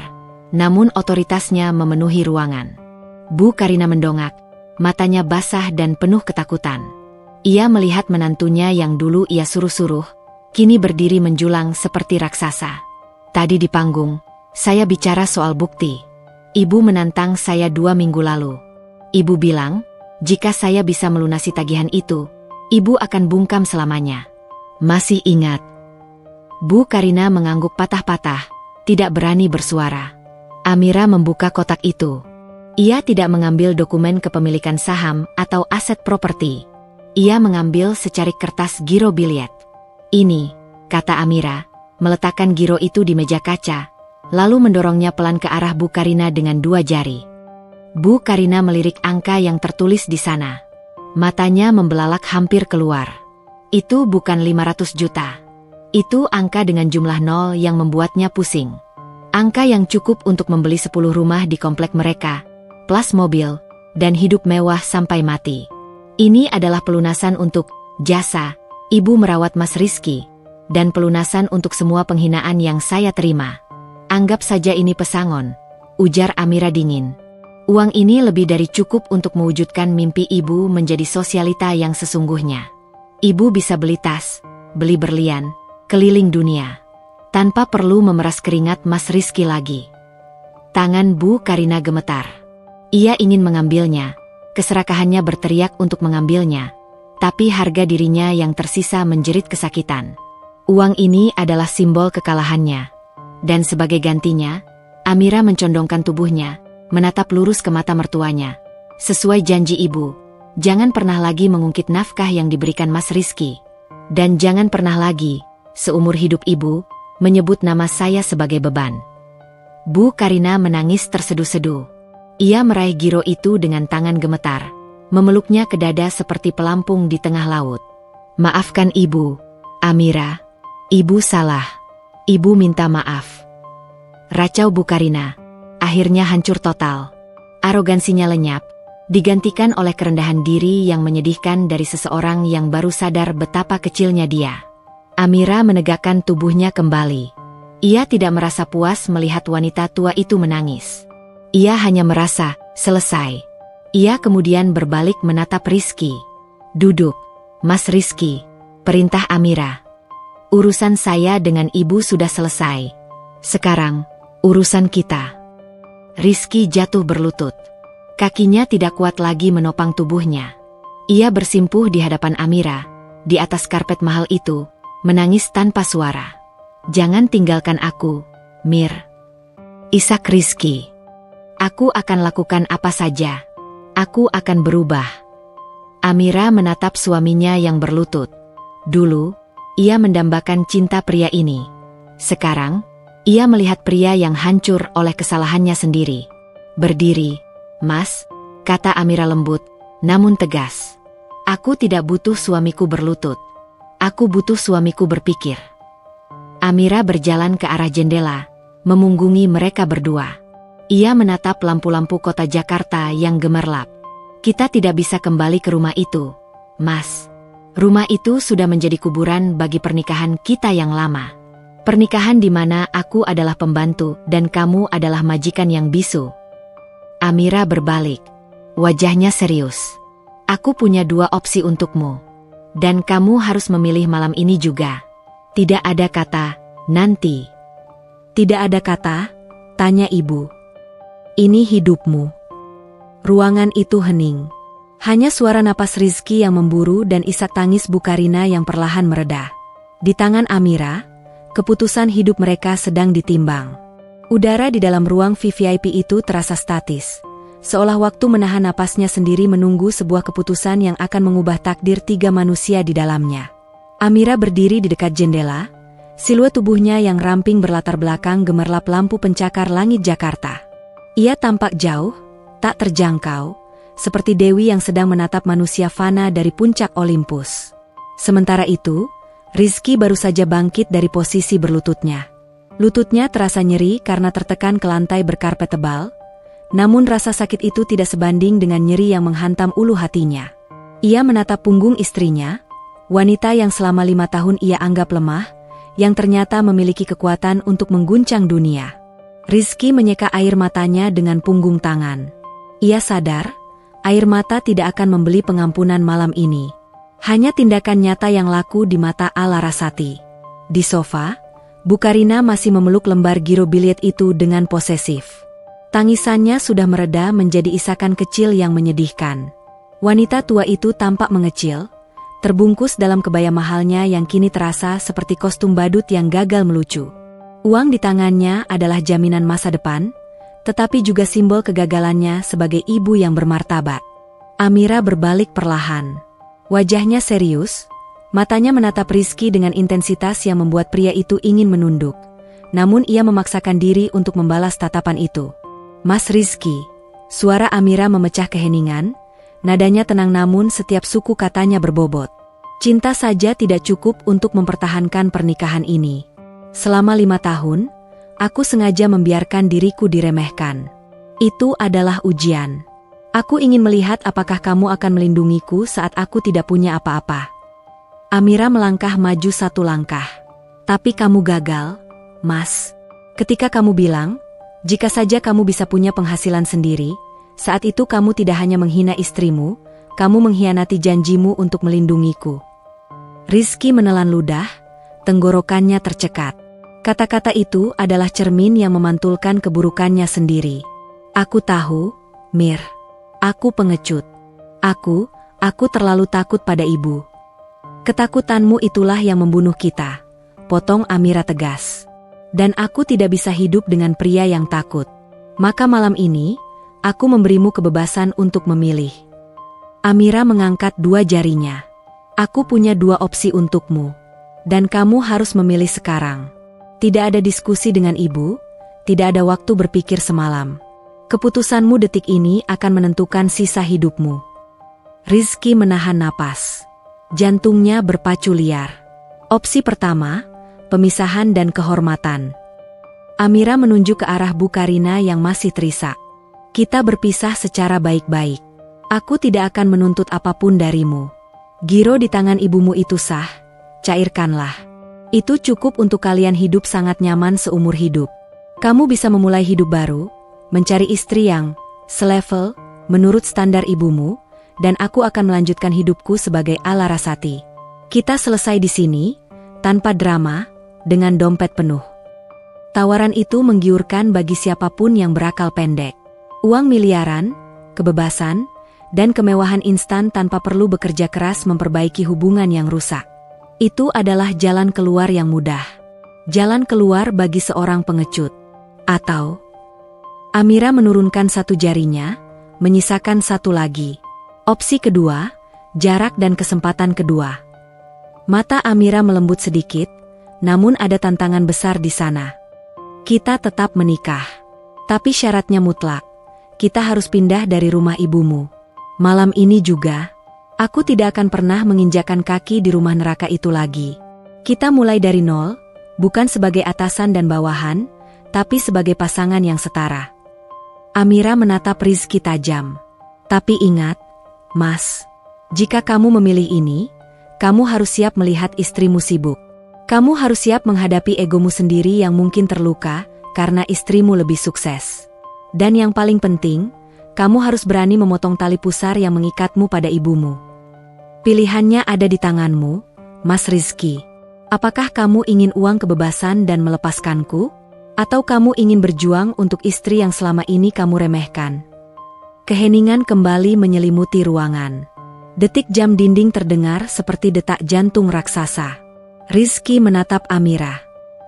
namun otoritasnya memenuhi ruangan. Bu Karina mendongak, matanya basah dan penuh ketakutan. Ia melihat menantunya yang dulu ia suruh-suruh, kini berdiri menjulang seperti raksasa. "Tadi di panggung, saya bicara soal bukti. Ibu menantang saya 2 minggu lalu. Ibu bilang, jika saya bisa melunasi tagihan itu, ibu akan bungkam selamanya. Masih ingat?" Bu Karina mengangguk patah-patah, tidak berani bersuara. Amira membuka kotak itu. Ia tidak mengambil dokumen kepemilikan saham atau aset properti. Ia mengambil secarik kertas giro biliet. "Ini," kata Amira, meletakkan giro itu di meja kaca, lalu mendorongnya pelan ke arah Bu Karina dengan 2 jari. Bu Karina melirik angka yang tertulis di sana. Matanya membelalak hampir keluar. Itu bukan 500 juta. Itu angka dengan jumlah nol yang membuatnya pusing. Angka yang cukup untuk membeli 10 rumah di komplek mereka, plus mobil, dan hidup mewah sampai mati. Ini adalah pelunasan untuk jasa ibu merawat Mas Rizky, dan pelunasan untuk semua penghinaan yang saya terima. Anggap saja ini pesangon, ujar Amira dingin. Uang ini lebih dari cukup untuk mewujudkan mimpi ibu menjadi sosialita yang sesungguhnya. Ibu bisa beli tas, beli berlian, keliling dunia, tanpa perlu memeras keringat Mas Rizky lagi. Tangan Bu Karina gemetar. Ia ingin mengambilnya, keserakahannya berteriak untuk mengambilnya, tapi harga dirinya yang tersisa menjerit kesakitan. Uang ini adalah simbol kekalahannya. Dan sebagai gantinya, Amira mencondongkan tubuhnya, menatap lurus ke mata mertuanya. "Sesuai janji ibu, jangan pernah lagi mengungkit nafkah yang diberikan Mas Rizky. Dan jangan pernah lagi, seumur hidup ibu, menyebut nama saya sebagai beban." Bu Karina menangis terseduh-seduh. Ia meraih giro itu dengan tangan gemetar, memeluknya ke dada seperti pelampung di tengah laut. "Maafkan ibu, Amira. Ibu salah. Ibu minta maaf." Racau Bu Karina. Akhirnya hancur total. Arogansinya lenyap, digantikan oleh kerendahan diri yang menyedihkan dari seseorang yang baru sadar betapa kecilnya dia. Amira menegakkan tubuhnya kembali. Ia tidak merasa puas melihat wanita tua itu menangis. Ia hanya merasa selesai. Ia kemudian berbalik menatap Rizky. "Duduk, Mas Rizky," perintah Amira. "Urusan saya dengan ibu sudah selesai. Sekarang, urusan kita." Rizky jatuh berlutut. Kakinya tidak kuat lagi menopang tubuhnya. Ia bersimpuh di hadapan Amira, di atas karpet mahal itu, menangis tanpa suara. "Jangan tinggalkan aku, Mir. Isak Rizky. Aku akan lakukan apa saja. Aku akan berubah." Amira menatap suaminya yang berlutut. Dulu, ia mendambakan cinta pria ini. Sekarang, ia melihat pria yang hancur oleh kesalahannya sendiri. "Berdiri, Mas," kata Amira lembut, namun tegas. "Aku tidak butuh suamiku berlutut. Aku butuh suamiku berpikir." Amira berjalan ke arah jendela, memunggungi mereka berdua. Ia menatap lampu-lampu kota Jakarta yang gemerlap. "Kita tidak bisa kembali ke rumah itu, Mas. Rumah itu sudah menjadi kuburan bagi pernikahan kita yang lama. Pernikahan di mana aku adalah pembantu dan kamu adalah majikan yang bisu." Amira berbalik. Wajahnya serius. Aku punya 2 opsi untukmu. Dan kamu harus memilih malam ini juga. Tidak ada kata, nanti. Tidak ada kata, tanya ibu. Ini hidupmu. Ruangan itu hening. Hanya suara napas Rizky yang memburu dan isak tangis Bu Karina yang perlahan mereda. Di tangan Amira, keputusan hidup mereka sedang ditimbang. Udara di dalam ruang VVIP itu terasa statis. Seolah waktu menahan napasnya sendiri menunggu sebuah keputusan yang akan mengubah takdir 3 manusia di dalamnya. Amira berdiri di dekat jendela, siluet tubuhnya yang ramping berlatar belakang gemerlap lampu pencakar langit Jakarta. Ia tampak jauh, tak terjangkau, seperti dewi yang sedang menatap manusia fana dari puncak Olympus. Sementara itu, Rizky baru saja bangkit dari posisi berlututnya. Lututnya terasa nyeri karena tertekan ke lantai berkarpet tebal, namun rasa sakit itu tidak sebanding dengan nyeri yang menghantam ulu hatinya. Ia menatap punggung istrinya, wanita yang selama 5 tahun ia anggap lemah, yang ternyata memiliki kekuatan untuk mengguncang dunia. Rizky menyeka air matanya dengan punggung tangan. Ia sadar, air mata tidak akan membeli pengampunan malam ini. Hanya tindakan nyata yang laku di mata Larasati. Di sofa, Bu Karina masih memeluk lembar giro biliet itu dengan posesif. Tangisannya sudah mereda menjadi isakan kecil yang menyedihkan. Wanita tua itu tampak mengecil, terbungkus dalam kebaya mahalnya yang kini terasa seperti kostum badut yang gagal melucu. Uang di tangannya adalah jaminan masa depan, tetapi juga simbol kegagalannya sebagai ibu yang bermartabat. Amira berbalik perlahan. Wajahnya serius, matanya menatap Rizky dengan intensitas yang membuat pria itu ingin menunduk. Namun ia memaksakan diri untuk membalas tatapan itu. Mas Rizky, suara Amira memecah keheningan, nadanya tenang namun setiap suku katanya berbobot. Cinta saja tidak cukup untuk mempertahankan pernikahan ini. Selama 5 tahun, aku sengaja membiarkan diriku diremehkan. Itu adalah ujian. Aku ingin melihat apakah kamu akan melindungiku saat aku tidak punya apa-apa. Amira melangkah maju 1 langkah. Tapi kamu gagal, Mas. Ketika kamu bilang, jika saja kamu bisa punya penghasilan sendiri, saat itu kamu tidak hanya menghina istrimu, kamu mengkhianati janjimu untuk melindungiku. Rizky menelan ludah, tenggorokannya tercekat. Kata-kata itu adalah cermin yang memantulkan keburukannya sendiri. Aku tahu, Mir. Aku pengecut. Aku terlalu takut pada ibu. Ketakutanmu itulah yang membunuh kita, potong Amira tegas. Dan aku tidak bisa hidup dengan pria yang takut. Maka malam ini, aku memberimu kebebasan untuk memilih. Amira mengangkat 2 jarinya. Aku punya 2 opsi untukmu. Dan kamu harus memilih sekarang. Tidak ada diskusi dengan ibu, tidak ada waktu berpikir semalam. Keputusanmu detik ini akan menentukan sisa hidupmu. Rizky menahan napas. Jantungnya berpacu liar. Opsi pertama, pemisahan dan kehormatan. Amira menunjuk ke arah Bu Karina yang masih terisak. Kita berpisah secara baik-baik. Aku tidak akan menuntut apapun darimu. Giro di tangan ibumu itu sah, cairkanlah. Itu cukup untuk kalian hidup sangat nyaman seumur hidup. Kamu bisa memulai hidup baru, mencari istri yang selevel, menurut standar ibumu, dan aku akan melanjutkan hidupku sebagai Larasati. Kita selesai di sini, tanpa drama, dengan dompet penuh. Tawaran itu menggiurkan bagi siapapun yang berakal pendek. Uang miliaran, kebebasan, dan kemewahan instan tanpa perlu bekerja keras memperbaiki hubungan yang rusak. Itu adalah jalan keluar yang mudah. Jalan keluar bagi seorang pengecut. Atau Amira menurunkan 1 jarinya, menyisakan 1 lagi. Opsi kedua, jarak dan kesempatan kedua. Mata Amira melembut sedikit, namun ada tantangan besar di sana. Kita tetap menikah. Tapi syaratnya mutlak. Kita harus pindah dari rumah ibumu. Malam ini juga, aku tidak akan pernah menginjakkan kaki di rumah neraka itu lagi. Kita mulai dari nol, bukan sebagai atasan dan bawahan, tapi sebagai pasangan yang setara. Amira menatap Rizky tajam. Tapi ingat, Mas, jika kamu memilih ini, kamu harus siap melihat istrimu sibuk. Kamu harus siap menghadapi egomu sendiri yang mungkin terluka karena istrimu lebih sukses. Dan yang paling penting, Kamu harus berani memotong tali pusar yang mengikatmu pada ibumu. Pilihannya ada di tanganmu, Mas Rizky. Apakah kamu ingin uang kebebasan dan melepaskanku? Atau kamu ingin berjuang untuk istri yang selama ini kamu remehkan? Keheningan kembali menyelimuti ruangan. Detik jam dinding terdengar seperti detak jantung raksasa. Rizky menatap Amira.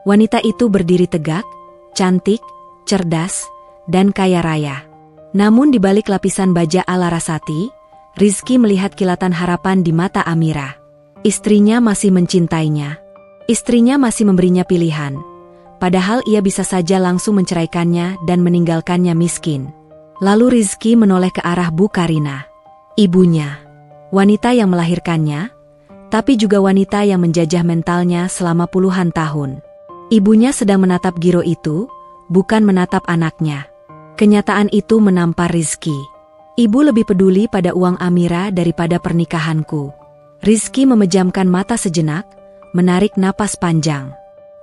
Wanita itu berdiri tegak, cantik, cerdas, dan kaya raya. Namun di balik lapisan baja ala Rasati, Rizky melihat kilatan harapan di mata Amira. Istrinya masih mencintainya. Istrinya masih memberinya pilihan. Padahal ia bisa saja langsung menceraikannya dan meninggalkannya miskin. Lalu Rizky menoleh ke arah Bu Karina. Ibunya. Wanita yang melahirkannya, tapi juga wanita yang menjajah mentalnya selama puluhan tahun. Ibunya sedang menatap Giro itu, bukan menatap anaknya. Kenyataan itu menampar Rizky. Ibu lebih peduli pada uang Amira daripada pernikahanku. Rizky memejamkan mata sejenak, menarik napas panjang.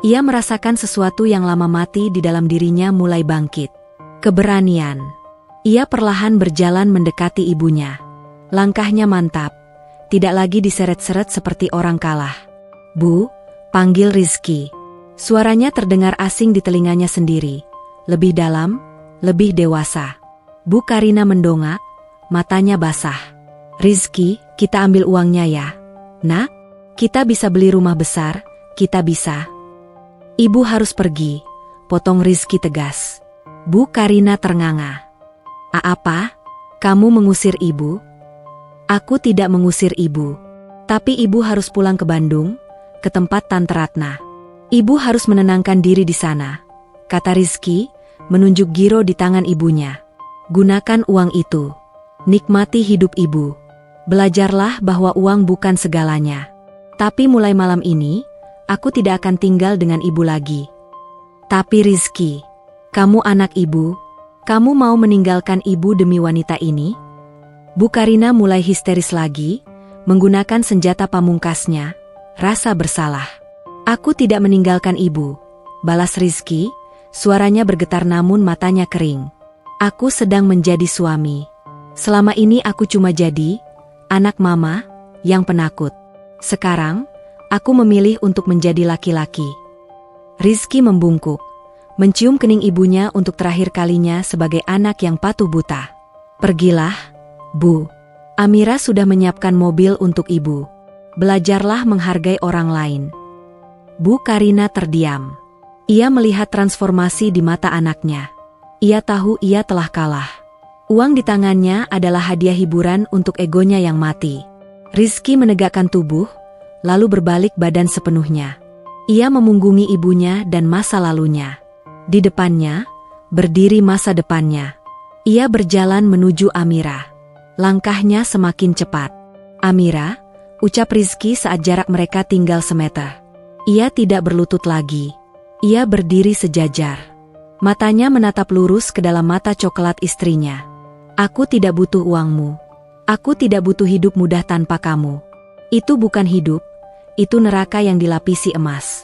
Ia merasakan sesuatu yang lama mati di dalam dirinya mulai bangkit. Keberanian. Ia perlahan berjalan mendekati ibunya. Langkahnya mantap, tidak lagi diseret-seret seperti orang kalah. Bu, panggil Rizky. Suaranya terdengar asing di telinganya sendiri. Lebih dalam, lebih dewasa. Bu Karina mendongak, matanya basah. Rizky, kita ambil uangnya ya. Nak, kita bisa beli rumah besar, kita bisa. Ibu harus pergi, potong Rizky tegas. Bu Karina ternganga. Apa? Kamu mengusir ibu? Aku tidak mengusir ibu. Tapi ibu harus pulang ke Bandung, ke tempat Tante Ratna. Ibu harus menenangkan diri di sana, kata Rizky, menunjuk Giro di tangan ibunya. Gunakan uang itu. Nikmati hidup ibu. Belajarlah bahwa uang bukan segalanya. Tapi mulai malam ini, aku tidak akan tinggal dengan ibu lagi. Tapi Rizky, kamu anak ibu, kamu mau meninggalkan ibu demi wanita ini? Bu Karina mulai histeris lagi, menggunakan senjata pamungkasnya, rasa bersalah. Aku tidak meninggalkan ibu, balas Rizky, suaranya bergetar namun matanya kering. Aku sedang menjadi suami. Selama ini aku cuma jadi anak mama yang penakut. Sekarang, aku memilih untuk menjadi laki-laki. Rizky membungkuk, mencium kening ibunya untuk terakhir kalinya sebagai anak yang patuh buta. Pergilah, Bu. Amira sudah menyiapkan mobil untuk ibu. Belajarlah menghargai orang lain. Bu Karina terdiam. Ia melihat transformasi di mata anaknya. Ia tahu ia telah kalah. Uang di tangannya adalah hadiah hiburan untuk egonya yang mati. Rizky menegakkan tubuh, lalu berbalik badan sepenuhnya. Ia memunggungi ibunya dan masa lalunya. Di depannya, berdiri masa depannya. Ia berjalan menuju Amira. Langkahnya semakin cepat. Amira, ucap Rizky saat jarak mereka tinggal semeter. Ia tidak berlutut lagi. Ia berdiri sejajar. Matanya menatap lurus ke dalam mata coklat istrinya. Aku tidak butuh uangmu. Aku tidak butuh hidup mudah tanpa kamu. Itu bukan hidup, itu neraka yang dilapisi emas.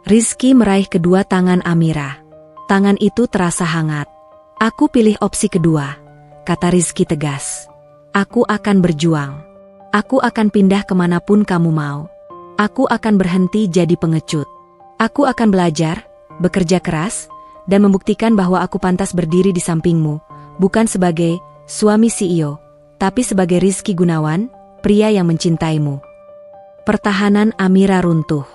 Rizky meraih kedua tangan Amira. Tangan itu terasa hangat. Aku pilih opsi kedua, kata Rizky tegas. Aku akan berjuang. Aku akan pindah kemanapun kamu mau. Aku akan berhenti jadi pengecut. Aku akan belajar, bekerja keras, dan membuktikan bahwa aku pantas berdiri di sampingmu, bukan sebagai suami CEO, tapi sebagai Rizky Gunawan, pria yang mencintaimu. Pertahanan Amira runtuh.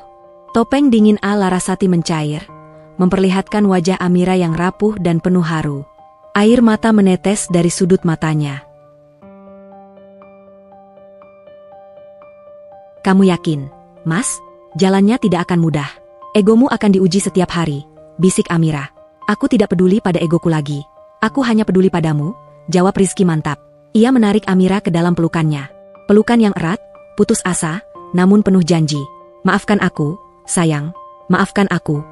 Topeng dingin ala Larasati mencair, memperlihatkan wajah Amira yang rapuh dan penuh haru. Air mata menetes dari sudut matanya. Kamu yakin, Mas? Jalannya tidak akan mudah. Egomu akan diuji setiap hari, bisik Amira. Aku tidak peduli pada egoku lagi. Aku hanya peduli padamu, jawab Rizky mantap. Ia menarik Amira ke dalam pelukannya. Pelukan yang erat, putus asa, namun penuh janji. Maafkan aku, sayang. Maafkan aku.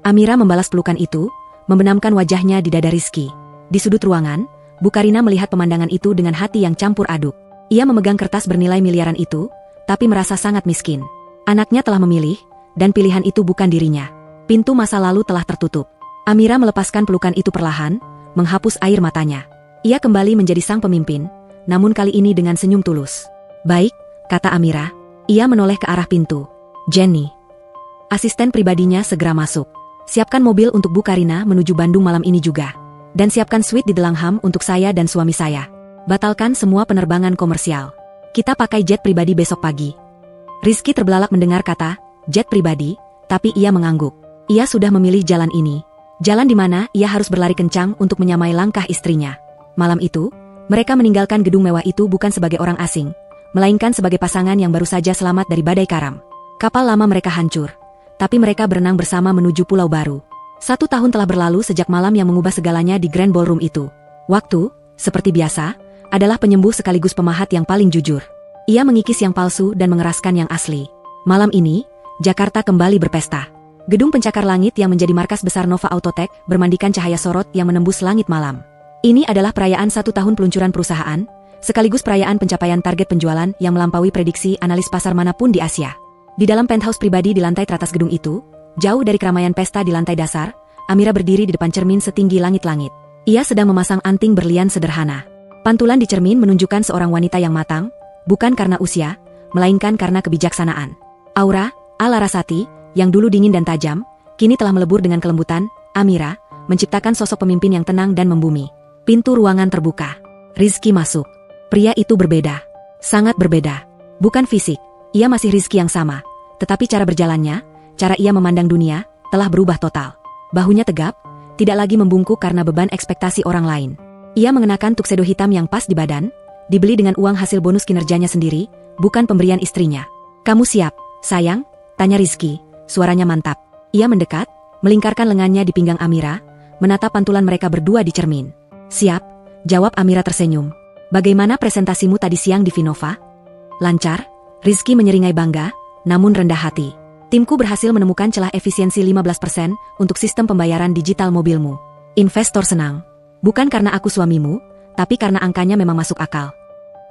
Amira membalas pelukan itu, membenamkan wajahnya di dada Rizky. Di sudut ruangan, Bu Karina melihat pemandangan itu dengan hati yang campur aduk. Ia memegang kertas bernilai miliaran itu, tapi merasa sangat miskin. Anaknya telah memilih, dan pilihan itu bukan dirinya. Pintu masa lalu telah tertutup. Amira melepaskan pelukan itu perlahan, menghapus air matanya. Ia kembali menjadi sang pemimpin, namun kali ini dengan senyum tulus. "Baik," kata Amira. Ia menoleh ke arah pintu. "Jenny." Asisten pribadinya segera masuk. "Siapkan mobil untuk Bu Karina menuju Bandung malam ini juga. Dan siapkan suite di Delangham untuk saya dan suami saya. Batalkan semua penerbangan komersial. Kita pakai jet pribadi besok pagi." Rizky terbelalak mendengar kata jet pribadi, tapi ia mengangguk. Ia sudah memilih jalan ini. Jalan di mana ia harus berlari kencang untuk menyamai langkah istrinya. Malam itu, mereka meninggalkan gedung mewah itu bukan sebagai orang asing, melainkan sebagai pasangan yang baru saja selamat dari badai karam. Kapal lama mereka hancur, tapi mereka berenang bersama menuju pulau baru. 1 tahun telah berlalu sejak malam yang mengubah segalanya di Grand Ballroom itu. Waktu, seperti biasa, adalah penyembuh sekaligus pemahat yang paling jujur. Ia mengikis yang palsu dan mengeraskan yang asli. Malam ini, Jakarta kembali berpesta. Gedung pencakar langit yang menjadi markas besar Nova Autotech bermandikan cahaya sorot yang menembus langit malam. Ini adalah perayaan 1 tahun peluncuran perusahaan, sekaligus perayaan pencapaian target penjualan yang melampaui prediksi analis pasar manapun di Asia. Di dalam penthouse pribadi di lantai teratas gedung itu, jauh dari keramaian pesta di lantai dasar, Amira berdiri di depan cermin setinggi langit-langit. Ia sedang memasang anting berlian sederhana. Pantulan di cermin menunjukkan seorang wanita yang matang, bukan karena usia, melainkan karena kebijaksanaan. Aura, ala Larasati, yang dulu dingin dan tajam, kini telah melebur dengan kelembutan. Amira menciptakan sosok pemimpin yang tenang dan membumi. Pintu ruangan terbuka. Rizky masuk. Pria itu berbeda. Sangat berbeda. Bukan fisik, ia masih Rizky yang sama. Tetapi cara berjalannya, cara ia memandang dunia, telah berubah total. Bahunya tegap, tidak lagi membungkuk karena beban ekspektasi orang lain. Ia mengenakan tuxedo hitam yang pas di badan, dibeli dengan uang hasil bonus kinerjanya sendiri, bukan pemberian istrinya. "Kamu siap, sayang?" tanya Rizky, suaranya mantap. Ia mendekat, melingkarkan lengannya di pinggang Amira, menatap pantulan mereka berdua di cermin. "Siap," jawab Amira tersenyum. "Bagaimana presentasimu tadi siang di Vinova?" "Lancar," Rizky menyeringai bangga, namun rendah hati. "Timku berhasil menemukan celah efisiensi 15% untuk sistem pembayaran digital mobilmu. Investor senang. Bukan karena aku suamimu, tapi karena angkanya memang masuk akal."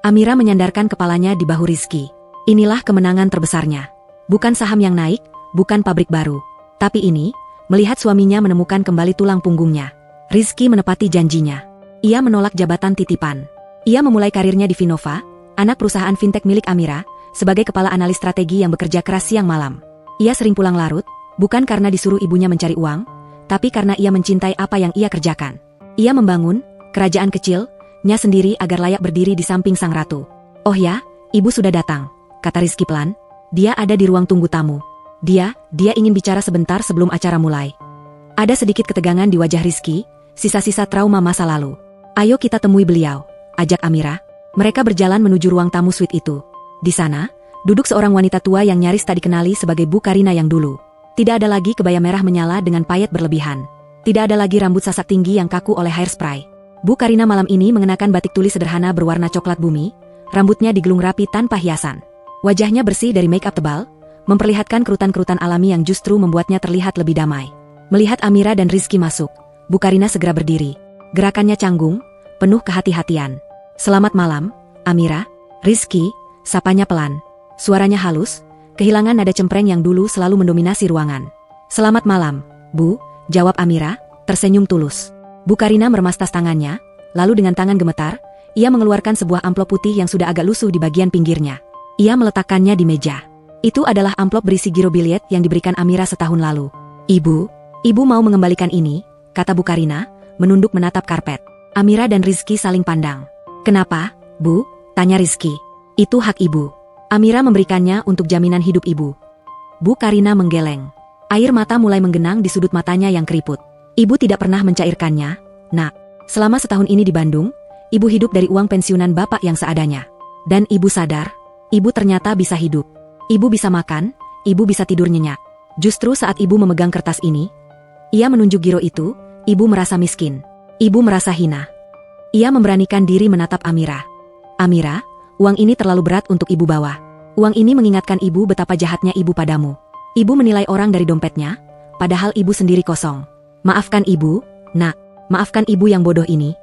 Amira menyandarkan kepalanya di bahu Rizky. Inilah kemenangan terbesarnya. Bukan saham yang naik, bukan pabrik baru. Tapi ini, melihat suaminya menemukan kembali tulang punggungnya. Rizky menepati janjinya. Ia menolak jabatan titipan. Ia memulai karirnya di Vinova, anak perusahaan fintech milik Amira, sebagai kepala analis strategi yang bekerja keras siang malam. Ia sering pulang larut, bukan karena disuruh ibunya mencari uang, tapi karena ia mencintai apa yang ia kerjakan. Ia membangun kerajaan kecilnya sendiri agar layak berdiri di samping sang ratu. "Oh ya, ibu sudah datang," kata Rizky pelan. "Dia ada di ruang tunggu tamu. Dia ingin bicara sebentar sebelum acara mulai." Ada sedikit ketegangan di wajah Rizky, sisa-sisa trauma masa lalu. "Ayo kita temui beliau," ajak Amira. Mereka berjalan menuju ruang tamu suite itu. Di sana, duduk seorang wanita tua yang nyaris tak dikenali sebagai Bu Karina yang dulu. Tidak ada lagi kebaya merah menyala dengan payet berlebihan. Tidak ada lagi rambut sasak tinggi yang kaku oleh hairspray. Bu Karina malam ini mengenakan batik tulis sederhana berwarna coklat bumi, rambutnya digelung rapi tanpa hiasan. Wajahnya bersih dari make up tebal, memperlihatkan kerutan-kerutan alami yang justru membuatnya terlihat lebih damai. Melihat Amira dan Rizky masuk, Bu Karina segera berdiri. Gerakannya canggung, penuh kehati-hatian. "Selamat malam, Amira." "Rizky," sapanya pelan. Suaranya halus, kehilangan nada cempreng yang dulu selalu mendominasi ruangan. "Selamat malam, Bu," jawab Amira, tersenyum tulus. Bu Karina meremas tas tangannya, lalu dengan tangan gemetar, ia mengeluarkan sebuah amplop putih yang sudah agak lusuh di bagian pinggirnya. Ia meletakkannya di meja. Itu adalah amplop berisi giro biliet yang diberikan Amira setahun lalu. Ibu mau mengembalikan ini," kata Bu Karina, menunduk menatap karpet. Amira dan Rizky saling pandang. "Kenapa, Bu?" tanya Rizky. "Itu hak ibu. Amira memberikannya untuk jaminan hidup ibu." Bu Karina menggeleng. Air mata mulai menggenang di sudut matanya yang keriput. "Ibu tidak pernah mencairkannya, Nak. Selama setahun ini di Bandung, ibu hidup dari uang pensiunan bapak yang seadanya. Dan ibu sadar, ibu ternyata bisa hidup. Ibu bisa makan, ibu bisa tidur nyenyak. Justru saat ibu memegang kertas ini," ia menunjuk giro itu, "ibu merasa miskin. Ibu merasa hina." Ia memberanikan diri menatap Amira. "Amira, uang ini terlalu berat untuk ibu bawa. Uang ini mengingatkan ibu betapa jahatnya ibu padamu. Ibu menilai orang dari dompetnya, padahal ibu sendiri kosong. Maafkan ibu, Nak. Maafkan ibu yang bodoh ini."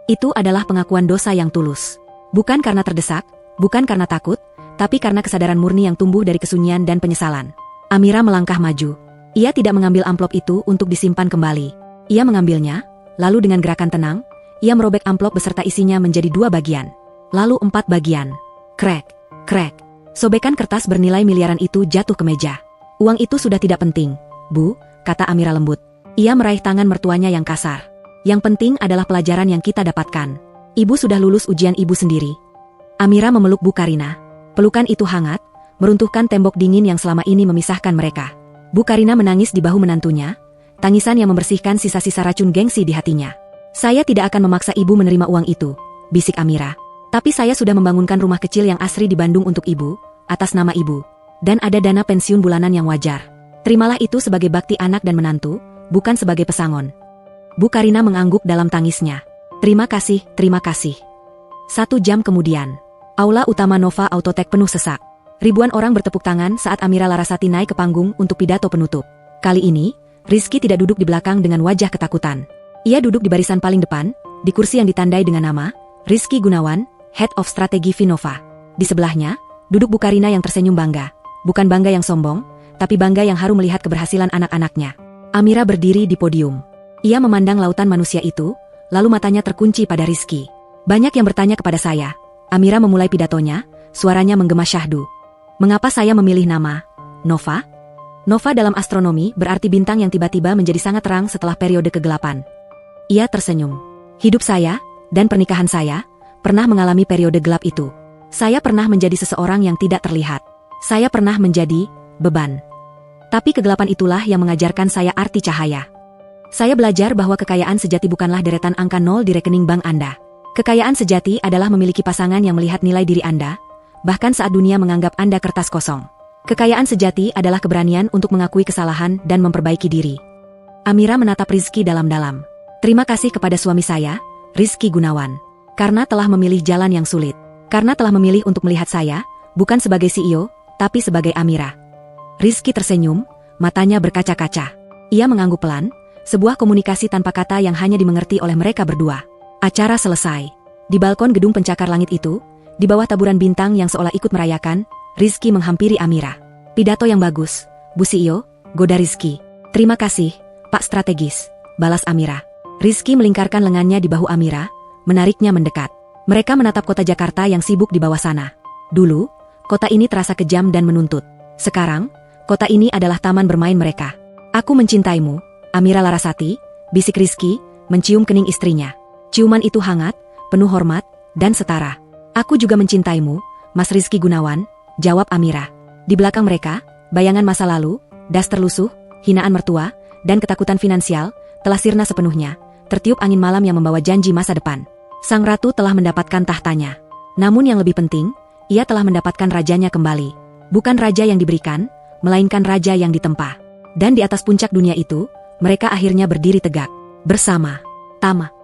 Itu adalah pengakuan dosa yang tulus. Bukan karena terdesak, bukan karena takut, tapi karena kesadaran murni yang tumbuh dari kesunyian dan penyesalan. Amira melangkah maju. Ia tidak mengambil amplop itu untuk disimpan kembali. Ia mengambilnya, lalu dengan gerakan tenang, Ia merobek amplop beserta isinya menjadi 2 bagian. Lalu 4 bagian. Krek, krek. Sobekan kertas bernilai miliaran itu jatuh ke meja. Uang itu sudah tidak penting, Bu, kata Amira lembut. Ia meraih tangan mertuanya yang kasar. Yang penting adalah pelajaran yang kita dapatkan. Ibu sudah lulus ujian ibu sendiri. Amira memeluk Bu Karina. Pelukan itu hangat, meruntuhkan tembok dingin yang selama ini memisahkan mereka. Bu Karina menangis di bahu menantunya, tangisan yang membersihkan sisa-sisa racun gengsi di hatinya. Saya tidak akan memaksa ibu menerima uang itu, bisik Amira. Tapi saya sudah membangunkan rumah kecil yang asri di Bandung untuk ibu, atas nama ibu. Dan ada dana pensiun bulanan yang wajar. Terimalah itu sebagai bakti anak dan menantu, bukan sebagai pesangon. Bu Karina mengangguk dalam tangisnya. Terima kasih, terima kasih. 1 jam kemudian, aula utama Nova Autotek penuh sesak. Ribuan orang bertepuk tangan saat Amira Larasati naik ke panggung untuk pidato penutup. Kali ini, Rizky tidak duduk di belakang dengan wajah ketakutan. Ia duduk di barisan paling depan, di kursi yang ditandai dengan nama, Rizky Gunawan, Head of Strategi Vinova. Di sebelahnya, duduk Bu Karina yang tersenyum bangga. Bukan bangga yang sombong, tapi bangga yang haru melihat keberhasilan anak-anaknya. Amira berdiri di podium. Ia memandang lautan manusia itu, lalu matanya terkunci pada Rizky. Banyak yang bertanya kepada saya. Amira memulai pidatonya, suaranya menggema syahdu. Mengapa saya memilih nama Nova? Nova dalam astronomi berarti bintang yang tiba-tiba menjadi sangat terang setelah periode kegelapan. Ia tersenyum. Hidup saya, dan pernikahan saya, pernah mengalami periode gelap itu. Saya pernah menjadi seseorang yang tidak terlihat. Saya pernah menjadi beban. Tapi kegelapan itulah yang mengajarkan saya arti cahaya. Saya belajar bahwa kekayaan sejati bukanlah deretan angka 0 di rekening bank Anda. Kekayaan sejati adalah memiliki pasangan yang melihat nilai diri Anda, bahkan saat dunia menganggap Anda kertas kosong. Kekayaan sejati adalah keberanian untuk mengakui kesalahan dan memperbaiki diri. Amira menatap Rizky dalam-dalam. Terima kasih kepada suami saya, Rizky Gunawan. Karena telah memilih jalan yang sulit. Karena telah memilih untuk melihat saya, bukan sebagai CEO, tapi sebagai Amira. Rizky tersenyum, matanya berkaca-kaca. Ia mengangguk pelan, sebuah komunikasi tanpa kata yang hanya dimengerti oleh mereka berdua. Acara selesai. Di balkon gedung pencakar langit itu, di bawah taburan bintang yang seolah ikut merayakan, Rizky menghampiri Amira. Pidato yang bagus, Bu CEO, goda Rizky. Terima kasih, Pak Strategis, balas Amira. Rizky melingkarkan lengannya di bahu Amira, menariknya mendekat. Mereka menatap kota Jakarta yang sibuk di bawah sana. Dulu, kota ini terasa kejam dan menuntut. Sekarang, kota ini adalah taman bermain mereka. Aku mencintaimu, Amira Larasati, bisik Rizky, mencium kening istrinya. Ciuman itu hangat, penuh hormat, dan setara. Aku juga mencintaimu, Mas Rizky Gunawan, jawab Amira. Di belakang mereka, bayangan masa lalu, das terlusuh, hinaan mertua, dan ketakutan finansial, telah sirna sepenuhnya, tertiup angin malam yang membawa janji masa depan. Sang ratu telah mendapatkan tahtanya. Namun yang lebih penting, ia telah mendapatkan rajanya kembali. Bukan raja yang diberikan, melainkan raja yang ditempa. Dan di atas puncak dunia itu, mereka akhirnya berdiri tegak. Bersama. Tama.